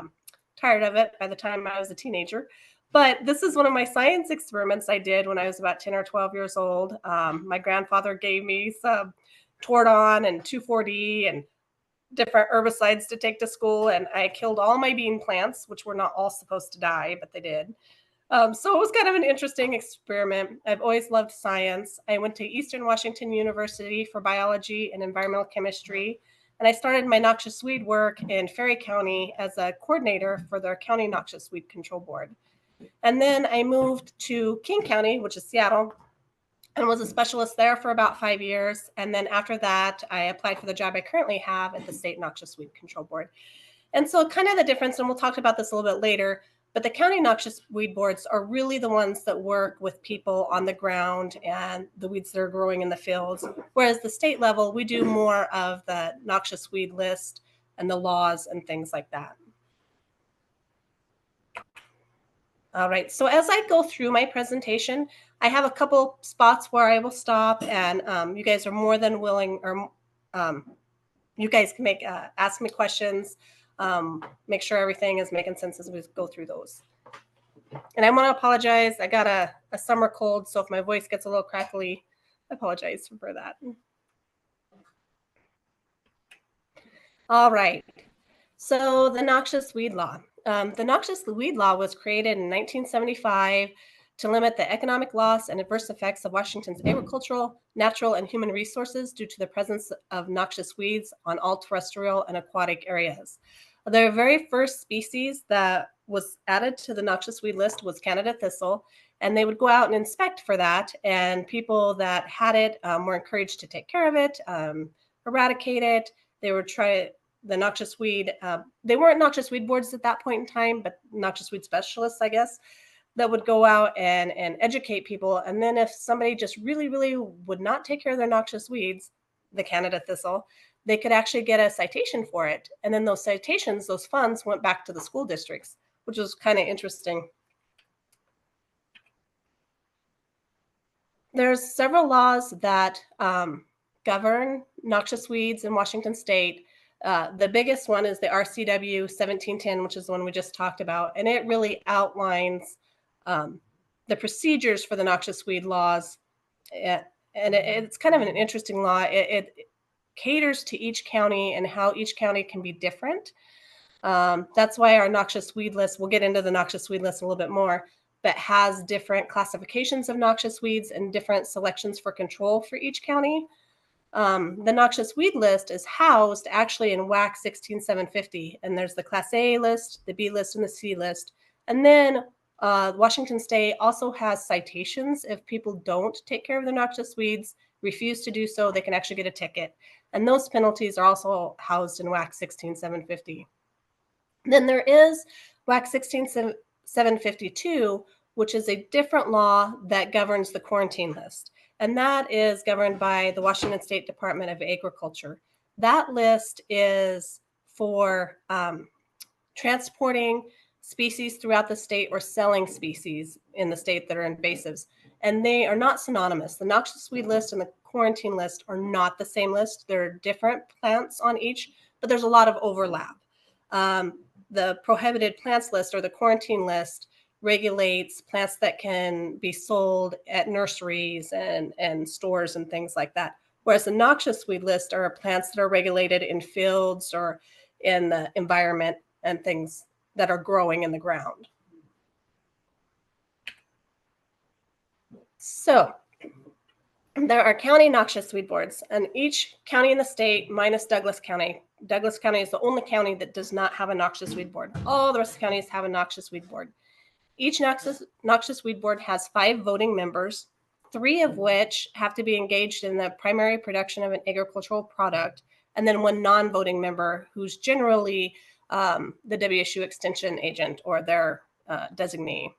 tired of it by the time I was a teenager. But this is one of my science experiments I did when I was about 10 or 12 years old. My grandfather gave me some Tordon and 2,4-D and different herbicides to take to school. And I killed all my bean plants, which were not all supposed to die, but they did. So it was kind of an interesting experiment. I've always loved science. I went to Eastern Washington University for biology and environmental chemistry. And I started my noxious weed work in Ferry County as a coordinator for their county noxious weed control board. And then I moved to King County, which is Seattle, and was a specialist there for about 5 years. And then after that, I applied for the job I currently have at the State Noxious Weed Control Board. And so kind of the difference, and we'll talk about this a little bit later, but the county noxious weed boards are really the ones that work with people on the ground and the weeds that are growing in the fields. Whereas the state level, we do more of the noxious weed list and the laws and things like that. All right, so as I go through my presentation, I have a couple spots where I will stop, and you guys are more than willing, or you guys can ask me questions, make sure everything is making sense as we go through those. And I want to apologize. I got a summer cold, so if my voice gets a little crackly, I apologize for that. All right, so the noxious weed law. The noxious weed law was created in 1975 to limit the economic loss and adverse effects of Washington's agricultural, natural, and human resources due to the presence of noxious weeds on all terrestrial and aquatic areas. The very first species that was added to the noxious weed list was Canada thistle, and they would go out and inspect for that. And people that had it were encouraged to take care of it, eradicate it. They would try the noxious weed. They weren't noxious weed boards at that point in time, but noxious weed specialists, I guess, that would go out and educate people. And then if somebody just really, really would not take care of their noxious weeds, the Canada thistle, they could actually get a citation for it. And then those citations, those funds went back to the school districts, which was kind of interesting. There's several laws that govern noxious weeds in Washington State. The biggest one is the RCW 1710, which is the one we just talked about. And it really outlines the procedures for the noxious weed laws. And it's kind of an interesting law. It caters to each county and how each county can be different. That's why our noxious weed list, we'll get into the noxious weed list a little bit more, but has different classifications of noxious weeds and different selections for control for each county. The noxious weed list is housed actually in WAC 16750, and there's the Class A list, the B list, and the C list. And then Washington State also has citations. If people don't take care of their noxious weeds, refuse to do so, they can actually get a ticket. And those penalties are also housed in WAC 16750. Then there is WAC 16752, which is a different law that governs the quarantine list. And that is governed by the Washington State Department of Agriculture. That list is for transporting species throughout the state or selling species in the state that are invasives. And they are not synonymous. The noxious weed list and the quarantine list are not the same list. There are different plants on each, but there's a lot of overlap. The prohibited plants list or the quarantine list regulates plants that can be sold at nurseries and stores and things like that. Whereas the noxious weed list are plants that are regulated in fields or in the environment and things that are growing in the ground. So there are county noxious weed boards, and each county in the state minus Douglas County. Douglas County is the only county that does not have a noxious weed board. All the rest of the counties have a noxious weed board. Each noxious weed board has 5 voting members, 3 of which have to be engaged in the primary production of an agricultural product, and then 1 non-voting member who's generally the WSU extension agent or their designee.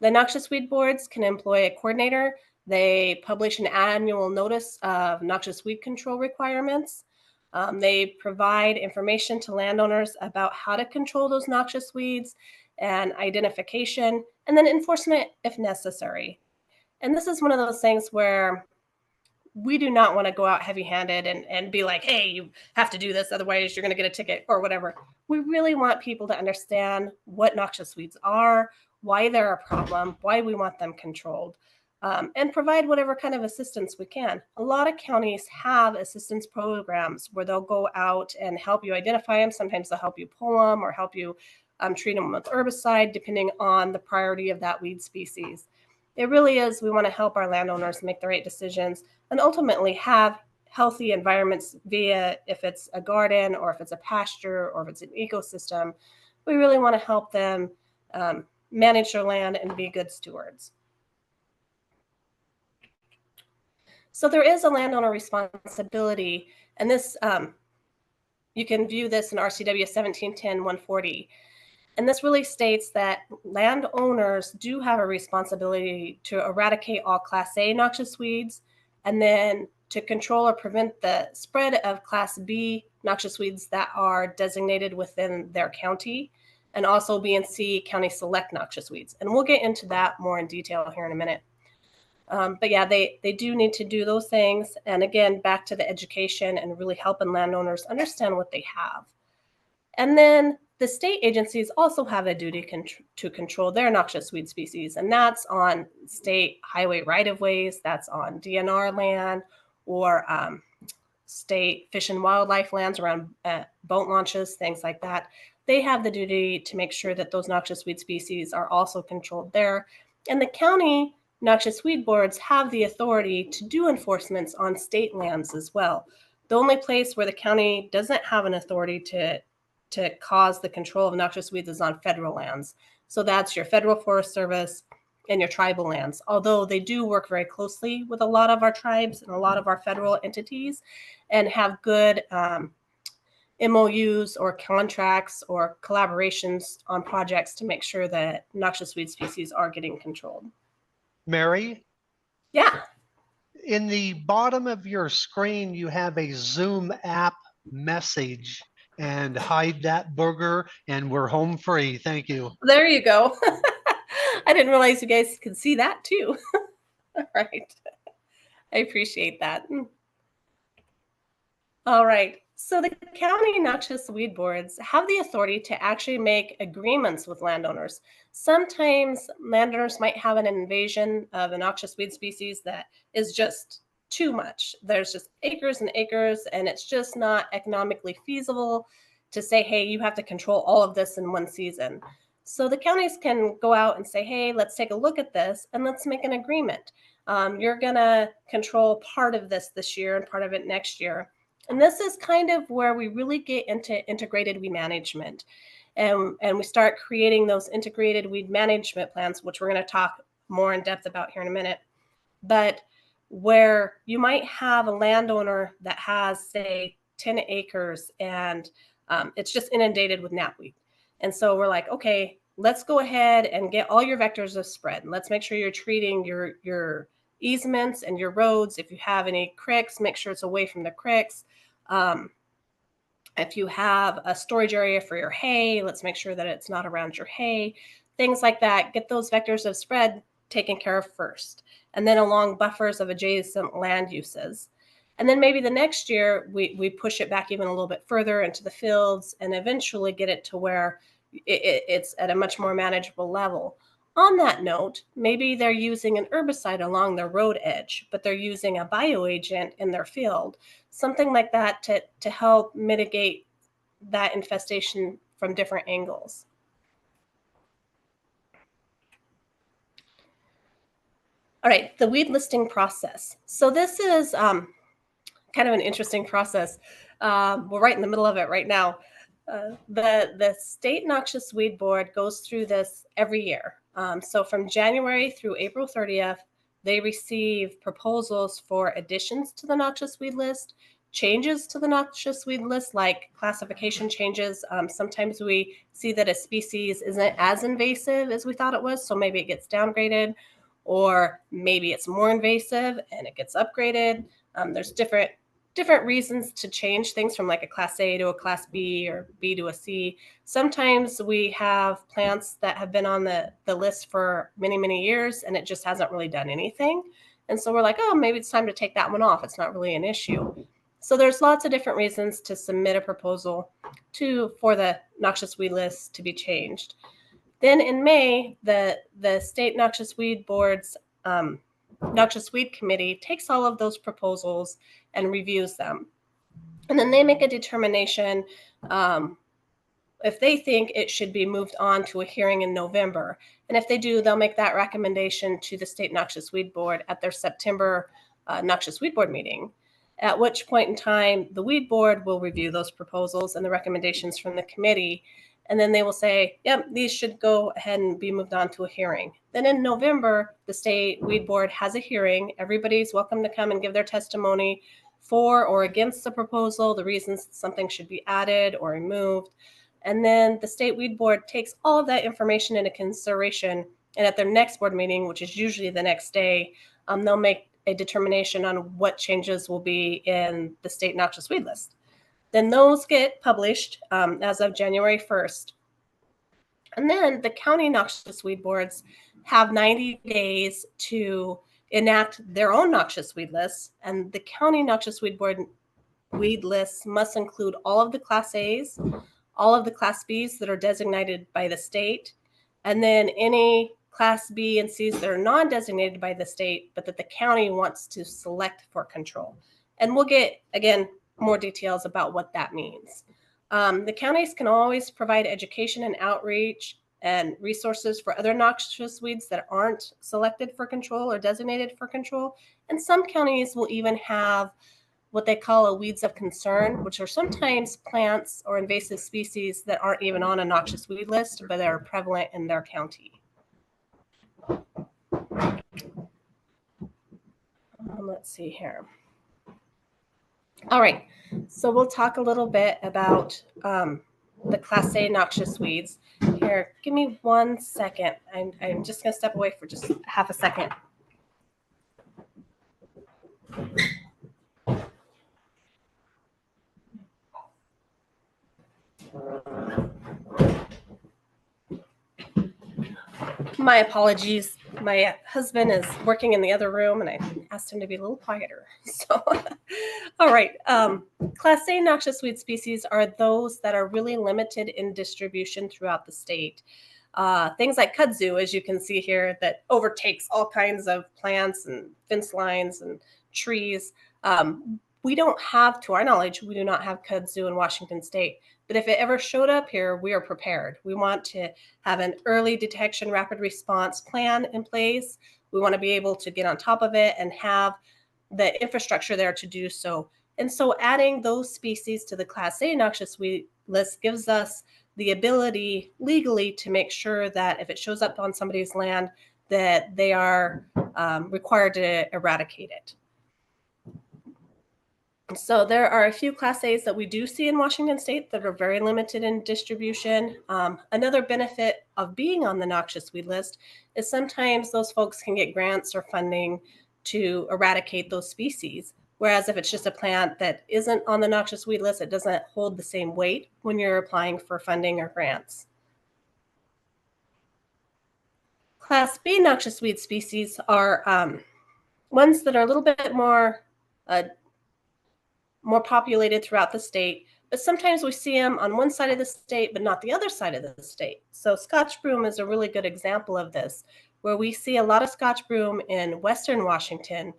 The noxious weed boards can employ a coordinator. They publish an annual notice of noxious weed control requirements. They provide information to landowners about how to control those noxious weeds and identification, and then enforcement if necessary. And this is one of those things where we do not want to go out heavy-handed and be like, hey, you have to do this, otherwise you're going to get a ticket or whatever. We really want people to understand what noxious weeds are, why they're a problem, why we want them controlled, and provide whatever kind of assistance we can. A lot of counties have assistance programs where they'll go out and help you identify them. Sometimes they'll help you pull them or help you treat them with herbicide, depending on the priority of that weed species. It really is, we want to help our landowners make the right decisions and ultimately have healthy environments via, if it's a garden or if it's a pasture or if it's an ecosystem, we really want to help them manage their land and be good stewards. So there is a landowner responsibility, and this, you can view this in RCW 1710-140. And this really states that landowners do have a responsibility to eradicate all Class A noxious weeds, and then to control or prevent the spread of Class B noxious weeds that are designated within their county, and also B and C county select noxious weeds. And we'll get into that more in detail here in a minute. But yeah, they do need to do those things. And again, back to the education and really helping landowners understand what they have. And then the state agencies also have a duty to control their noxious weed species, and that's on state highway right-of-ways, that's on DNR land, or state fish and wildlife lands around boat launches, things like that. They have the duty to make sure that those noxious weed species are also controlled there. And the county noxious weed boards have the authority to do enforcements on state lands as well. The only place where the county doesn't have an authority to to cause the control of noxious weeds is on federal lands. So that's your federal Forest Service and your tribal lands. Although they do work very closely with a lot of our tribes and a lot of our federal entities and have good MOUs or contracts or collaborations on projects to make sure that noxious weed species are getting controlled. Mary, Yeah. in the bottom of your screen, you have a Zoom app message, and hide that booger and we're home free. Thank you. There you go. I didn't realize you guys could see that too. All right. I appreciate that. All right. So the county noxious weed boards have the authority to actually make agreements with landowners. Sometimes landowners might have an invasion of a noxious weed species that is just too much. There's just acres and acres, and it's just not economically feasible to say, hey, you have to control all of this in one season. So the counties can go out and say, hey, let's take a look at this and let's make an agreement. You're going to control part of this year and part of it next year. And this is kind of where we really get into integrated weed management. And we start creating those integrated weed management plans, which we're going to talk more in depth about here in a minute. But where you might have a landowner that has, say, 10 acres and it's just inundated with knapweed. And so we're like, okay, let's go ahead and get all your vectors of spread. Let's make sure you're treating your easements and your roads. If you have any creeks, make sure it's away from the creeks. If you have a storage area for your hay, let's make sure that it's not around your hay. Things like that. Get those vectors of spread taken care of first, and then along buffers of adjacent land uses. And then maybe the next year, we push it back even a little bit further into the fields and eventually get it to where it's at a much more manageable level. On that note, maybe they're using an herbicide along their road edge, but they're using a bioagent in their field, something like that to help mitigate that infestation from different angles. All right, the weed listing process. So this is kind of an interesting process. We're right in the middle of it right now. The State Noxious Weed Board goes through this every year. So from January through April 30th, they receive proposals for additions to the noxious weed list, changes to the noxious weed list, like classification changes. Sometimes we see that a species isn't as invasive as we thought it was, so maybe it gets downgraded, or maybe it's more invasive and it gets upgraded. There's different reasons to change things from like a class A to a class B or B to a C. Sometimes we have plants that have been on the list for many, many years and it just hasn't really done anything. And so we're like, oh, maybe it's time to take that one off. It's not really an issue. So there's lots of different reasons to submit a proposal for the noxious weed list to be changed. Then in May, the State Noxious Weed Board's Noxious Weed Committee takes all of those proposals and reviews them. And then they make a determination if they think it should be moved on to a hearing in November. And if they do, they'll make that recommendation to the State Noxious Weed Board at their September Noxious Weed Board meeting, at which point in time the Weed Board will review those proposals and the recommendations from the committee. And then they will say, yep, these should go ahead and be moved on to a hearing. Then in November, the State Weed Board has a hearing. Everybody's welcome to come and give their testimony for or against the proposal, the reasons something should be added or removed. And then the State Weed Board takes all of that information into consideration. And at their next board meeting, which is usually the next day, they'll make a determination on what changes will be in the state noxious weed list. Then those get published as of January 1st. And then the county noxious weed boards have 90 days to enact their own noxious weed lists. And the county noxious weed board weed lists must include all of the class A's, all of the class B's that are designated by the state, and then any class B and C's that are non-designated by the state, but that the county wants to select for control. And we'll get, again, more details about what that means. The counties can always provide education and outreach and resources for other noxious weeds that aren't selected for control or designated for control. And some counties will even have what they call a weeds of concern, which are sometimes plants or invasive species that aren't even on a noxious weed list, but are prevalent in their county. Let's see here. All right, so we'll talk a little bit about the Class A noxious weeds. Here, give me 1 second. I'm just gonna step away for just half a second. My apologies. My husband is working in the other room and I asked him to be a little quieter. So, all right. Class A noxious weed species are those that are really limited in distribution throughout the state. Things like kudzu, as you can see here, that overtakes all kinds of plants and fence lines and trees. We don't have, to our knowledge, we do not have kudzu in Washington state. But if it ever showed up here, we are prepared. We want to have an early detection, rapid response plan in place. We want to be able to get on top of it and have the infrastructure there to do so. And so adding those species to the Class A noxious weed list gives us the ability legally to make sure that if it shows up on somebody's land, that they are required to eradicate it. So there are a few Class A's that we do see in Washington state that are very limited in distribution. Another benefit of being on the noxious weed list is sometimes those folks can get grants or funding to eradicate those species. Whereas if it's just a plant that isn't on the noxious weed list, it doesn't hold the same weight when you're applying for funding or grants. Class B noxious weed species are ones that are a little bit more populated throughout the state, but sometimes we see them on one side of the state, but not the other side of the state. So Scotch broom is a really good example of this, where we see a lot of Scotch broom in Western Washington,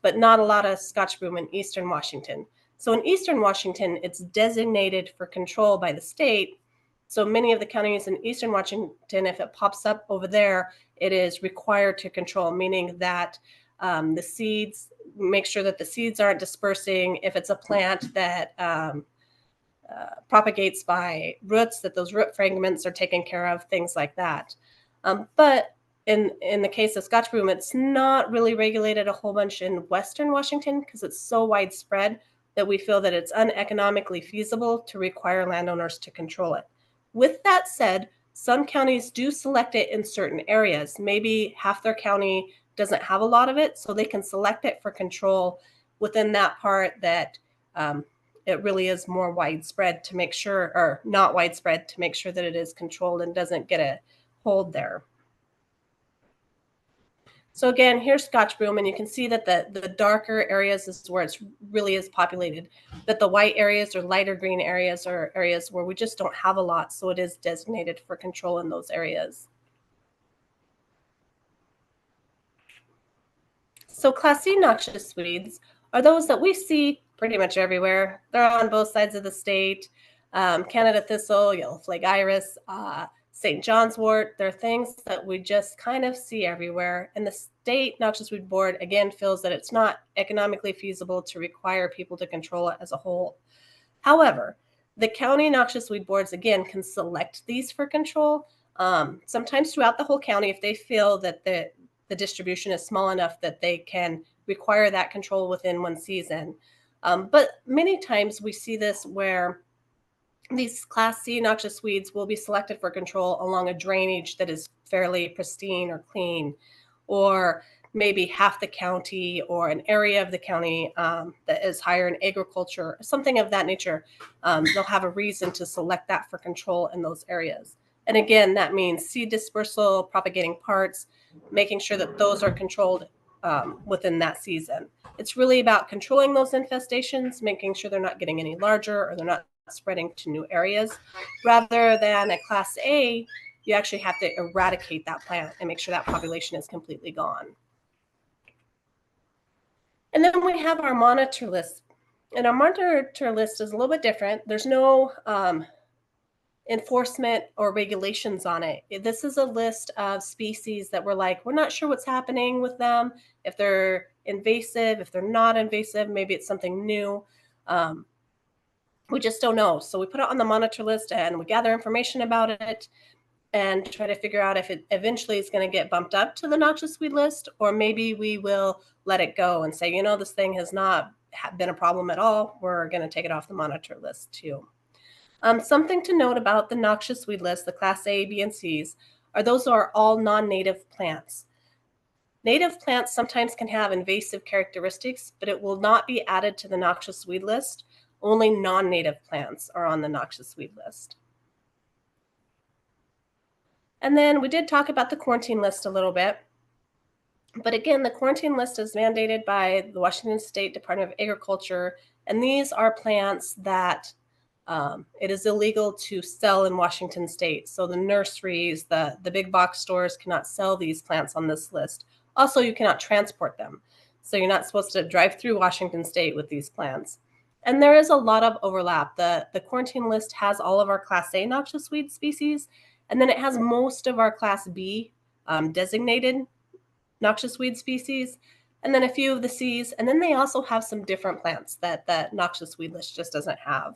but not a lot of Scotch broom in Eastern Washington. So in Eastern Washington, it's designated for control by the state. So many of the counties in Eastern Washington, if it pops up over there, it is required to control, meaning that the seeds, make sure that the seeds aren't dispersing. If it's a plant that propagates by roots, that those root fragments are taken care of, things like that. But in the case of Scotch broom, it's not really regulated a whole bunch in Western Washington because it's so widespread that we feel that it's uneconomically feasible to require landowners to control it. With that said, some counties do select it in certain areas. Maybe half their county doesn't have a lot of it, so they can select it for control within that part that it really is more widespread to make sure, or not widespread, to make sure that it is controlled and doesn't get a hold there. So again, here's Scotch broom, and you can see that the darker areas is where it's really is populated, but the white areas or lighter green areas are areas where we just don't have a lot, so it is designated for control in those areas. So Class C noxious weeds are those that we see pretty much everywhere. They're on both sides of the state. Canada thistle, yellow flag iris, St. John's wort. They're things that we just kind of see everywhere. And the state noxious weed board, again, feels that it's not economically feasible to require people to control it as a whole. However, the county noxious weed boards, again, can select these for control. Sometimes throughout the whole county, if they feel that the distribution is small enough that they can require that control within one season. But many times we see this where these Class C noxious weeds will be selected for control along a drainage that is fairly pristine or clean, or maybe half the county or an area of the county that is higher in agriculture, something of that nature. They'll have a reason to select that for control in those areas. And again, that means seed dispersal, propagating parts, making sure that those are controlled within that season. It's really about controlling those infestations, making sure they're not getting any larger or they're not spreading to new areas. Rather than a Class A, you actually have to eradicate that plant and make sure that population is completely gone. And then we have our monitor list. And our monitor list is a little bit different. There's no enforcement or regulations on it. This is a list of species that we're not sure what's happening with them, if they're invasive. If they're not invasive, maybe it's something new. We just don't know. So we put it on the monitor list and we gather information about it and try to figure out if it eventually is going to get bumped up to the noxious weed list, or maybe we will let it go and say, you know, this thing has not been a problem at all. We're going to take it off the monitor list too. Something to note about the noxious weed list, the class A, B, and C's, are those are all non-native plants. Native plants sometimes can have invasive characteristics, but it will not be added to the noxious weed list. Only non-native plants are on the noxious weed list. And then we did talk about the quarantine list a little bit. But again, the quarantine list is mandated by the Washington State Department of Agriculture. And these are plants that it is illegal to sell in Washington State. So the nurseries, the big box stores cannot sell these plants on this list. Also, you cannot transport them. So you're not supposed to drive through Washington State with these plants. And there is a lot of overlap. The quarantine list has all of our class A noxious weed species, and then it has most of our class B designated noxious weed species, and then a few of the C's. And then they also have some different plants that the noxious weed list just doesn't have.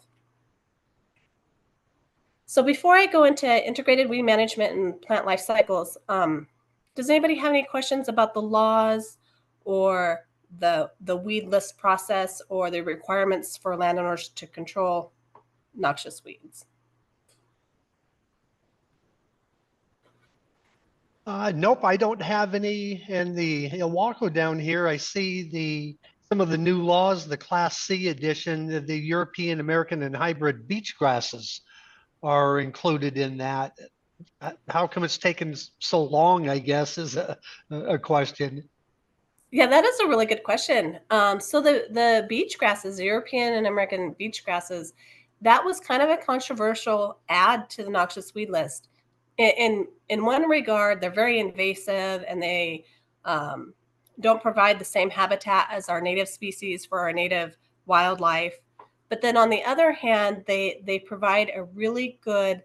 So before I go into integrated weed management and plant life cycles, does anybody have any questions about the laws or the weed list process or the requirements for landowners to control noxious weeds? Nope, I don't have any. In the Ilwaco down here, I see some of the new laws, the Class C edition, the European, American, and hybrid beach grasses are included in that. How come it's taken so long, I guess, is a question. Yeah, that is a really good question. So the beach grasses, the European and American beach grasses, that was kind of a controversial add to the noxious weed list. In one regard, they're very invasive and they don't provide the same habitat as our native species for our native wildlife. But then on the other hand, they provide a really good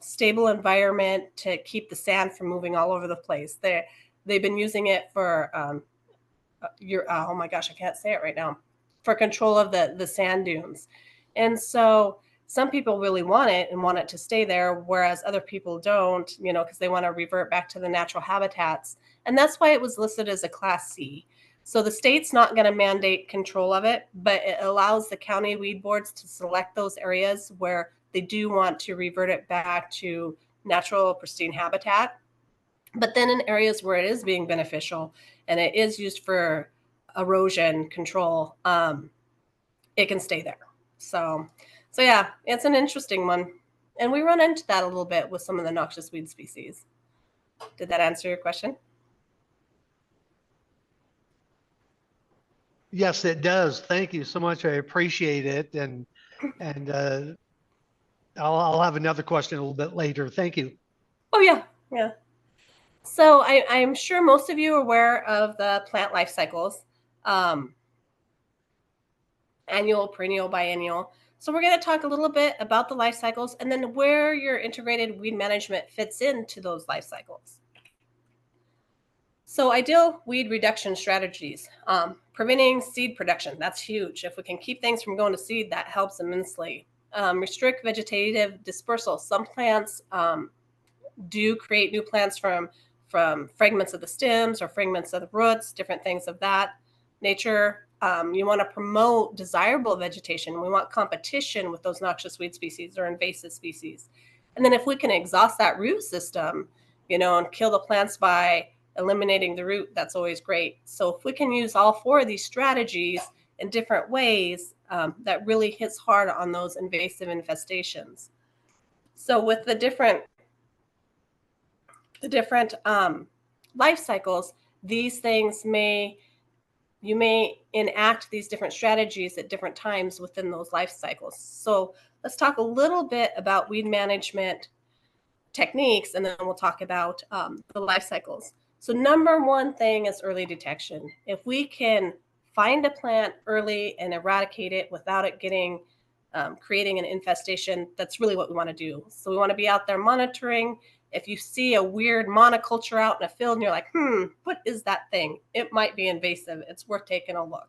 stable environment to keep the sand from moving all over the place. They've been using it for oh my gosh, I can't say it right now, for control of the sand dunes. And so some people really want it and want it to stay there, whereas other people don't, you know, because they want to revert back to the natural habitats. And that's why it was listed as a Class C. So the state's not going to mandate control of it, but it allows the county weed boards to select those areas where they do want to revert it back to natural pristine habitat. But then in areas where it is being beneficial and it is used for erosion control, it can stay there. So yeah, it's an interesting one. And we run into that a little bit with some of the noxious weed species. Did that answer your question? Yes, it does. Thank you so much. I appreciate it. And I'll have another question a little bit later. Thank you. Oh, yeah. Yeah. So I'm sure most of you are aware of the plant life cycles, annual, perennial, biennial. So we're going to talk a little bit about the life cycles and then where your integrated weed management fits into those life cycles. So ideal weed reduction strategies, preventing seed production, that's huge. If we can keep things from going to seed, that helps immensely. Restrict vegetative dispersal. Some plants do create new plants from fragments of the stems or fragments of the roots, different things of that nature. You want to promote desirable vegetation. We want competition with those noxious weed species or invasive species. And then if we can exhaust that root system, you know, and kill the plants by eliminating the root, that's always great. So if we can use all four of these strategies in different ways, that really hits hard on those invasive infestations. So with the different life cycles, these things you may enact these different strategies at different times within those life cycles. So let's talk a little bit about weed management techniques, and then we'll talk about the life cycles. So number one thing is early detection. If we can find a plant early and eradicate it without it creating an infestation, that's really what we want to do. So we want to be out there monitoring If you see a weird monoculture out in a field and you're like, what is that thing? It might be invasive. It's worth taking a look.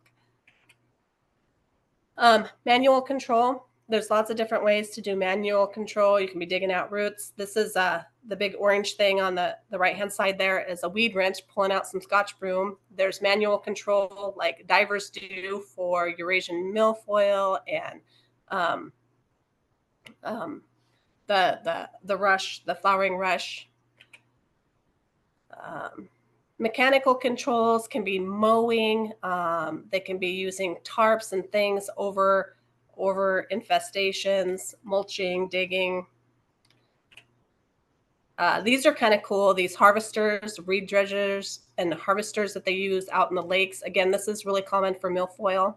Manual control. There's lots of different ways to do manual control. You can be digging out roots. This is the big orange thing on the right-hand side there is a weed wrench pulling out some Scotch broom. There's manual control like divers do for Eurasian milfoil and the rush, the flowering rush. Mechanical controls can be mowing. They can be using tarps and things over infestations, mulching, digging. These are kind of cool. These harvesters, reed dredgers, and harvesters that they use out in the lakes. Again, this is really common for milfoil.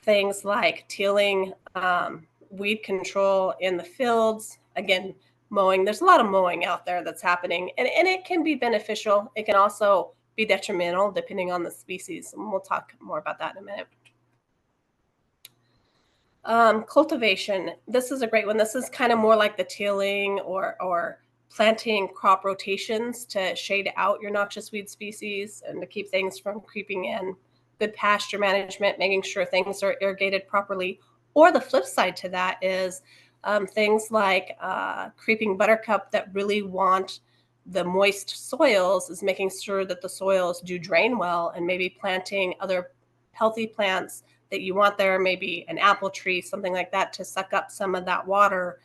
Things like tilling, weed control in the fields. Again, mowing. There's a lot of mowing out there that's happening, and it can be beneficial. It can also be detrimental depending on the species. And we'll talk more about that in a minute. Cultivation. This is a great one. This is kind of more like the tilling or planting crop rotations to shade out your noxious weed species and to keep things from creeping in. Good pasture management, making sure things are irrigated properly. Or the flip side to that is things like creeping buttercup that really want the moist soils, is making sure that the soils do drain well, and maybe planting other healthy plants that you want there, maybe an apple tree, something like that, to suck up some of that water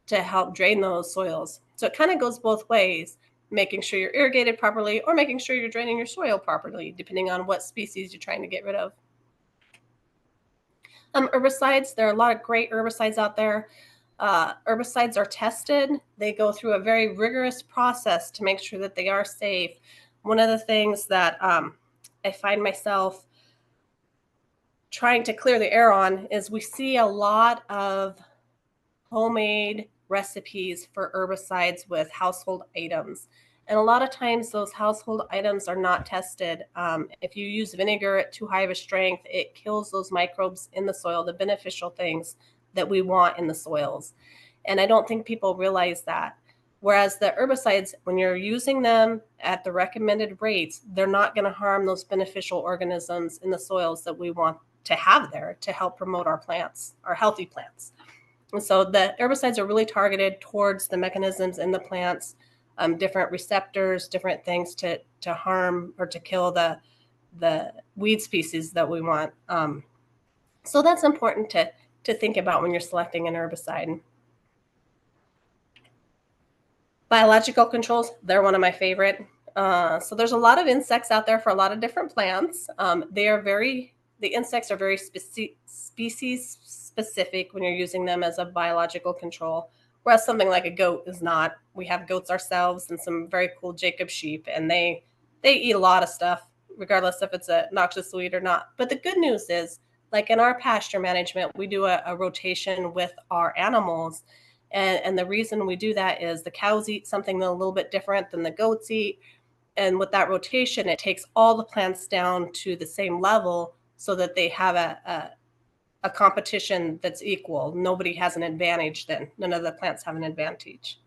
to help drain those soils. So it kind of goes both ways, making sure you're irrigated properly or making sure you're draining your soil properly, depending on what species you're trying to get rid of. Herbicides, there are a lot of great herbicides out there. Herbicides are tested. They go through a very rigorous process to make sure that they are safe. One of the things that I find myself trying to clear the air on is we see a lot of homemade recipes for herbicides with household items. And a lot of times those household items are not tested. If you use vinegar at too high of a strength, it kills those microbes in the soil, the beneficial things that we want in the soils. And I don't think people realize that. Whereas the herbicides, when you're using them at the recommended rates, they're not going to harm those beneficial organisms in the soils that we want to have there to help promote our plants, our healthy plants. And so the herbicides are really targeted towards the mechanisms in the plants, different receptors, different things to harm or to kill the weed species that we want. So that's important to think about when you're selecting an herbicide. Biological controls, they're one of my favorite. So there's a lot of insects out there for a lot of different plants. The insects are very species specific when you're using them as a biological control, whereas something like a goat is not. We have goats ourselves and some very cool Jacob sheep, and they eat a lot of stuff, regardless if it's a noxious weed or not. But the good news is, like in our pasture management, we do a rotation with our animals. And the reason we do that is the cows eat something a little bit different than the goats eat. And with that rotation, it takes all the plants down to the same level so that they have a competition that's equal. Nobody has an advantage then. None of the plants have an advantage.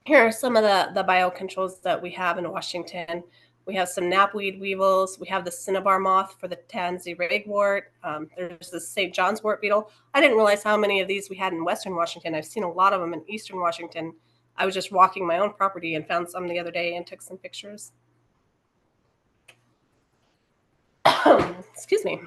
Here are some of the biocontrols that we have in Washington. We have some knapweed weevils. We have the cinnabar moth for the tansy ragwort. There's the St. John's wort beetle. I didn't realize how many of these we had in Western Washington. I've seen a lot of them in Eastern Washington. I was just walking my own property and found some the other day and took some pictures. Excuse me.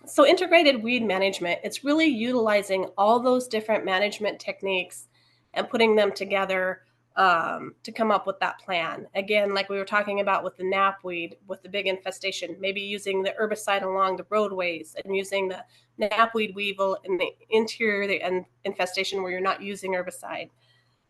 So integrated weed management, it's really utilizing all those different management techniques and putting them together to come up with that plan. Again, like we were talking about with the knapweed, with the big infestation, maybe using the herbicide along the roadways and using the knapweed weevil in the interior the infestation where you're not using herbicide.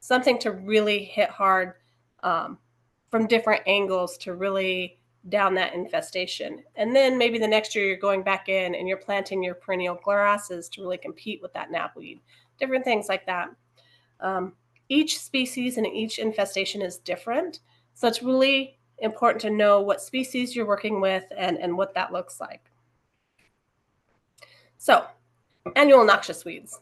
Something to really hit hard from different angles to really down that infestation. And then maybe the next year you're going back in and you're planting your perennial grasses to really compete with that knapweed. Different things like that. Each species and each infestation is different. So it's really important to know what species you're working with and what that looks like. So annual noxious weeds.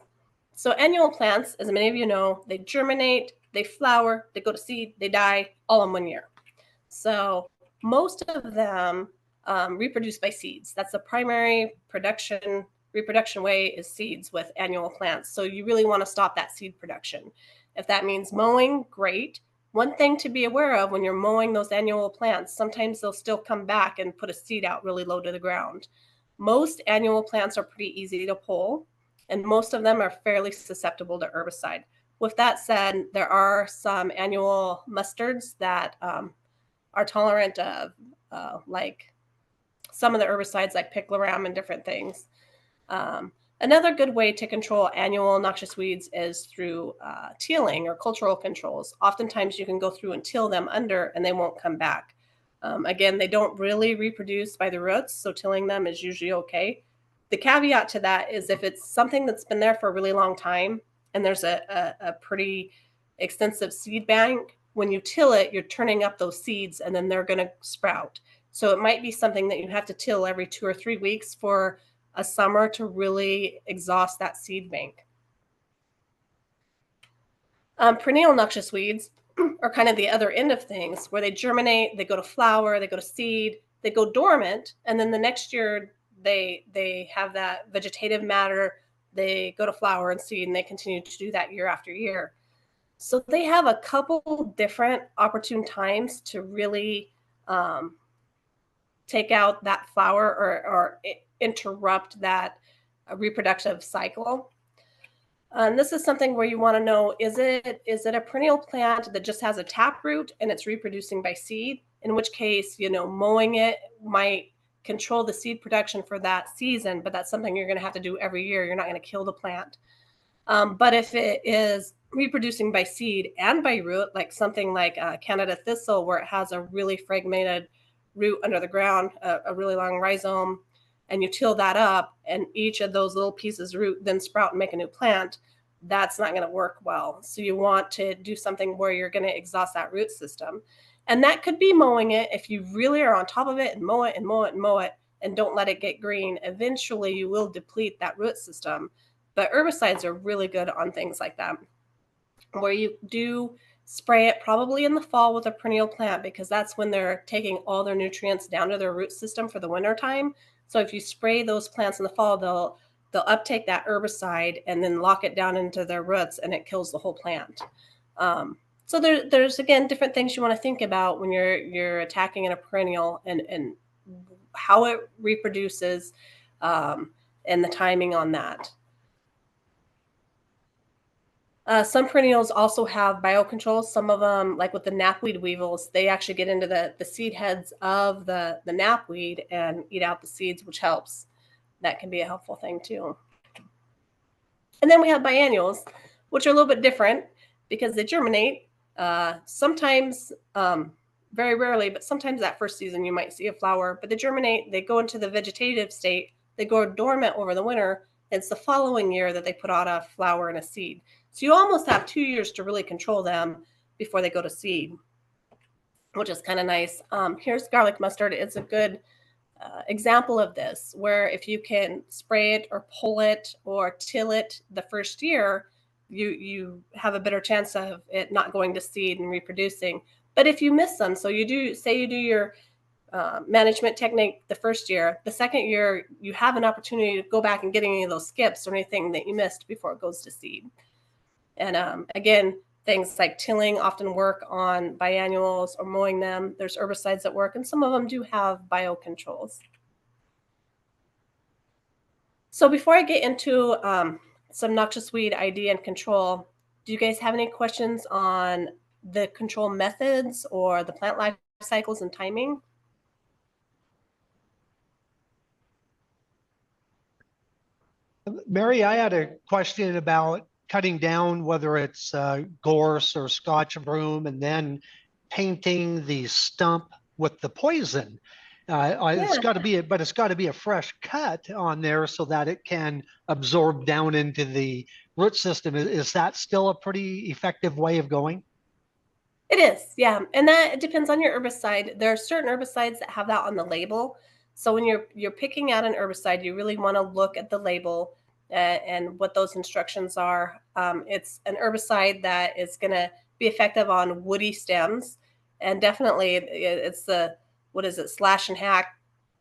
So annual plants, as many of you know, they germinate, they flower, they go to seed, they die all in 1 year. So most of them reproduce by seeds. That's the primary reproduction way is seeds with annual plants. So you really want to stop that seed production. If that means mowing, great. One thing to be aware of when you're mowing those annual plants, sometimes they'll still come back and put a seed out really low to the ground. Most annual plants are pretty easy to pull, and most of them are fairly susceptible to herbicide. With that said, there are some annual mustards that are tolerant of like some of the herbicides like picloram and different things. Another good way to control annual noxious weeds is through tilling or cultural controls. Oftentimes you can go through and till them under and they won't come back. Again, they don't really reproduce by the roots, so tilling them is usually okay. The caveat to that is if it's something that's been there for a really long time and there's a pretty extensive seed bank, when you till it, you're turning up those seeds and then they're going to sprout. So it might be something that you have to till every 2 or 3 weeks for a summer to really exhaust that seed bank. Perennial noxious weeds are kind of the other end of things where they germinate, they go to flower, they go to seed, they go dormant, and then the next year they have that vegetative matter, they go to flower and seed, and they continue to do that year after year. So they have a couple different opportune times to really take out that flower or interrupt that reproductive cycle. And this is something where you want to know, is it a perennial plant that just has a taproot and it's reproducing by seed? In which case, mowing it might control the seed production for that season, but that's something you're going to have to do every year. You're not going to kill the plant. But if it is reproducing by seed and by root, like something like Canada thistle, where it has a really fragmented root under the ground, a really long rhizome, and you till that up, and each of those little pieces root then sprout and make a new plant, that's not going to work well. So you want to do something where you're going to exhaust that root system. And that could be mowing it. If you really are on top of it and mow it and mow it and mow it and don't let it get green, eventually you will deplete that root system. But herbicides are really good on things like that, where you do spray it probably in the fall with a perennial plant, because that's when they're taking all their nutrients down to their root system for the winter time. So if you spray those plants in the fall, they'll uptake that herbicide and then lock it down into their roots, and it kills the whole plant. So there's again different things you want to think about when you're attacking in a perennial, and how it reproduces, and the timing on that. Some perennials also have biocontrols. Some of them, like with the knapweed weevils, they actually get into the seed heads of the knapweed and eat out the seeds, which helps. That can be a helpful thing too. And then we have biennials, which are a little bit different because they germinate. Sometimes, very rarely, but sometimes that first season you might see a flower, but they germinate, they go into the vegetative state, they go dormant over the winter. It's the following year that they put out a flower and a seed. So you almost have 2 years to really control them before they go to seed, which is kind of nice. Here's garlic mustard. It's a good example of this, where if you can spray it or pull it or till it the first year, you have a better chance of it not going to seed and reproducing. But if you miss them, so you do your management technique the first year, the second year you have an opportunity to go back and get any of those skips or anything that you missed before it goes to seed. And again, things like tilling often work on biennials or mowing them. There's herbicides that work, and some of them do have biocontrols. So before I get into some noxious weed ID and control, do you guys have any questions on the control methods or the plant life cycles and timing? Mary, I had a question about cutting down, whether it's gorse or Scotch broom, and then painting the stump with the poison. It's got to be a fresh cut on there so that it can absorb down into the root system. Is that still a pretty effective way of going? It is, yeah. And that depends on your herbicide. There are certain herbicides that have that on the label. So when you're picking out an herbicide, you really want to look at the label and what those instructions are. It's an herbicide that is going to be effective on woody stems, and definitely it's the, what is it, slash and hack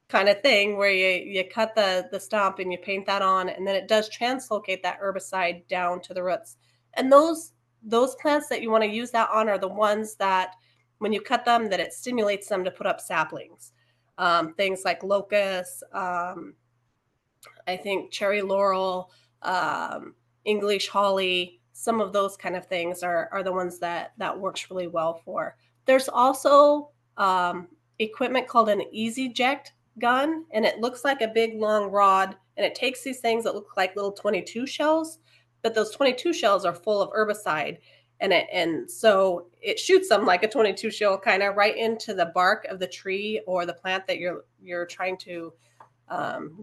kind of thing, where you cut the stump and you paint that on, and then it does translocate that herbicide down to the roots. And those plants that you want to use that on are the ones that when you cut them, that it stimulates them to put up saplings. Things like locust, I think cherry laurel, English holly, some of those kind of things are the ones that works really well for. There's also equipment called an EasyJect gun, and it looks like a big long rod, and it takes these things that look like little 22 shells, but those 22 shells are full of herbicide, and so it shoots them like a 22 shell kind of right into the bark of the tree or the plant that you're trying to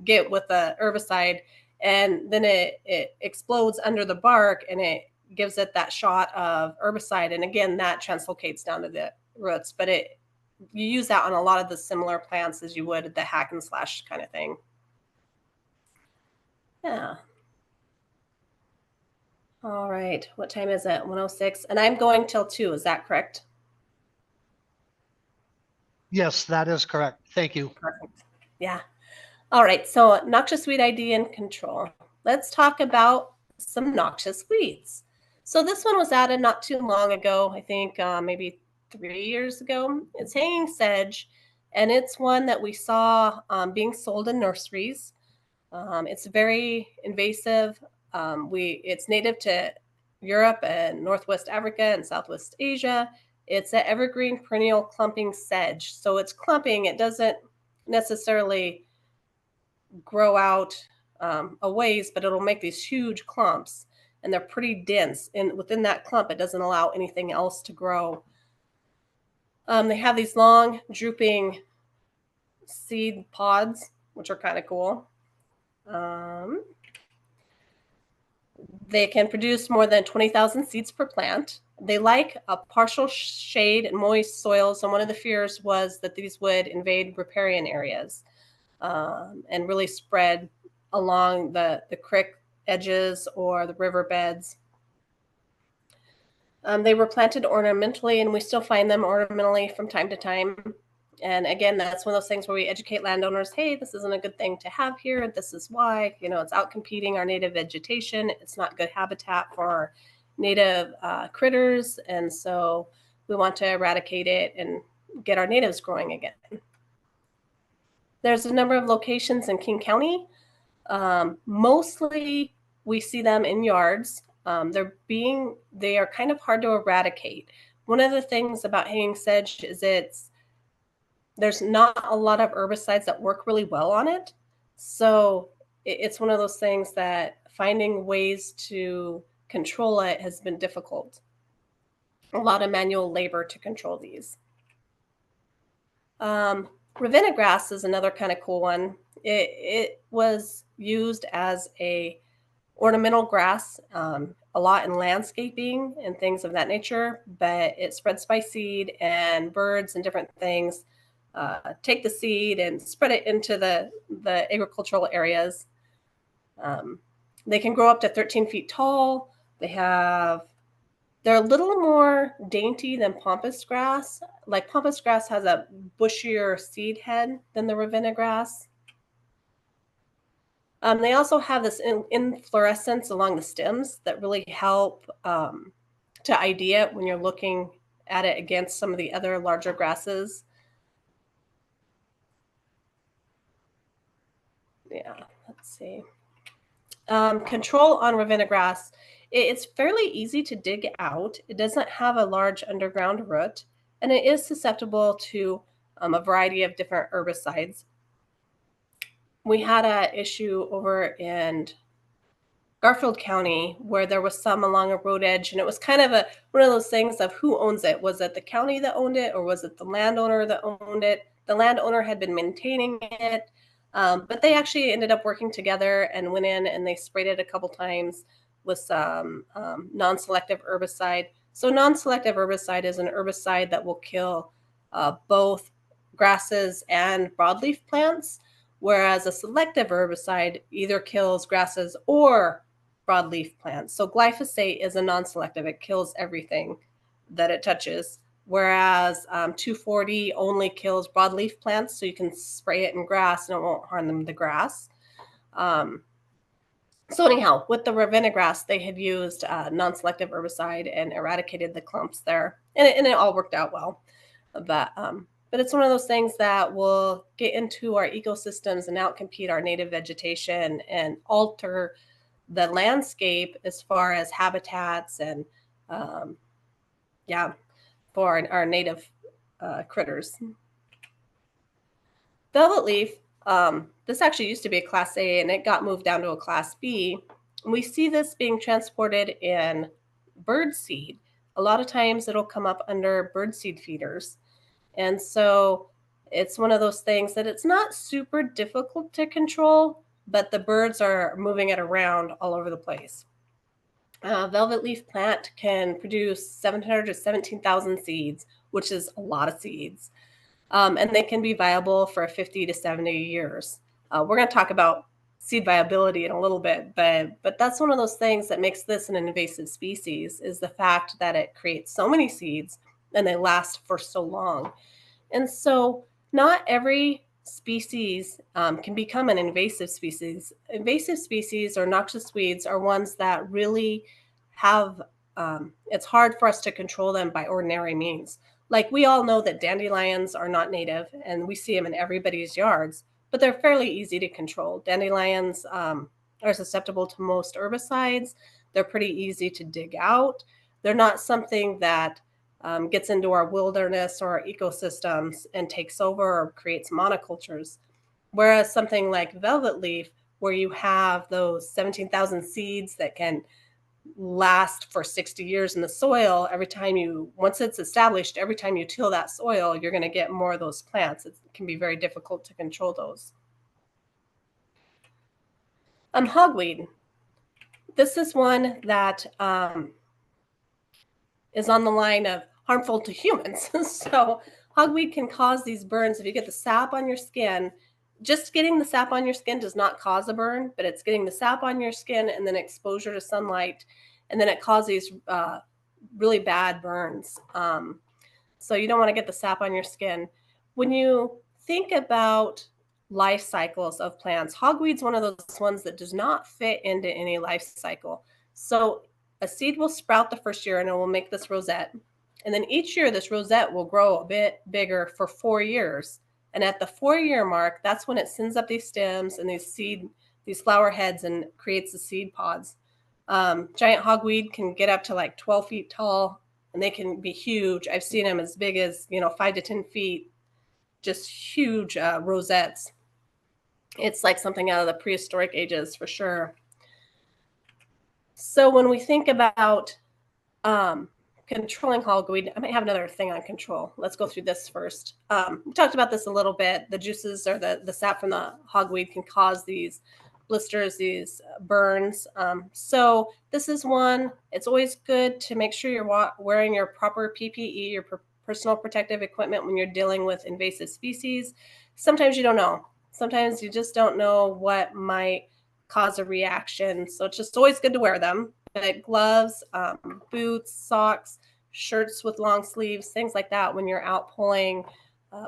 get with the herbicide, and then it explodes under the bark, and it gives it that shot of herbicide, and again that translocates down to the roots. But you use that on a lot of the similar plants as you would the hack and slash kind of thing. Yeah. All right, what time is it? 1:06, and I'm going till 2. Is that correct? Yes, that is correct. Thank you. Perfect. Yeah. All right, so noxious weed ID and control. Let's talk about some noxious weeds. So this one was added not too long ago, I think maybe 3 years ago. It's hanging sedge, and it's one that we saw being sold in nurseries. It's very invasive. It's native to Europe and Northwest Africa and Southwest Asia. It's an evergreen perennial clumping sedge. So it's clumping. It doesn't necessarily grow out a ways, but it'll make these huge clumps, and they're pretty dense. And within that clump, it doesn't allow anything else to grow. They have these long drooping seed pods, which are kind of cool. They can produce more than 20,000 seeds per plant. They like a partial shade and moist soils, and one of the fears was that these would invade riparian areas and really spread along the creek edges or the riverbeds. They were planted ornamentally, and we still find them ornamentally from time to time. And again, that's one of those things where we educate landowners, hey, this isn't a good thing to have here. This is why, it's out competing our native vegetation. It's not good habitat for our native critters. And so we want to eradicate it and get our natives growing again. There's a number of locations in King County. Mostly we see them in yards. They are kind of hard to eradicate. One of the things about hanging sedge is there's not a lot of herbicides that work really well on it. So it's one of those things that finding ways to control it has been difficult. A lot of manual labor to control these. Ravenna grass is another kind of cool one. It was used as a ornamental grass a lot in landscaping and things of that nature, but it spreads by seed, and birds and different things take the seed and spread it into the agricultural areas. They can grow up to 13 feet tall. They're a little more dainty than pampas grass. Like pampas grass has a bushier seed head than the Ravenna grass. They also have this inflorescence along the stems that really help to ID it when you're looking at it against some of the other larger grasses. Yeah, let's see. Control on Ravenna grass. It's fairly easy to dig out. It doesn't have a large underground root, and it is susceptible to a variety of different herbicides. We had an issue over in Garfield County where there was some along a road edge, and it was kind of one of those things of who owns it. Was it the county that owned it, or was it the landowner that owned it? The landowner had been maintaining it, but they actually ended up working together and went in and they sprayed it a couple times with some non-selective herbicide. So non-selective herbicide is an herbicide that will kill both grasses and broadleaf plants, whereas a selective herbicide either kills grasses or broadleaf plants. So glyphosate is a non-selective. It kills everything that it touches, whereas 2,4-D only kills broadleaf plants, so you can spray it in grass and it won't harm the grass. So anyhow, with the Ravenna grass, they had used non-selective herbicide and eradicated the clumps there, and it all worked out well. But it's one of those things that will get into our ecosystems and outcompete our native vegetation and alter the landscape as far as habitats and for our native critters. Velvet leaf, this actually used to be a Class A and it got moved down to a Class B. And we see this being transported in bird seed. A lot of times it'll come up under bird seed feeders. And so it's one of those things that it's not super difficult to control, but the birds are moving it around all over the place. Velvet leaf plant can produce 700 to 17,000 seeds, which is a lot of seeds. And they can be viable for 50 to 70 years. We're going to talk about seed viability in a little bit, but that's one of those things that makes this an invasive species, is the fact that it creates so many seeds and they last for so long. And so not every species can become an invasive species. Invasive species or noxious weeds are ones that really have, it's hard for us to control them by ordinary means. Like we all know that dandelions are not native and we see them in everybody's yards, but they're fairly easy to control. Dandelions are susceptible to most herbicides. They're pretty easy to dig out. They're not something that gets into our wilderness or our ecosystems and takes over or creates monocultures. Whereas something like velvet leaf, where you have those 17,000 seeds that can last for 60 years in the soil, once it's established, every time you till that soil, you're going to get more of those plants. It can be very difficult to control those. Hogweed. This is one that is on the line of harmful to humans. So hogweed can cause these burns. If you get the sap on your skin, just getting the sap on your skin does not cause a burn, but it's getting the sap on your skin and then exposure to sunlight, and then it causes really bad burns. So you don't want to get the sap on your skin. When you think about life cycles of plants, hogweed's one of those ones that does not fit into any life cycle. So a seed will sprout the first year and it will make this rosette. And then each year this rosette will grow a bit bigger for 4 years. And at the 4-year mark, that's when it sends up these stems and these flower heads and creates the seed pods. Giant hogweed can get up to like 12 feet tall and they can be huge. I've seen them as big as, 5 to 10 feet, just huge rosettes. It's like something out of the prehistoric ages for sure. So when we think about controlling hogweed, I might have another thing on control. Let's go through this first. We talked about this a little bit. The juices or the sap from the hogweed can cause these blisters, these burns. So this is one, it's always good to make sure you're wearing your proper PPE, your personal protective equipment when you're dealing with invasive species. Sometimes you don't know. Sometimes you just don't know what might cause a reaction. So it's just always good to wear them. But gloves, boots, socks, shirts with long sleeves, things like that when you're out pulling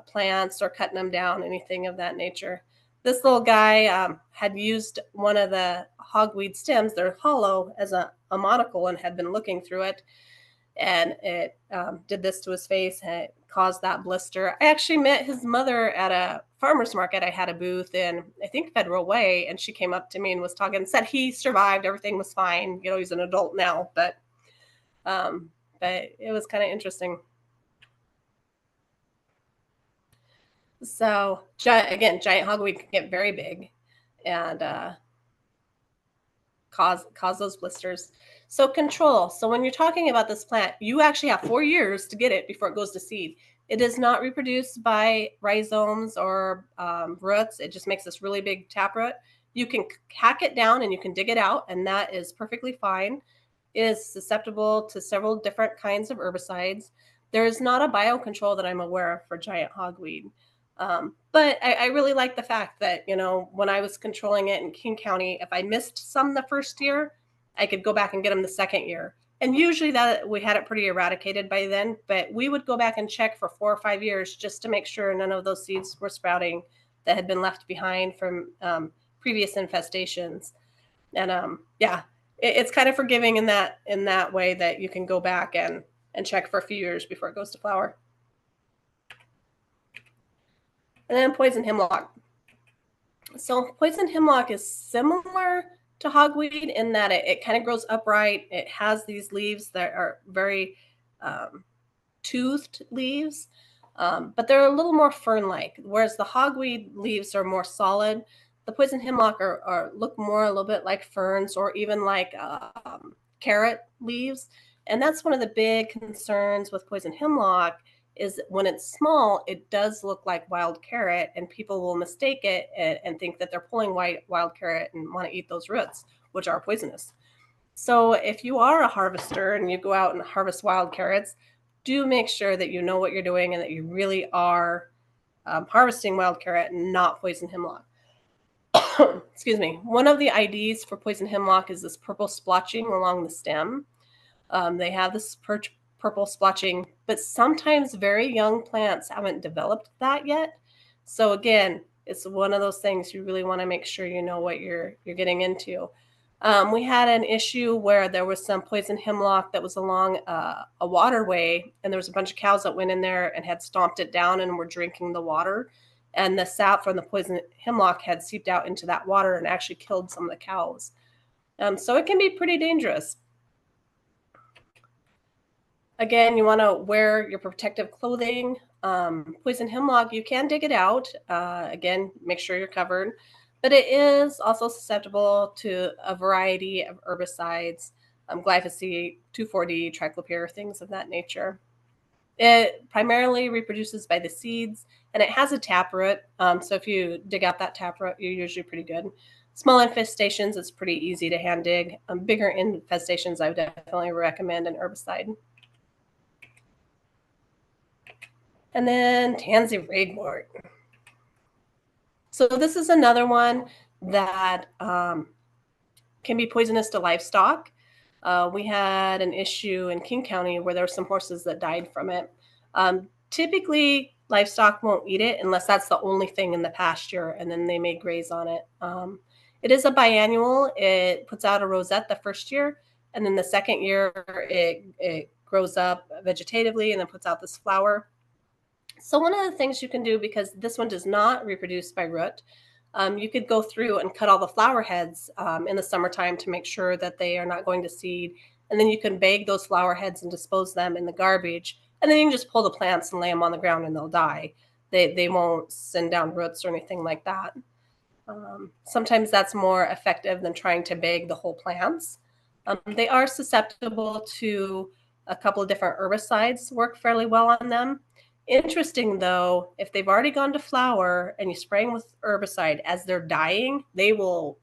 plants or cutting them down, anything of that nature. This little guy had used one of the hogweed stems, they're hollow, as a monocle and had been looking through it. And it did this to his face and it caused that blister. I actually met his mother at a farmer's market. I had a booth in, I think, Federal Way, and she came up to me and was talking, said he survived, everything was fine. He's an adult now, but it was kind of interesting. So giant hogweed can get very big and cause those blisters. So control. So when you're talking about this plant, you actually have 4 years to get it before it goes to seed. It is not reproduced by rhizomes or roots. It just makes this really big taproot. You can hack it down and you can dig it out, and that is perfectly fine. It is susceptible to several different kinds of herbicides. There is not a biocontrol that I'm aware of for giant hogweed. But I really like the fact that, you know, when I was controlling it in King County, if I missed some the first year, I could go back and get them the second year. And usually that we had it pretty eradicated by then, but we would go back and check for 4 or 5 years just to make sure none of those seeds were sprouting that had been left behind from previous infestations. And yeah, it's kind of forgiving in that way that you can go back and check for a few years before it goes to flower. And then poison hemlock. So poison hemlock is similar to hogweed in that it kind of grows upright. It has these leaves that are very toothed leaves, but they're a little more fern-like, whereas the hogweed leaves are more solid. The poison hemlock look more a little bit like ferns or even like carrot leaves. And that's one of the big concerns with poison hemlock is when it's small, it does look like wild carrot, and people will mistake it and think that they're pulling wild carrot and want to eat those roots, which are poisonous. So if you are a harvester and you go out and harvest wild carrots, do make sure that you know what you're doing and that you really are harvesting wild carrot and not poison hemlock. Excuse me. One of the IDs for poison hemlock is this purple splotching along the stem. They have this purple splotching, but sometimes very young plants haven't developed that yet. So again, it's one of those things you really want to make sure you know what you're getting into. We had an issue where there was some poison hemlock that was along a waterway, and there was a bunch of cows that went in there and had stomped it down and were drinking the water. And the sap from the poison hemlock had seeped out into that water and actually killed some of the cows. So it can be pretty dangerous. Again, you want to wear your protective clothing. Poison hemlock, you can dig it out. Again, make sure you're covered. But it is also susceptible to a variety of herbicides, glyphosate, 2,4-D, triclopyr, things of that nature. It primarily reproduces by the seeds, and it has a taproot. So if you dig out that taproot, you're usually pretty good. Small infestations, it's pretty easy to hand dig. Bigger infestations, I would definitely recommend an herbicide. And then tansy ragwort. So this is another one that can be poisonous to livestock. We had an issue in King County where there were some horses that died from it. Typically, livestock won't eat it unless that's the only thing in the pasture, and then they may graze on it. It is a biannual. It puts out a rosette the first year, and then the second year it grows up vegetatively and then puts out this flower. So one of the things you can do, because this one does not reproduce by root, you could go through and cut all the flower heads in the summertime to make sure that they are not going to seed. And then you can bag those flower heads and dispose them in the garbage. And then you can just pull the plants and lay them on the ground and they'll die. They won't send down roots or anything like that. Sometimes that's more effective than trying to bag the whole plants. They are susceptible to a couple of different herbicides, work fairly well on them. Interesting though, if they've already gone to flower and you spray them with herbicide as they're dying, they will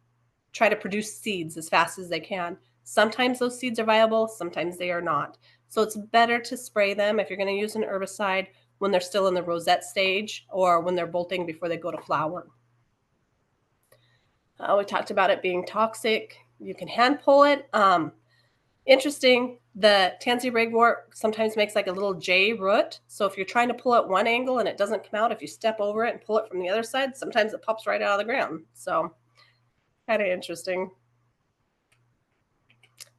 try to produce seeds as fast as they can. Sometimes those seeds are viable, sometimes they are not. So it's better to spray them if you're going to use an herbicide when they're still in the rosette stage or when they're bolting before they go to flower. We talked about it being toxic. You can hand pull it. Interesting, the tansy ragwort sometimes makes like a little J root. So if you're trying to pull it one angle and it doesn't come out, if you step over it and pull it from the other side, sometimes it pops right out of the ground. So kind of interesting.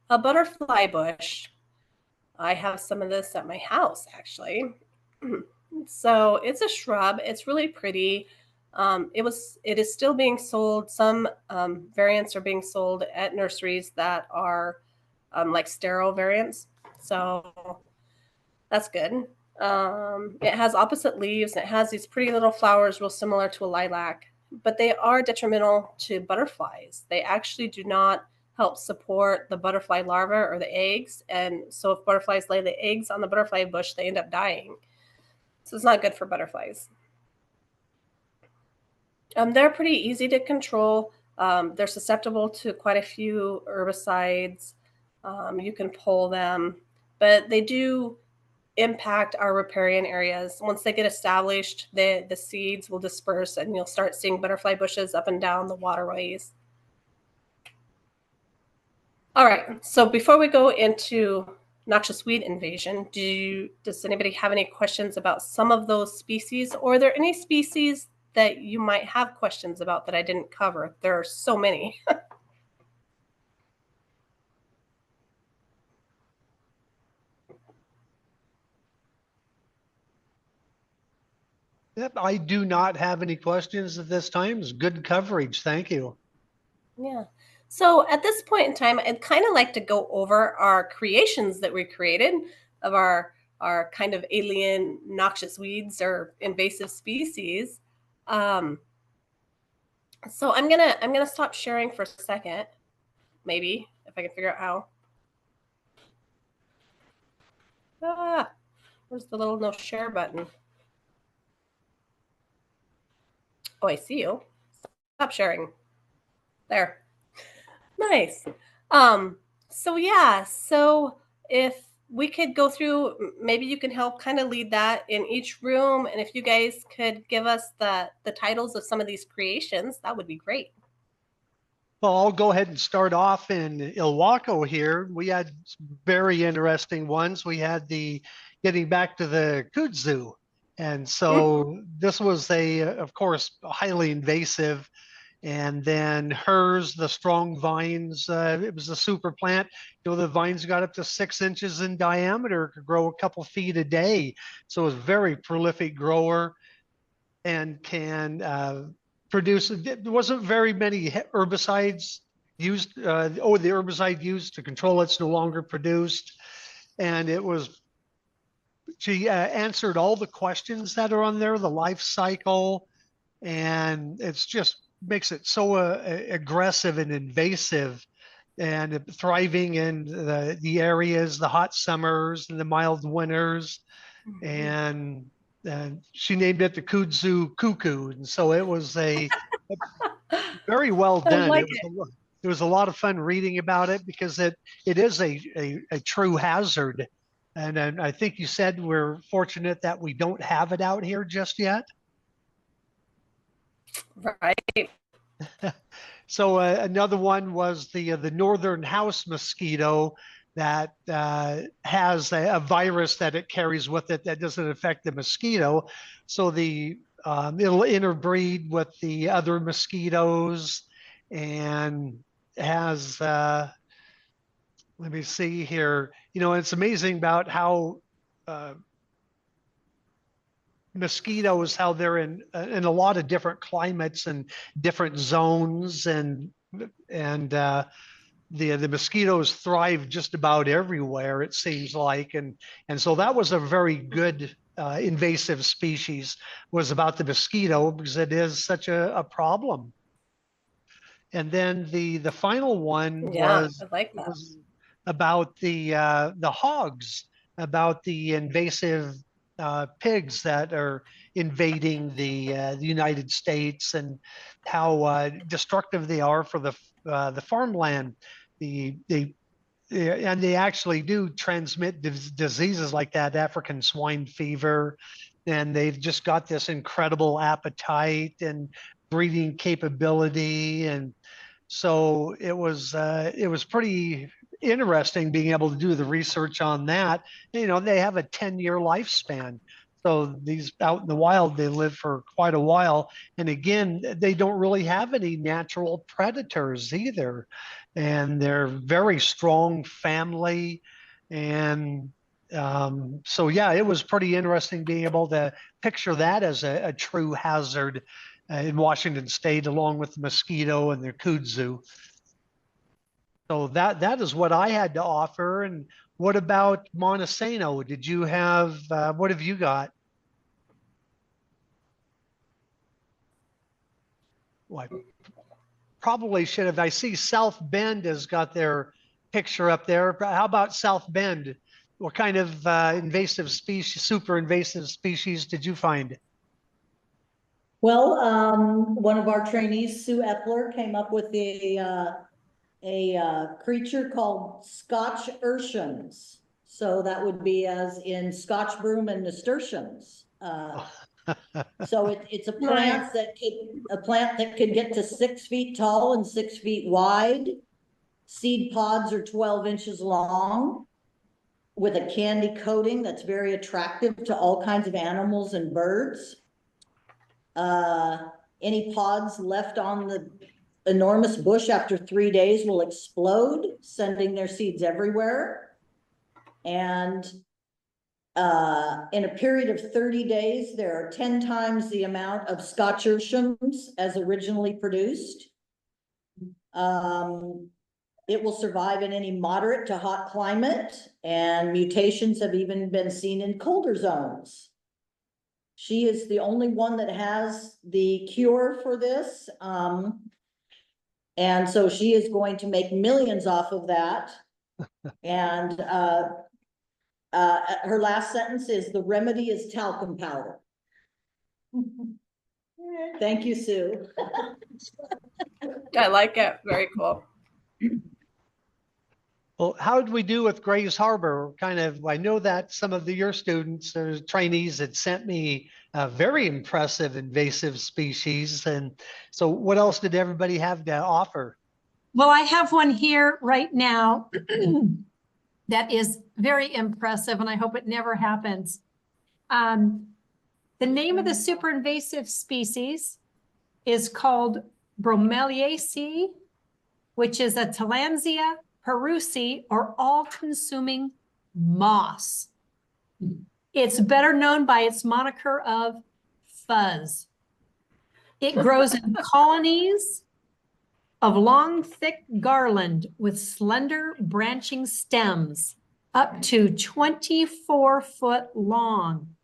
A butterfly bush. I have some of this at my house, actually. So it's a shrub. It's really pretty. It is still being sold. Some variants are being sold at nurseries that are like sterile variants. So that's good. It has opposite leaves and it has these pretty little flowers real similar to a lilac, but they are detrimental to butterflies. They actually do not help support the butterfly larvae or the eggs. And so if butterflies lay the eggs on the butterfly bush, they end up dying. So it's not good for butterflies. They're pretty easy to control. They're susceptible to quite a few herbicides. You can pull them, but they do impact our riparian areas. Once they get established, the seeds will disperse and you'll start seeing butterfly bushes up and down the waterways. All right, so before we go into noxious weed invasion, does anybody have any questions about some of those species, or are there any species that you might have questions about that I didn't cover? There are so many. Yep, I do not have any questions at this time. It's good coverage. Thank you. Yeah. So at this point in time, I'd kind of like to go over our creations that we created of our kind of alien noxious weeds or invasive species. So I'm gonna stop sharing for a second, maybe if I can figure out how. Ah, where's the little no share button? Oh, I see you. Stop sharing. There. Nice. So yeah, so if we could go through, maybe you can help kind of lead that in each room. And if you guys could give us the titles of some of these creations, that would be great. Well, I'll go ahead and start off in Ilwaco here. We had very interesting ones. We had the getting back to the kudzu. And so this was of course, highly invasive. And then hers, the strong vines, it was a super plant. You know, the vines got up to 6 inches in diameter, could grow a couple feet a day. So it was a very prolific grower and can produce. There wasn't very many herbicides used. The herbicide used to control it's no longer produced. And she answered all the questions that are on there, the life cycle, and it's just makes it so aggressive and invasive and thriving in the areas, the hot summers and the mild winters. And she named it the kudzu cuckoo. And so it was a very well done. It was a lot of fun reading about it because it is a true hazard. And I think you said we're fortunate that we don't have it out here just yet. Right. So another one was the northern house mosquito that has a virus that it carries with it that doesn't affect the mosquito. So it'll interbreed with the other mosquitoes and has let me see here. You know, it's amazing about how mosquitoes, how they're in a lot of different climates and different zones, and the mosquitoes thrive just about everywhere, it seems like, and so that was a very good invasive species, was about the mosquito, because it is such a problem. And then the final one I like that. was about the hogs, about the invasive pigs that are invading the United States, and how destructive they are for the farmland. And they actually do transmit diseases like that African swine fever, and they've just got this incredible appetite and breeding capability. And so it was pretty interesting being able to do the research on that. You know, they have a 10-year lifespan. So these out in the wild, they live for quite a while. And again, they don't really have any natural predators either. And they're very strong family. And so, yeah, it was pretty interesting being able to picture that as a true hazard in Washington State, along with the mosquito and the kudzu. So that is what I had to offer. And what about Montesano? Did you have, what have you got? Well, I probably should have. I see South Bend has got their picture up there. How about South Bend? What kind of invasive species, super invasive species did you find? Well, one of our trainees, Sue Epler, came up with a creature called Scotch urchins. So that would be as in Scotch broom and nasturtiums. So it's a plant that could get to 6 feet tall and 6 feet wide. Seed pods are 12 inches long with a candy coating that's very attractive to all kinds of animals and birds. Any pods left on the enormous bush after 3 days will explode, sending their seeds everywhere. And in a period of 30 days, there are 10 times the amount of Scotch Urshams as originally produced. It will survive in any moderate to hot climate, and mutations have even been seen in colder zones. She is the only one that has the cure for this. And so she is going to make millions off of that. And her last sentence is, the remedy is talcum powder. Thank you, Sue. I like it. Very cool. Well, how did we do with Grays Harbor? I know that some of your students or trainees had sent me a very impressive invasive species. And so what else did everybody have to offer? Well, I have one here right now that is very impressive, and I hope it never happens. The name of the super invasive species is called Bromeliaceae, which is a Tillandsia perusi, or all-consuming moss. It's better known by its moniker of fuzz. It grows in colonies of long, thick garland with slender branching stems up to 24 foot long.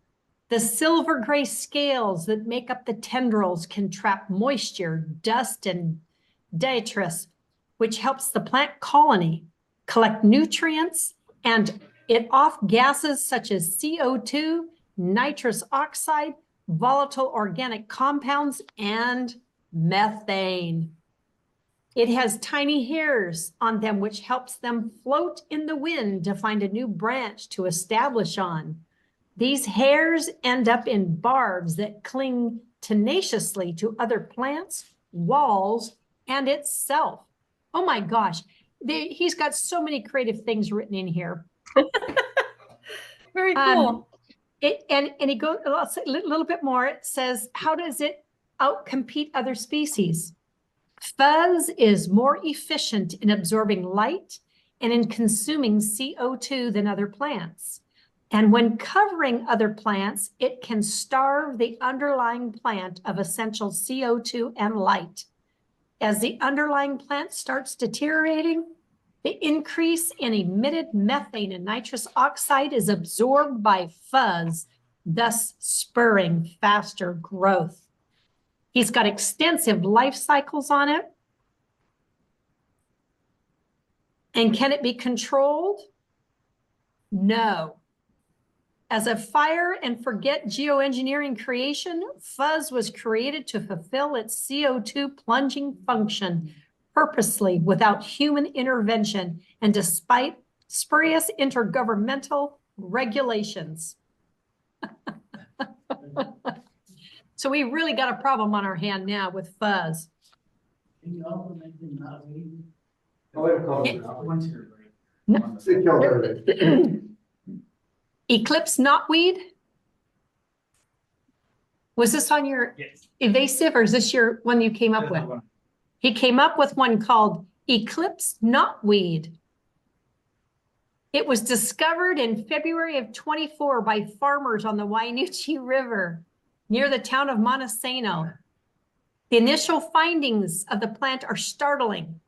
The silver gray scales that make up the tendrils can trap moisture, dust, and detritus, which helps the plant colony collect nutrients and it off gases such as CO2, nitrous oxide, volatile organic compounds, and methane. It has tiny hairs on them, which helps them float in the wind to find a new branch to establish on. These hairs end up in barbs that cling tenaciously to other plants, walls, and itself. Oh my gosh, he's got so many creative things written in here. Very cool. And he goes a little bit more. It says, how does it outcompete other species? Fuzz is more efficient in absorbing light and in consuming CO2 than other plants. And when covering other plants, it can starve the underlying plant of essential CO2 and light. As the underlying plant starts deteriorating, the increase in emitted methane and nitrous oxide is absorbed by fuzz, thus spurring faster growth. He's got extensive life cycles on it. And can it be controlled? No. As a fire and forget geoengineering creation, fuzz was created to fulfill its CO2 plunging function purposely without human intervention and despite spurious intergovernmental regulations. So we really got a problem on our hand now with fuzz. Can you also mention knotweed? Eclipse knotweed? Was this on your invasive, or is this your one you came up with? He came up with one called Eclipse knotweed. It was discovered in February of 24 by farmers on the Wainuchi River near the town of Montesano. The initial findings of the plant are startling,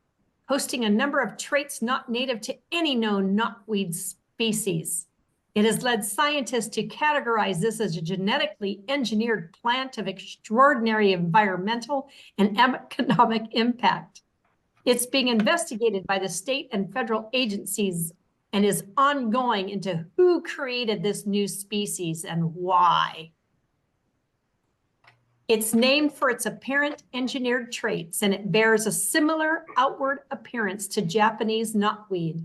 posting a number of traits not native to any known knotweed species. It has led scientists to categorize this as a genetically engineered plant of extraordinary environmental and economic impact. It's being investigated by the state and federal agencies and is ongoing into who created this new species and why. It's named for its apparent engineered traits, and it bears a similar outward appearance to Japanese knotweed.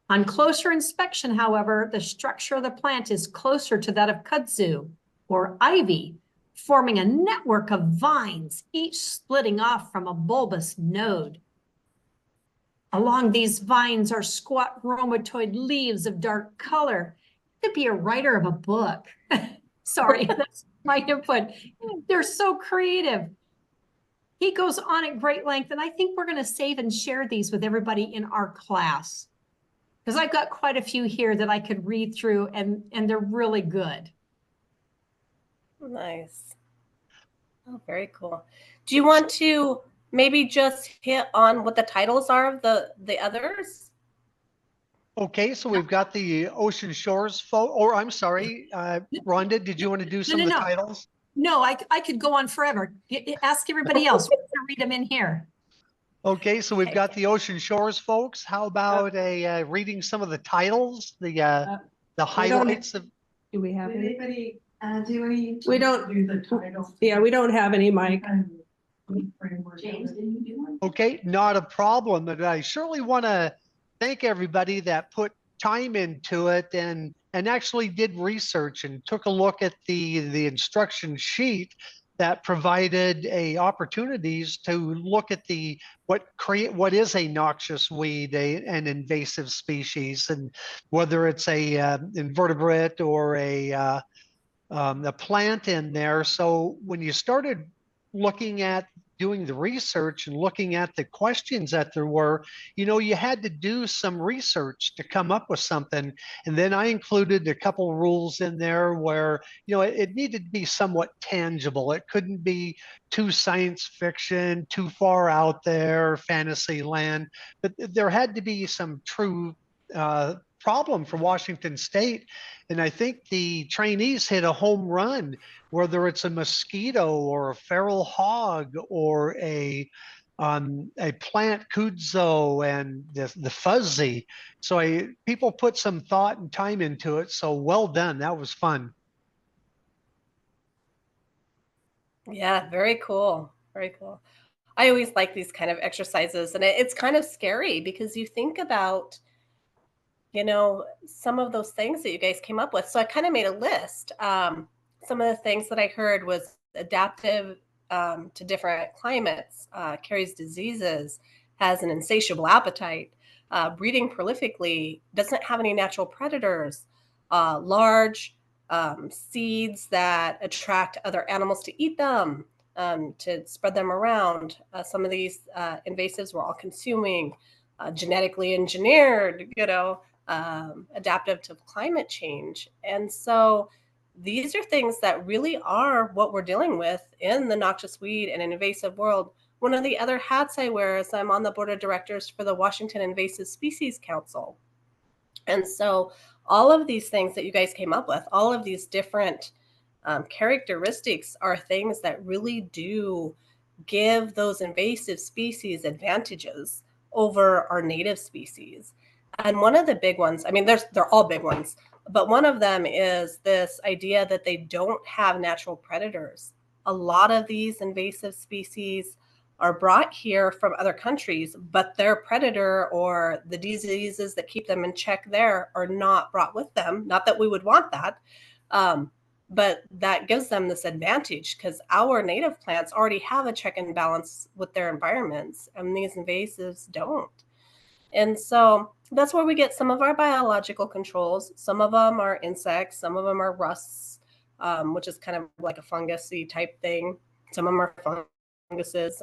On closer inspection, however, the structure of the plant is closer to that of kudzu or ivy, forming a network of vines, each splitting off from a bulbous node. Along these vines are squat rheumatoid leaves of dark color. You could be a writer of a book. Sorry, that's my input. They're so creative. He goes on at great length, and I think we're going to save and share these with everybody in our class, because I've got quite a few here that I could read through, and they're really good. Nice. Oh, very cool. Do you want to maybe just hit on what the titles are of the others? Okay, so we've got the Ocean Shores or I'm sorry, Rhonda, did you want to do some of the titles? No, I could go on forever. Ask everybody else. We're going to read them in here. Okay, so we've got the Ocean Shores folks. How about reading some of the titles, the highlights of? Do we have Anybody do any? We don't do the title. Yeah, we don't have any, Mike. James, didn't you do one? Okay, not a problem, but I surely want to thank everybody that put time into it and actually did research and took a look at the instruction sheet that provided opportunities to look at what is a noxious weed, an invasive species, and whether it's a invertebrate or a plant in there. So when you started looking at doing the research and looking at the questions that there were, you had to do some research to come up with something. And then I included a couple rules in there where, it needed to be somewhat tangible. It couldn't be too science fiction, too far out there, fantasy land, but there had to be some true problem for Washington State. And I think the trainees hit a home run, whether it's a mosquito or a feral hog or a plant kudzu and the fuzzy. So people put some thought and time into it. So well done. That was fun. Yeah, very cool. Very cool. I always like these kind of exercises, and it's kind of scary because you think about some of those things that you guys came up with. So I kind of made a list. Some of the things that I heard was adaptive to different climates, carries diseases, has an insatiable appetite, breeding prolifically, doesn't have any natural predators, large seeds that attract other animals to eat them, to spread them around. Some of these invasives were all consuming, genetically engineered, adaptive to climate change. And so these are things that really are what we're dealing with in the noxious weed and invasive world. One of the other hats I wear is I'm on the board of directors for the Washington Invasive Species Council. And so all of these things that you guys came up with, all of these different characteristics are things that really do give those invasive species advantages over our native species. And one of the big ones, they're all big ones, but one of them is this idea that they don't have natural predators. A lot of these invasive species are brought here from other countries, but their predator or the diseases that keep them in check there are not brought with them. Not that we would want that, but that gives them this advantage because our native plants already have a check and balance with their environments, and these invasives don't. And so that's where we get some of our biological controls. Some of them are insects, some of them are rusts, which is kind of like a fungusy type thing. Some of them are funguses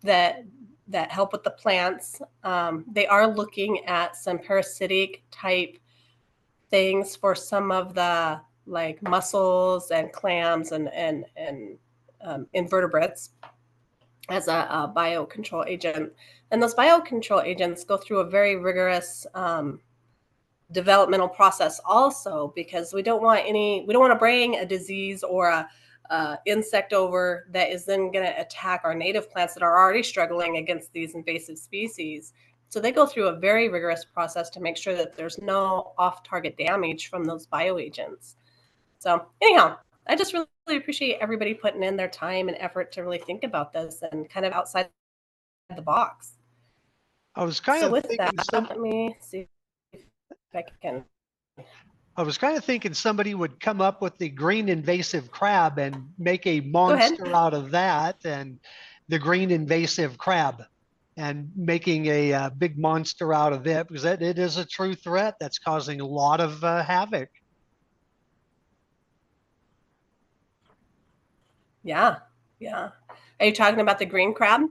that help with the plants. They are looking at some parasitic type things for some of the like mussels and clams and invertebrates as a biocontrol agent. And those biocontrol agents go through a very rigorous developmental process also, because we don't want to bring a disease or a insect over that is then going to attack our native plants that are already struggling against these invasive species. So they go through a very rigorous process to make sure that there's no off-target damage from those bioagents. So anyhow, I just really appreciate everybody putting in their time and effort to really think about this and kind of outside the box. I was kind of thinking let me see if I can. I was kind of thinking somebody would come up with the green invasive crab and make a ahead. monster out of that, and the green invasive crab, and making a, big monster out of it, because it is a true threat that's causing a lot of havoc. Yeah, yeah. Are you talking about the green crab?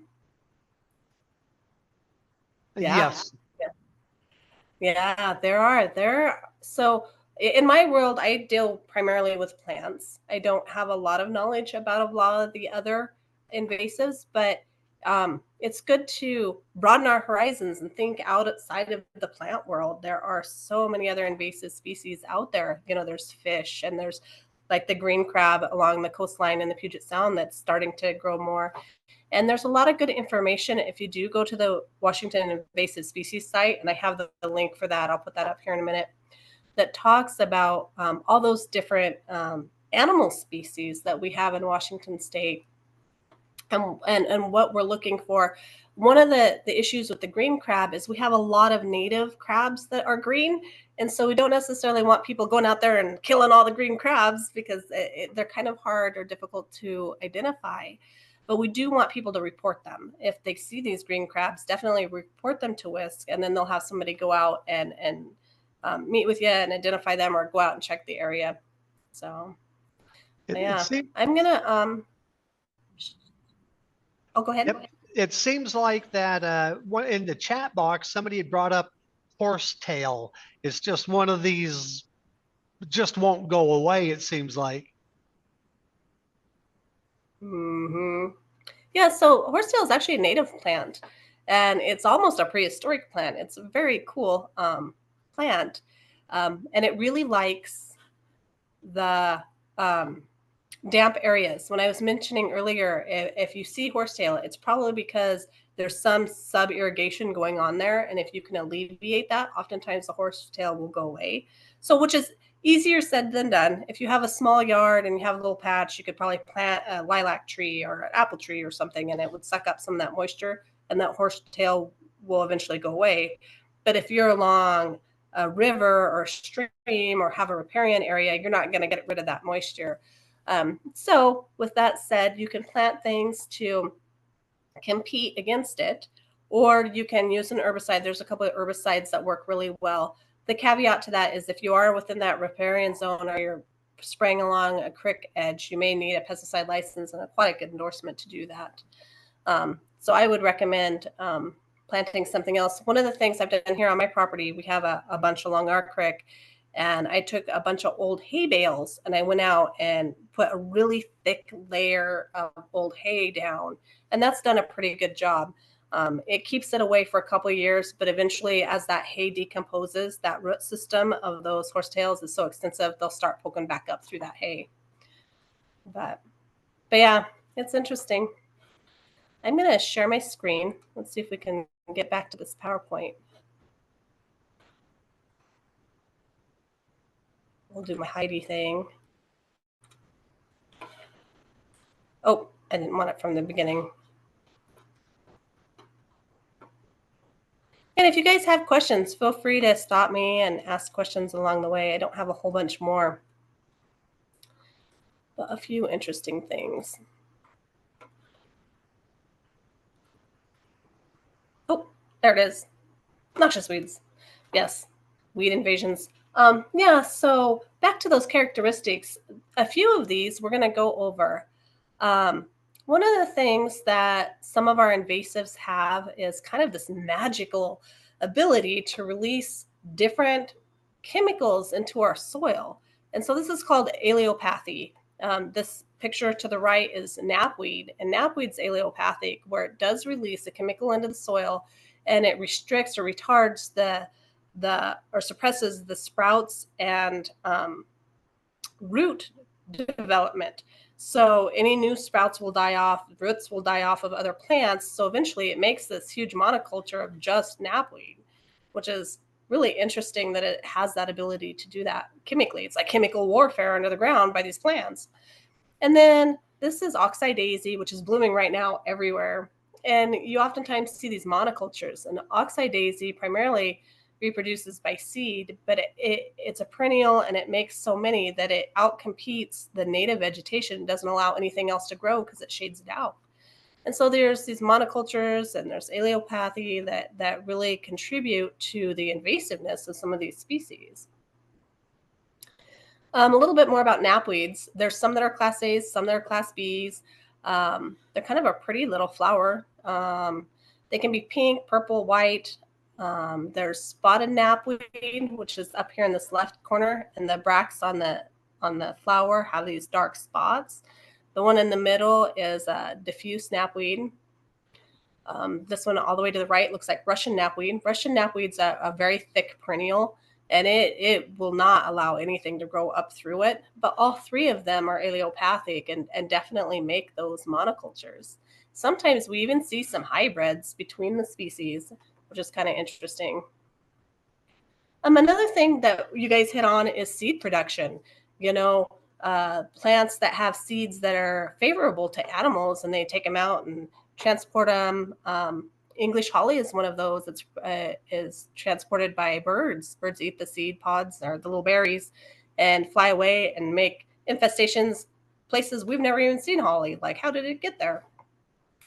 Yeah. Yes. Yeah, there. So in my world, I deal primarily with plants. I don't have a lot of knowledge about a lot of the other invasives, but it's good to broaden our horizons and think outside of the plant world. There are so many other invasive species out there. You know, there's fish, and there's like the green crab along the coastline in the Puget Sound that's starting to grow more. And there's a lot of good information if you do go to the Washington Invasive Species site, and I have the link for that. I'll put that up here in a minute. That talks about all those different animal species that we have in Washington State, and what we're looking for. One of the issues with the green crab is we have a lot of native crabs that are green, and so we don't necessarily want people going out there and killing all the green crabs because they're kind of hard or difficult to identify. But we do want people to report them. If they see these green crabs, definitely report them to WISC, and then they'll have somebody go out and meet with you and identify them, or go out and check the area. So yeah, I'm gonna oh, go ahead. Yep. It seems like that in the chat box, somebody had brought up horsetail. It's just one of these, just won't go away, it seems like. Mm-hmm. Yeah, so horsetail is actually a native plant, and it's almost a prehistoric plant. It's a very cool plant, and it really likes the damp areas. When I was mentioning earlier, if you see horsetail, it's probably because there's some sub-irrigation going on there, and if you can alleviate that, oftentimes the horsetail will go away. So, which is easier said than done. If you have a small yard and you have a little patch, you could probably plant a lilac tree or an apple tree or something, and it would suck up some of that moisture, and that horsetail will eventually go away. But if you're along a river or a stream or have a riparian area, you're not going to get rid of that moisture. So with that said, you can plant things to compete against it, or you can use an herbicide. There's a couple of herbicides that work really well. The caveat to that is if you are within that riparian zone, or you're spraying along a creek edge, you may need a pesticide license and aquatic endorsement to do that. So I would recommend planting something else. One of the things I've done here on my property, we have a bunch along our creek, and I took a bunch of old hay bales and I went out and put a really thick layer of old hay down, and that's done a pretty good job. It keeps it away for a couple of years, but eventually as that hay decomposes, that root system of those horsetails is so extensive, they'll start poking back up through that hay. But yeah, it's interesting. I'm going to share my screen. Let's see if we can get back to this PowerPoint. We'll do my Heidi thing. Oh, I didn't want it from the beginning. And if you guys have questions, feel free to stop me and ask questions along the way. I don't have a whole bunch more, but a few interesting things. Oh, there it is. Noxious weeds. Yes, weed invasions. Yeah, so back to those characteristics. A few of these we're going to go over. One of the things that some of our invasives have is kind of this magical ability to release different chemicals into our soil. And so this is called allelopathy. This picture to the right is knapweed, and knapweed's allelopathic, where it does release a chemical into the soil, and it restricts or retards or suppresses the sprouts and root development. So any new sprouts will die off, roots will die off of other plants. So eventually it makes this huge monoculture of just knapweed, which is really interesting that it has that ability to do that chemically. It's like chemical warfare under the ground by these plants. And then this is oxeye daisy, which is blooming right now everywhere. And you oftentimes see these monocultures. And oxeye daisy primarily reproduces by seed, but it's a perennial and it makes so many that it outcompetes the native vegetation. It doesn't allow anything else to grow because it shades it out. And so there's these monocultures and there's allelopathy that really contribute to the invasiveness of some of these species. A little bit more about knapweeds. There's some that are class A's, some that are class B's. They're kind of a pretty little flower. They can be pink, purple, white. There's spotted knapweed, which is up here in this left corner, and the bracts on the flower have these dark spots. The one in the middle is diffuse knapweed. This one all the way to the right looks like Russian knapweed. Russian knapweed's a very thick perennial, and it will not allow anything to grow up through it. But all three of them are allelopathic and definitely make those monocultures. Sometimes we even see some hybrids between the species, which is kind of interesting. Another thing that you guys hit on is seed production. You know, plants that have seeds that are favorable to animals, and they take them out and transport them. English holly is one of those that is transported by birds. Birds eat the seed pods or the little berries and fly away and make infestations places we've never even seen holly. Like, how did it get there?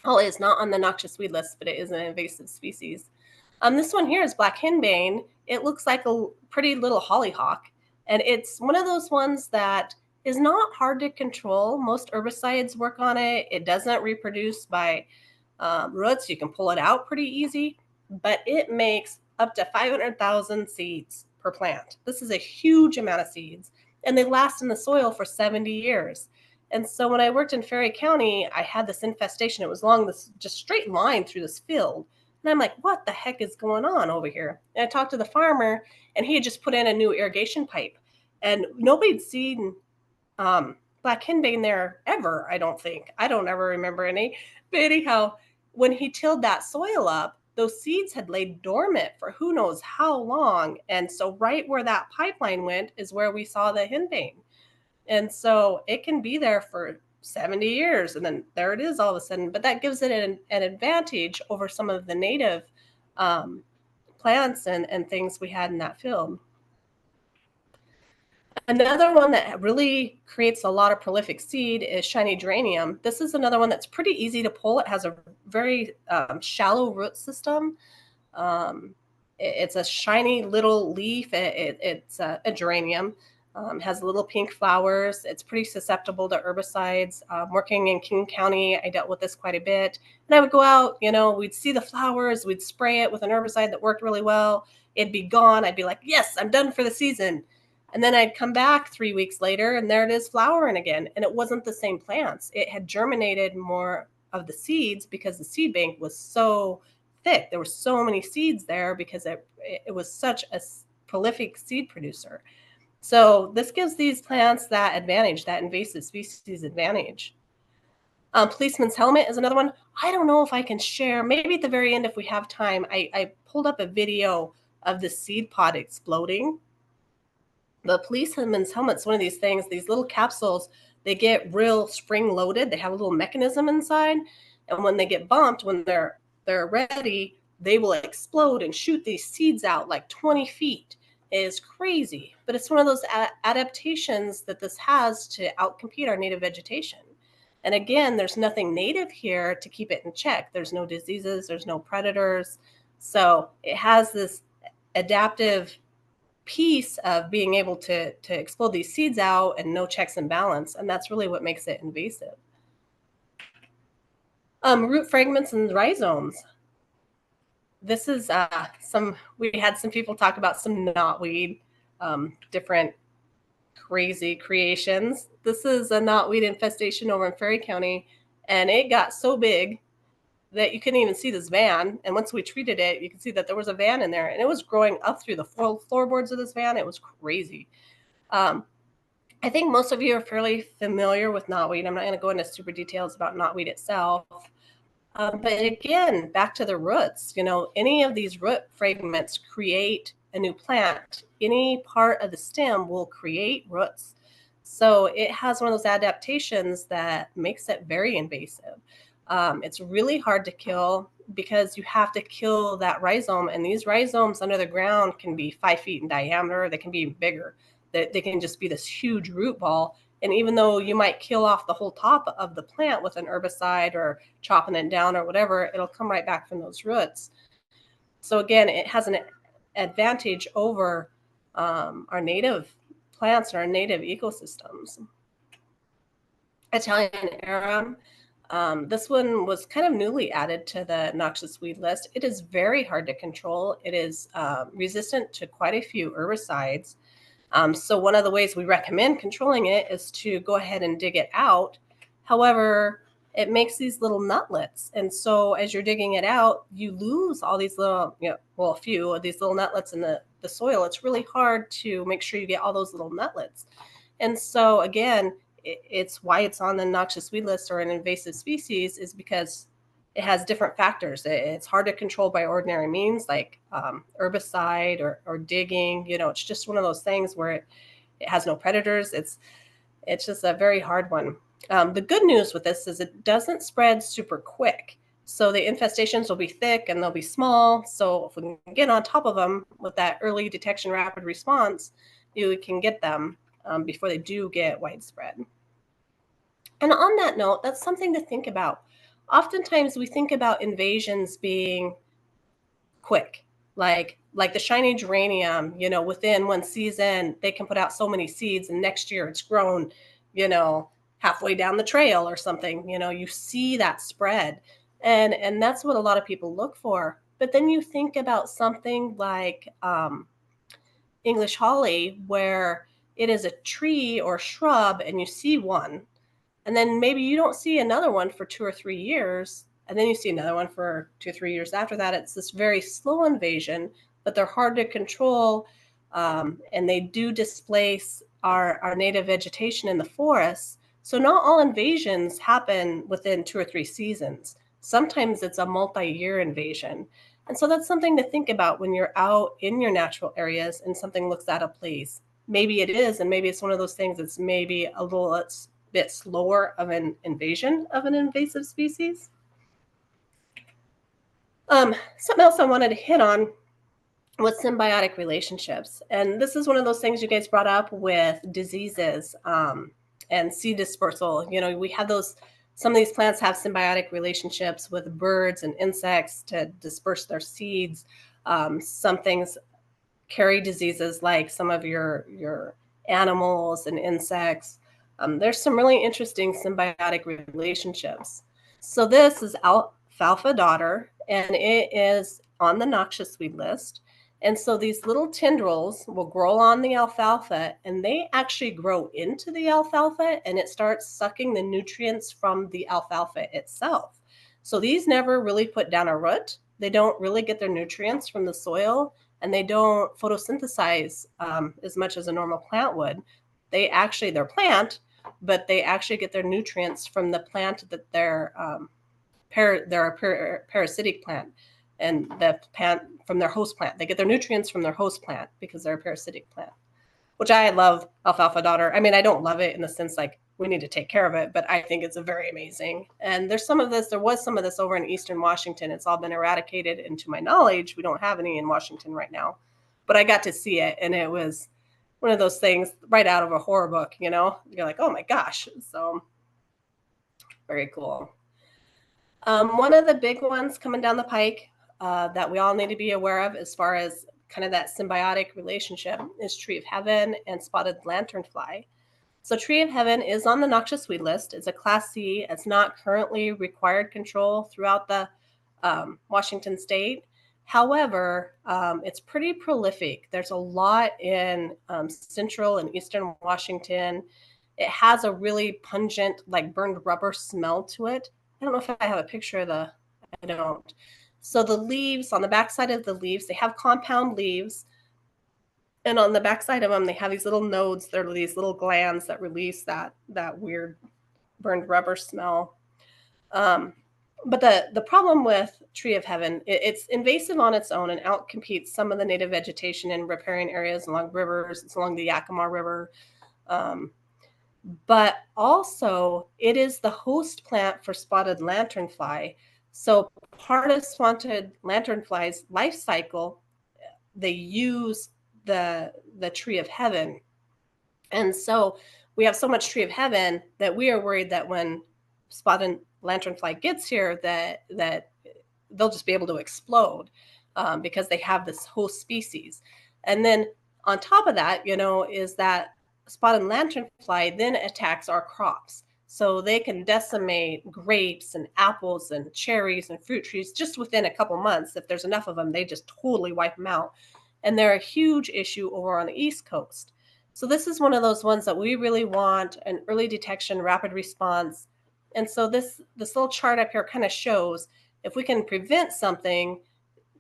Holly is not on the noxious weed list, but it is an invasive species. This one here is black henbane. It looks like a pretty little hollyhock, and it's one of those ones that is not hard to control. Most herbicides work on it. It doesn't reproduce by roots. You can pull it out pretty easy, but it makes up to 500,000 seeds per plant. This is a huge amount of seeds, and they last in the soil for 70 years. And so when I worked in Ferry County, I had this infestation. It was along this just straight line through this field. And I'm like, what the heck is going on over here? And I talked to the farmer, and he had just put in a new irrigation pipe. And nobody'd seen black henbane there ever, I don't think. I don't ever remember any. But anyhow, when he tilled that soil up, those seeds had laid dormant for who knows how long. And so right where that pipeline went is where we saw the henbane. And so it can be there for 70 years, and then there it is all of a sudden. But that gives it an advantage over some of the native plants and things we had in that field. Another one that really creates a lot of prolific seed is shiny geranium. This is another one that's pretty easy to pull. It has a very shallow root system. It's a shiny little leaf. It's a geranium. Has little pink flowers. It's pretty susceptible to herbicides. Working in King County, I dealt with this quite a bit. And I would go out, you know, we'd see the flowers, we'd spray it with an herbicide that worked really well. It'd be gone. I'd be like, yes, I'm done for the season. And then I'd come back 3 weeks later, and there it is flowering again. And it wasn't the same plants. It had germinated more of the seeds because the seed bank was so thick. There were so many seeds there because it was such a prolific seed producer. So this gives these plants that advantage, that invasive species advantage. Policeman's helmet is another one. I don't know if I can share, maybe at the very end if we have time. I pulled up a video of the seed pod exploding. The policeman's helmet's one of these things, these little capsules, they get real spring loaded. They have a little mechanism inside. And when they get bumped, when they're ready, they will explode and shoot these seeds out like 20 feet. It is crazy, but it's one of those adaptations that this has to outcompete our native vegetation. And again, there's nothing native here to keep it in check. There's no diseases, there's no predators. So it has this adaptive piece of being able to explode these seeds out and no checks and balance. And that's really what makes it invasive. Root fragments and rhizomes. This is we had some people talk about some knotweed, different crazy creations. This is a knotweed infestation over in Ferry County, and it got so big that you couldn't even see this van. And once we treated it, you can see that there was a van in there, and it was growing up through the floorboards of this van. It was crazy. I think most of you are fairly familiar with knotweed. I'm not going to go into super details about knotweed itself. But again, back to the roots, you know, any of these root fragments create a new plant. Any part of the stem will create roots. So it has one of those adaptations that makes it very invasive. It's really hard to kill. because you have to kill that rhizome, and these rhizomes under the ground can be 5 feet in diameter. They can be bigger. They can just be this huge root ball. And even though you might kill off the whole top of the plant with an herbicide or chopping it down or whatever, it'll come right back from those roots. So again, it has an advantage over our native plants and our native ecosystems. Italian arum. This one was kind of newly added to the noxious weed list. It is very hard to control. It is resistant to quite a few herbicides. So one of the ways we recommend controlling it is to go ahead and dig it out. However, it makes these little nutlets. And so as you're digging it out, you lose all these little, a few of these little nutlets in the soil. It's really hard to make sure you get all those little nutlets. And so again, it's why it's on the noxious weed list or an invasive species, is because it has different factors. It's hard to control by ordinary means, like herbicide or digging. It's just one of those things where it has no predators. It's just a very hard one. The good news with this is it doesn't spread super quick. So the infestations will be thick and they'll be small. So if we can get on top of them with that early detection rapid response, you can get them before they do get widespread. And on that note, that's something to think about. Oftentimes we think about invasions being quick, like the shiny geranium, within one season, they can put out so many seeds and next year it's grown, halfway down the trail or something. You see that spread. And that's what a lot of people look for. But then you think about something like English holly, where it is a tree or shrub and you see one, and then maybe you don't see another one for 2 or 3 years, and then you see another one for 2 or 3 years after that. It's this very slow invasion, but they're hard to control, and they do displace our native vegetation in the forests. So not all invasions happen within 2 or 3 seasons. Sometimes it's a multi-year invasion. And so that's something to think about when you're out in your natural areas and something looks out of place. Maybe it is, and maybe it's one of those things that's maybe a little bit slower of an invasion of an invasive species. Something else I wanted to hit on was symbiotic relationships. And this is one of those things you guys brought up with diseases and seed dispersal. We have some of these plants have symbiotic relationships with birds and insects to disperse their seeds. Some things carry diseases like some of your animals and insects. There's some really interesting symbiotic relationships. So this is alfalfa daughter, and it is on the noxious weed list. And so these little tendrils will grow on the alfalfa, and they actually grow into the alfalfa, and it starts sucking the nutrients from the alfalfa itself. So these never really put down a root. They don't really get their nutrients from the soil, and they don't photosynthesize as much as a normal plant would. They're plant, but they actually get their nutrients from the plant that they're a parasitic plant, and the plant from their host plant. They get their nutrients from their host plant because they're a parasitic plant, which I love alfalfa daughter. I mean, I don't love it in the sense like we need to take care of it, but I think it's a very amazing. And there was some of this over in Eastern Washington. It's all been eradicated, and to my knowledge, we don't have any in Washington right now, but I got to see it, and it was one of those things right out of a horror book, you're like, oh my gosh. So very cool. One of the big ones coming down the pike that we all need to be aware of as far as kind of that symbiotic relationship is tree of heaven and spotted lanternfly. So tree of heaven is on the noxious weed list. It's a class C. It's not currently required control throughout the Washington state. However, it's pretty prolific. There's a lot in central and eastern Washington. It has a really pungent, like burned rubber smell to it. I don't know if I have a picture of I don't. So the leaves, on the backside of the leaves, they have compound leaves. And on the backside of them, they have these little nodes. They're these little glands that release that weird burned rubber smell. But the problem with tree of heaven, it's invasive on its own and outcompetes some of the native vegetation in riparian areas along rivers. It's along the Yakima River. But also it is the host plant for spotted lanternfly. So hardest wanted lanternflies life cycle, they use the tree of heaven. And so we have so much tree of heaven that we are worried that when spotted lanternfly gets here, that they'll just be able to explode because they have this whole species. And then on top of that, is that spotted lanternfly then attacks our crops. So they can decimate grapes and apples and cherries and fruit trees just within a couple months. If there's enough of them, they just totally wipe them out. And they're a huge issue over on the East Coast. So this is one of those ones that we really want an early detection, rapid response. And so this little chart up here kind of shows if we can prevent something,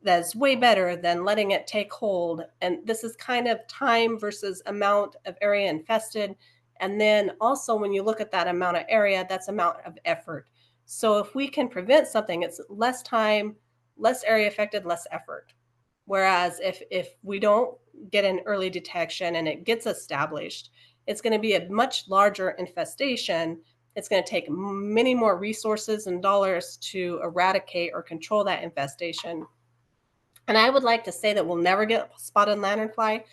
that's way better than letting it take hold. And this is kind of time versus amount of area infested. And then also when you look at that amount of area, that's amount of effort. So if we can prevent something, it's less time, less area affected, less effort. Whereas if we don't get an early detection and it gets established, it's going to be a much larger infestation. It's going to take many more resources and dollars to eradicate or control that infestation. And I would like to say that we'll never get spotted lanternfly,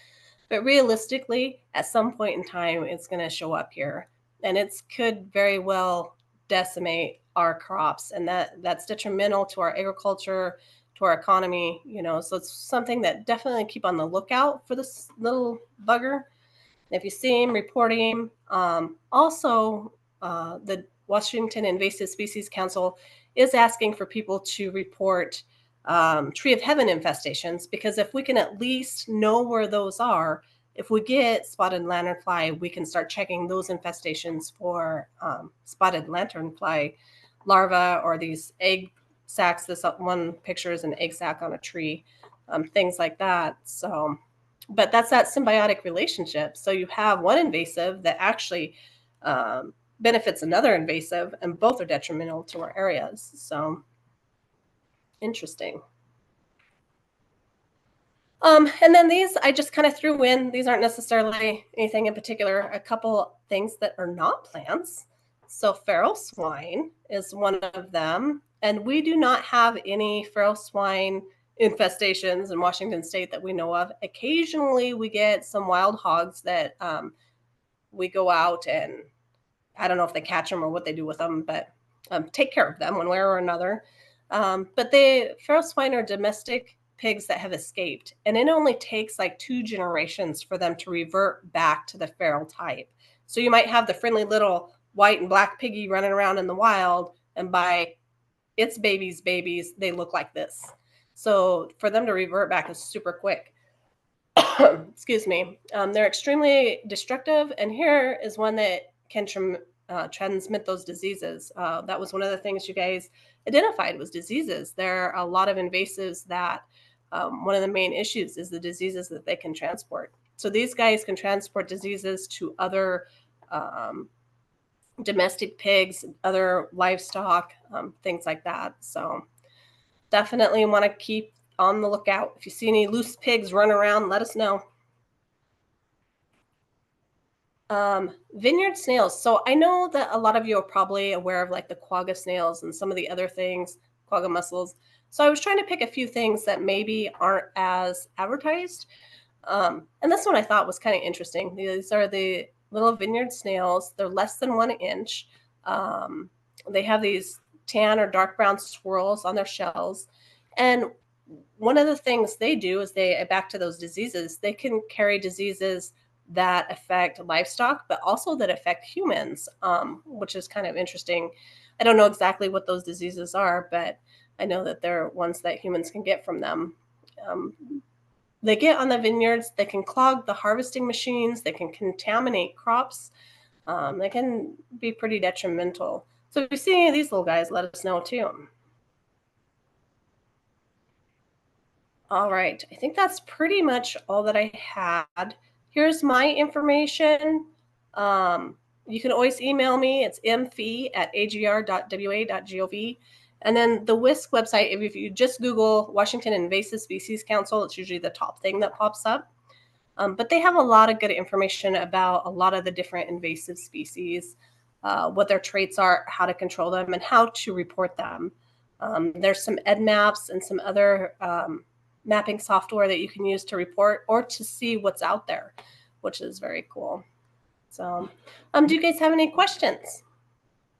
but realistically, at some point in time, it's going to show up here, and it could very well decimate our crops, and that's detrimental to our agriculture, to our economy. So it's something that definitely keep on the lookout for this little bugger. If you see him, report him. Also, the Washington Invasive Species Council is asking for people to report tree of heaven infestations, because if we can at least know where those are, if we get spotted lanternfly, we can start checking those infestations for spotted lanternfly larvae or these egg sacs. This one picture is an egg sac on a tree, things like that. So, but that's that symbiotic relationship. So you have one invasive that actually benefits another invasive, and both are detrimental to our areas. So interesting. And then these I just kind of threw in. These aren't necessarily anything in particular. A couple things that are not plants. So feral swine is one of them. And we do not have any feral swine infestations in Washington State that we know of. Occasionally we get some wild hogs that we go out and I don't know if they catch them or what they do with them, but take care of them one way or another. But feral swine are domestic pigs that have escaped, and it only takes like 2 generations for them to revert back to the feral type. So you might have the friendly little white and black piggy running around in the wild, and by its babies, they look like this. So for them to revert back is super quick. Excuse me. They're extremely destructive, and here is one that can transmit those diseases. That was one of the things you guys identified was diseases. There are a lot of invasives that one of the main issues is the diseases that they can transport. So these guys can transport diseases to other domestic pigs, other livestock, things like that. So definitely want to keep on the lookout. If you see any loose pigs run around, let us know. Vineyard snails. So I know that a lot of you are probably aware of like the quagga snails and some of the other things, quagga mussels. So I was trying to pick a few things that maybe aren't as advertised. And this one I thought was kind of interesting. These are the little vineyard snails. They're less than 1 inch. They have these tan or dark brown swirls on their shells. And one of the things they do is back to those diseases, they can carry diseases that affect livestock, but also that affect humans, which is kind of interesting. I don't know exactly what those diseases are, but I know that they're ones that humans can get from them. They get on the vineyards, they can clog the harvesting machines, they can contaminate crops, they can be pretty detrimental. So if you see any of these little guys, let us know too. All right, I think that's pretty much all that I had. Here's my information. You can always email me. It's mfee@agr.wa.gov. And then the WISC website, if you just Google Washington Invasive Species Council, it's usually the top thing that pops up. But they have a lot of good information about a lot of the different invasive species, what their traits are, how to control them, and how to report them. There's some EdMaps and some other mapping software that you can use to report or to see what's out there, which is very cool. So, do you guys have any questions?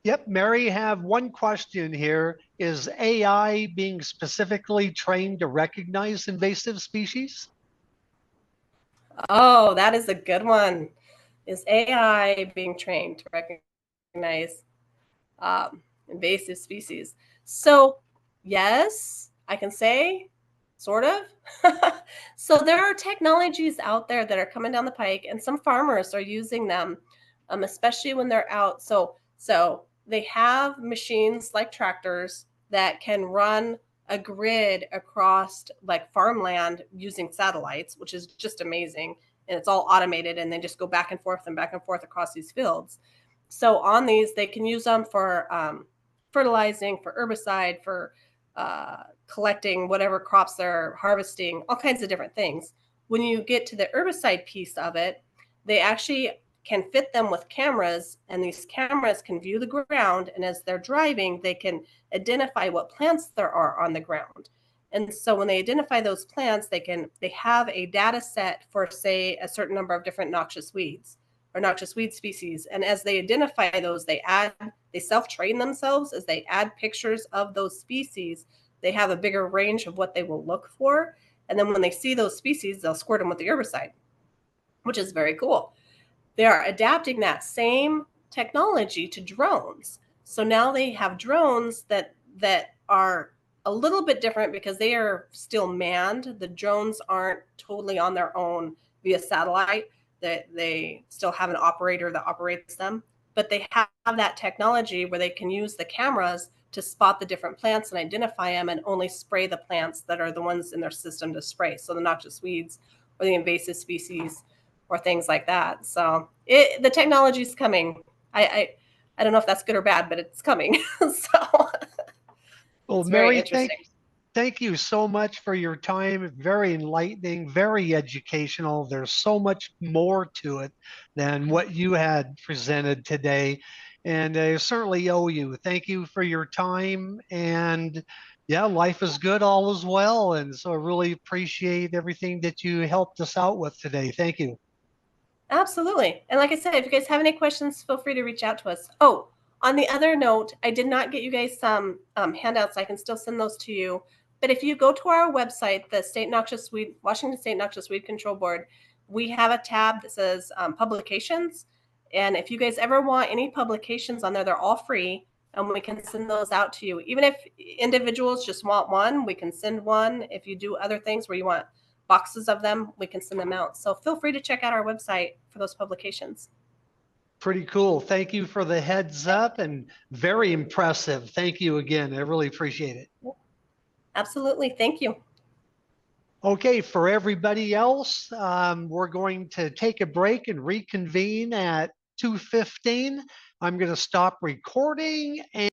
Yep, Mary, have one question here. Is AI being specifically trained to recognize invasive species? Oh, that is a good one. Is AI being trained to recognize invasive species? So, yes, I can say, sort of. So there are technologies out there that are coming down the pike, and some farmers are using them, especially when they're out. So they have machines like tractors that can run a grid across like farmland using satellites, which is just amazing. And it's all automated, and they just go back and forth across these fields. So on these, they can use them for fertilizing, for herbicide, for collecting whatever crops they're harvesting, all kinds of different things. When you get to the herbicide piece of it, they actually can fit them with cameras, and these cameras can view the ground, and as they're driving, they can identify what plants there are on the ground. And so when they identify those plants, they have a data set for, say, a certain number of different noxious weeds or noxious weed species. And as they identify those, they self-train themselves. As they add pictures of those species, they have a bigger range of what they will look for. And then when they see those species, they'll squirt them with the herbicide, which is very cool. They are adapting that same technology to drones. So now they have drones that are a little bit different because they are still manned. The drones aren't totally on their own via satellite. They still have an operator that operates them, but they have that technology where they can use the cameras to spot the different plants and identify them, and only spray the plants that are the ones in their system to spray. So the noxious weeds or the invasive species or things like that. So the technology is coming. I don't know if that's good or bad, but it's coming. So Well, it's very Mary, interesting. thank you so much for your time. Very enlightening, very educational. There's so much more to it than what you had presented today. And I certainly owe you. Thank you for your time. And yeah, life is good, all is well. And so I really appreciate everything that you helped us out with today. Thank you. Absolutely. And like I said, if you guys have any questions, feel free to reach out to us. Oh, on the other note, I did not get you guys some handouts. I can still send those to you. But if you go to our website, the Washington State Noxious Weed Control Board, we have a tab that says publications. And if you guys ever want any publications on there, they're all free, and we can send those out to you. Even if individuals just want one, we can send one. If you do other things where you want boxes of them, we can send them out. So feel free to check out our website for those publications. Pretty cool. Thank you for the heads up, and very impressive. Thank you again. I really appreciate it. Absolutely. Thank you. Okay, for everybody else, we're going to take a break and reconvene at 2:15. I'm going to stop recording. And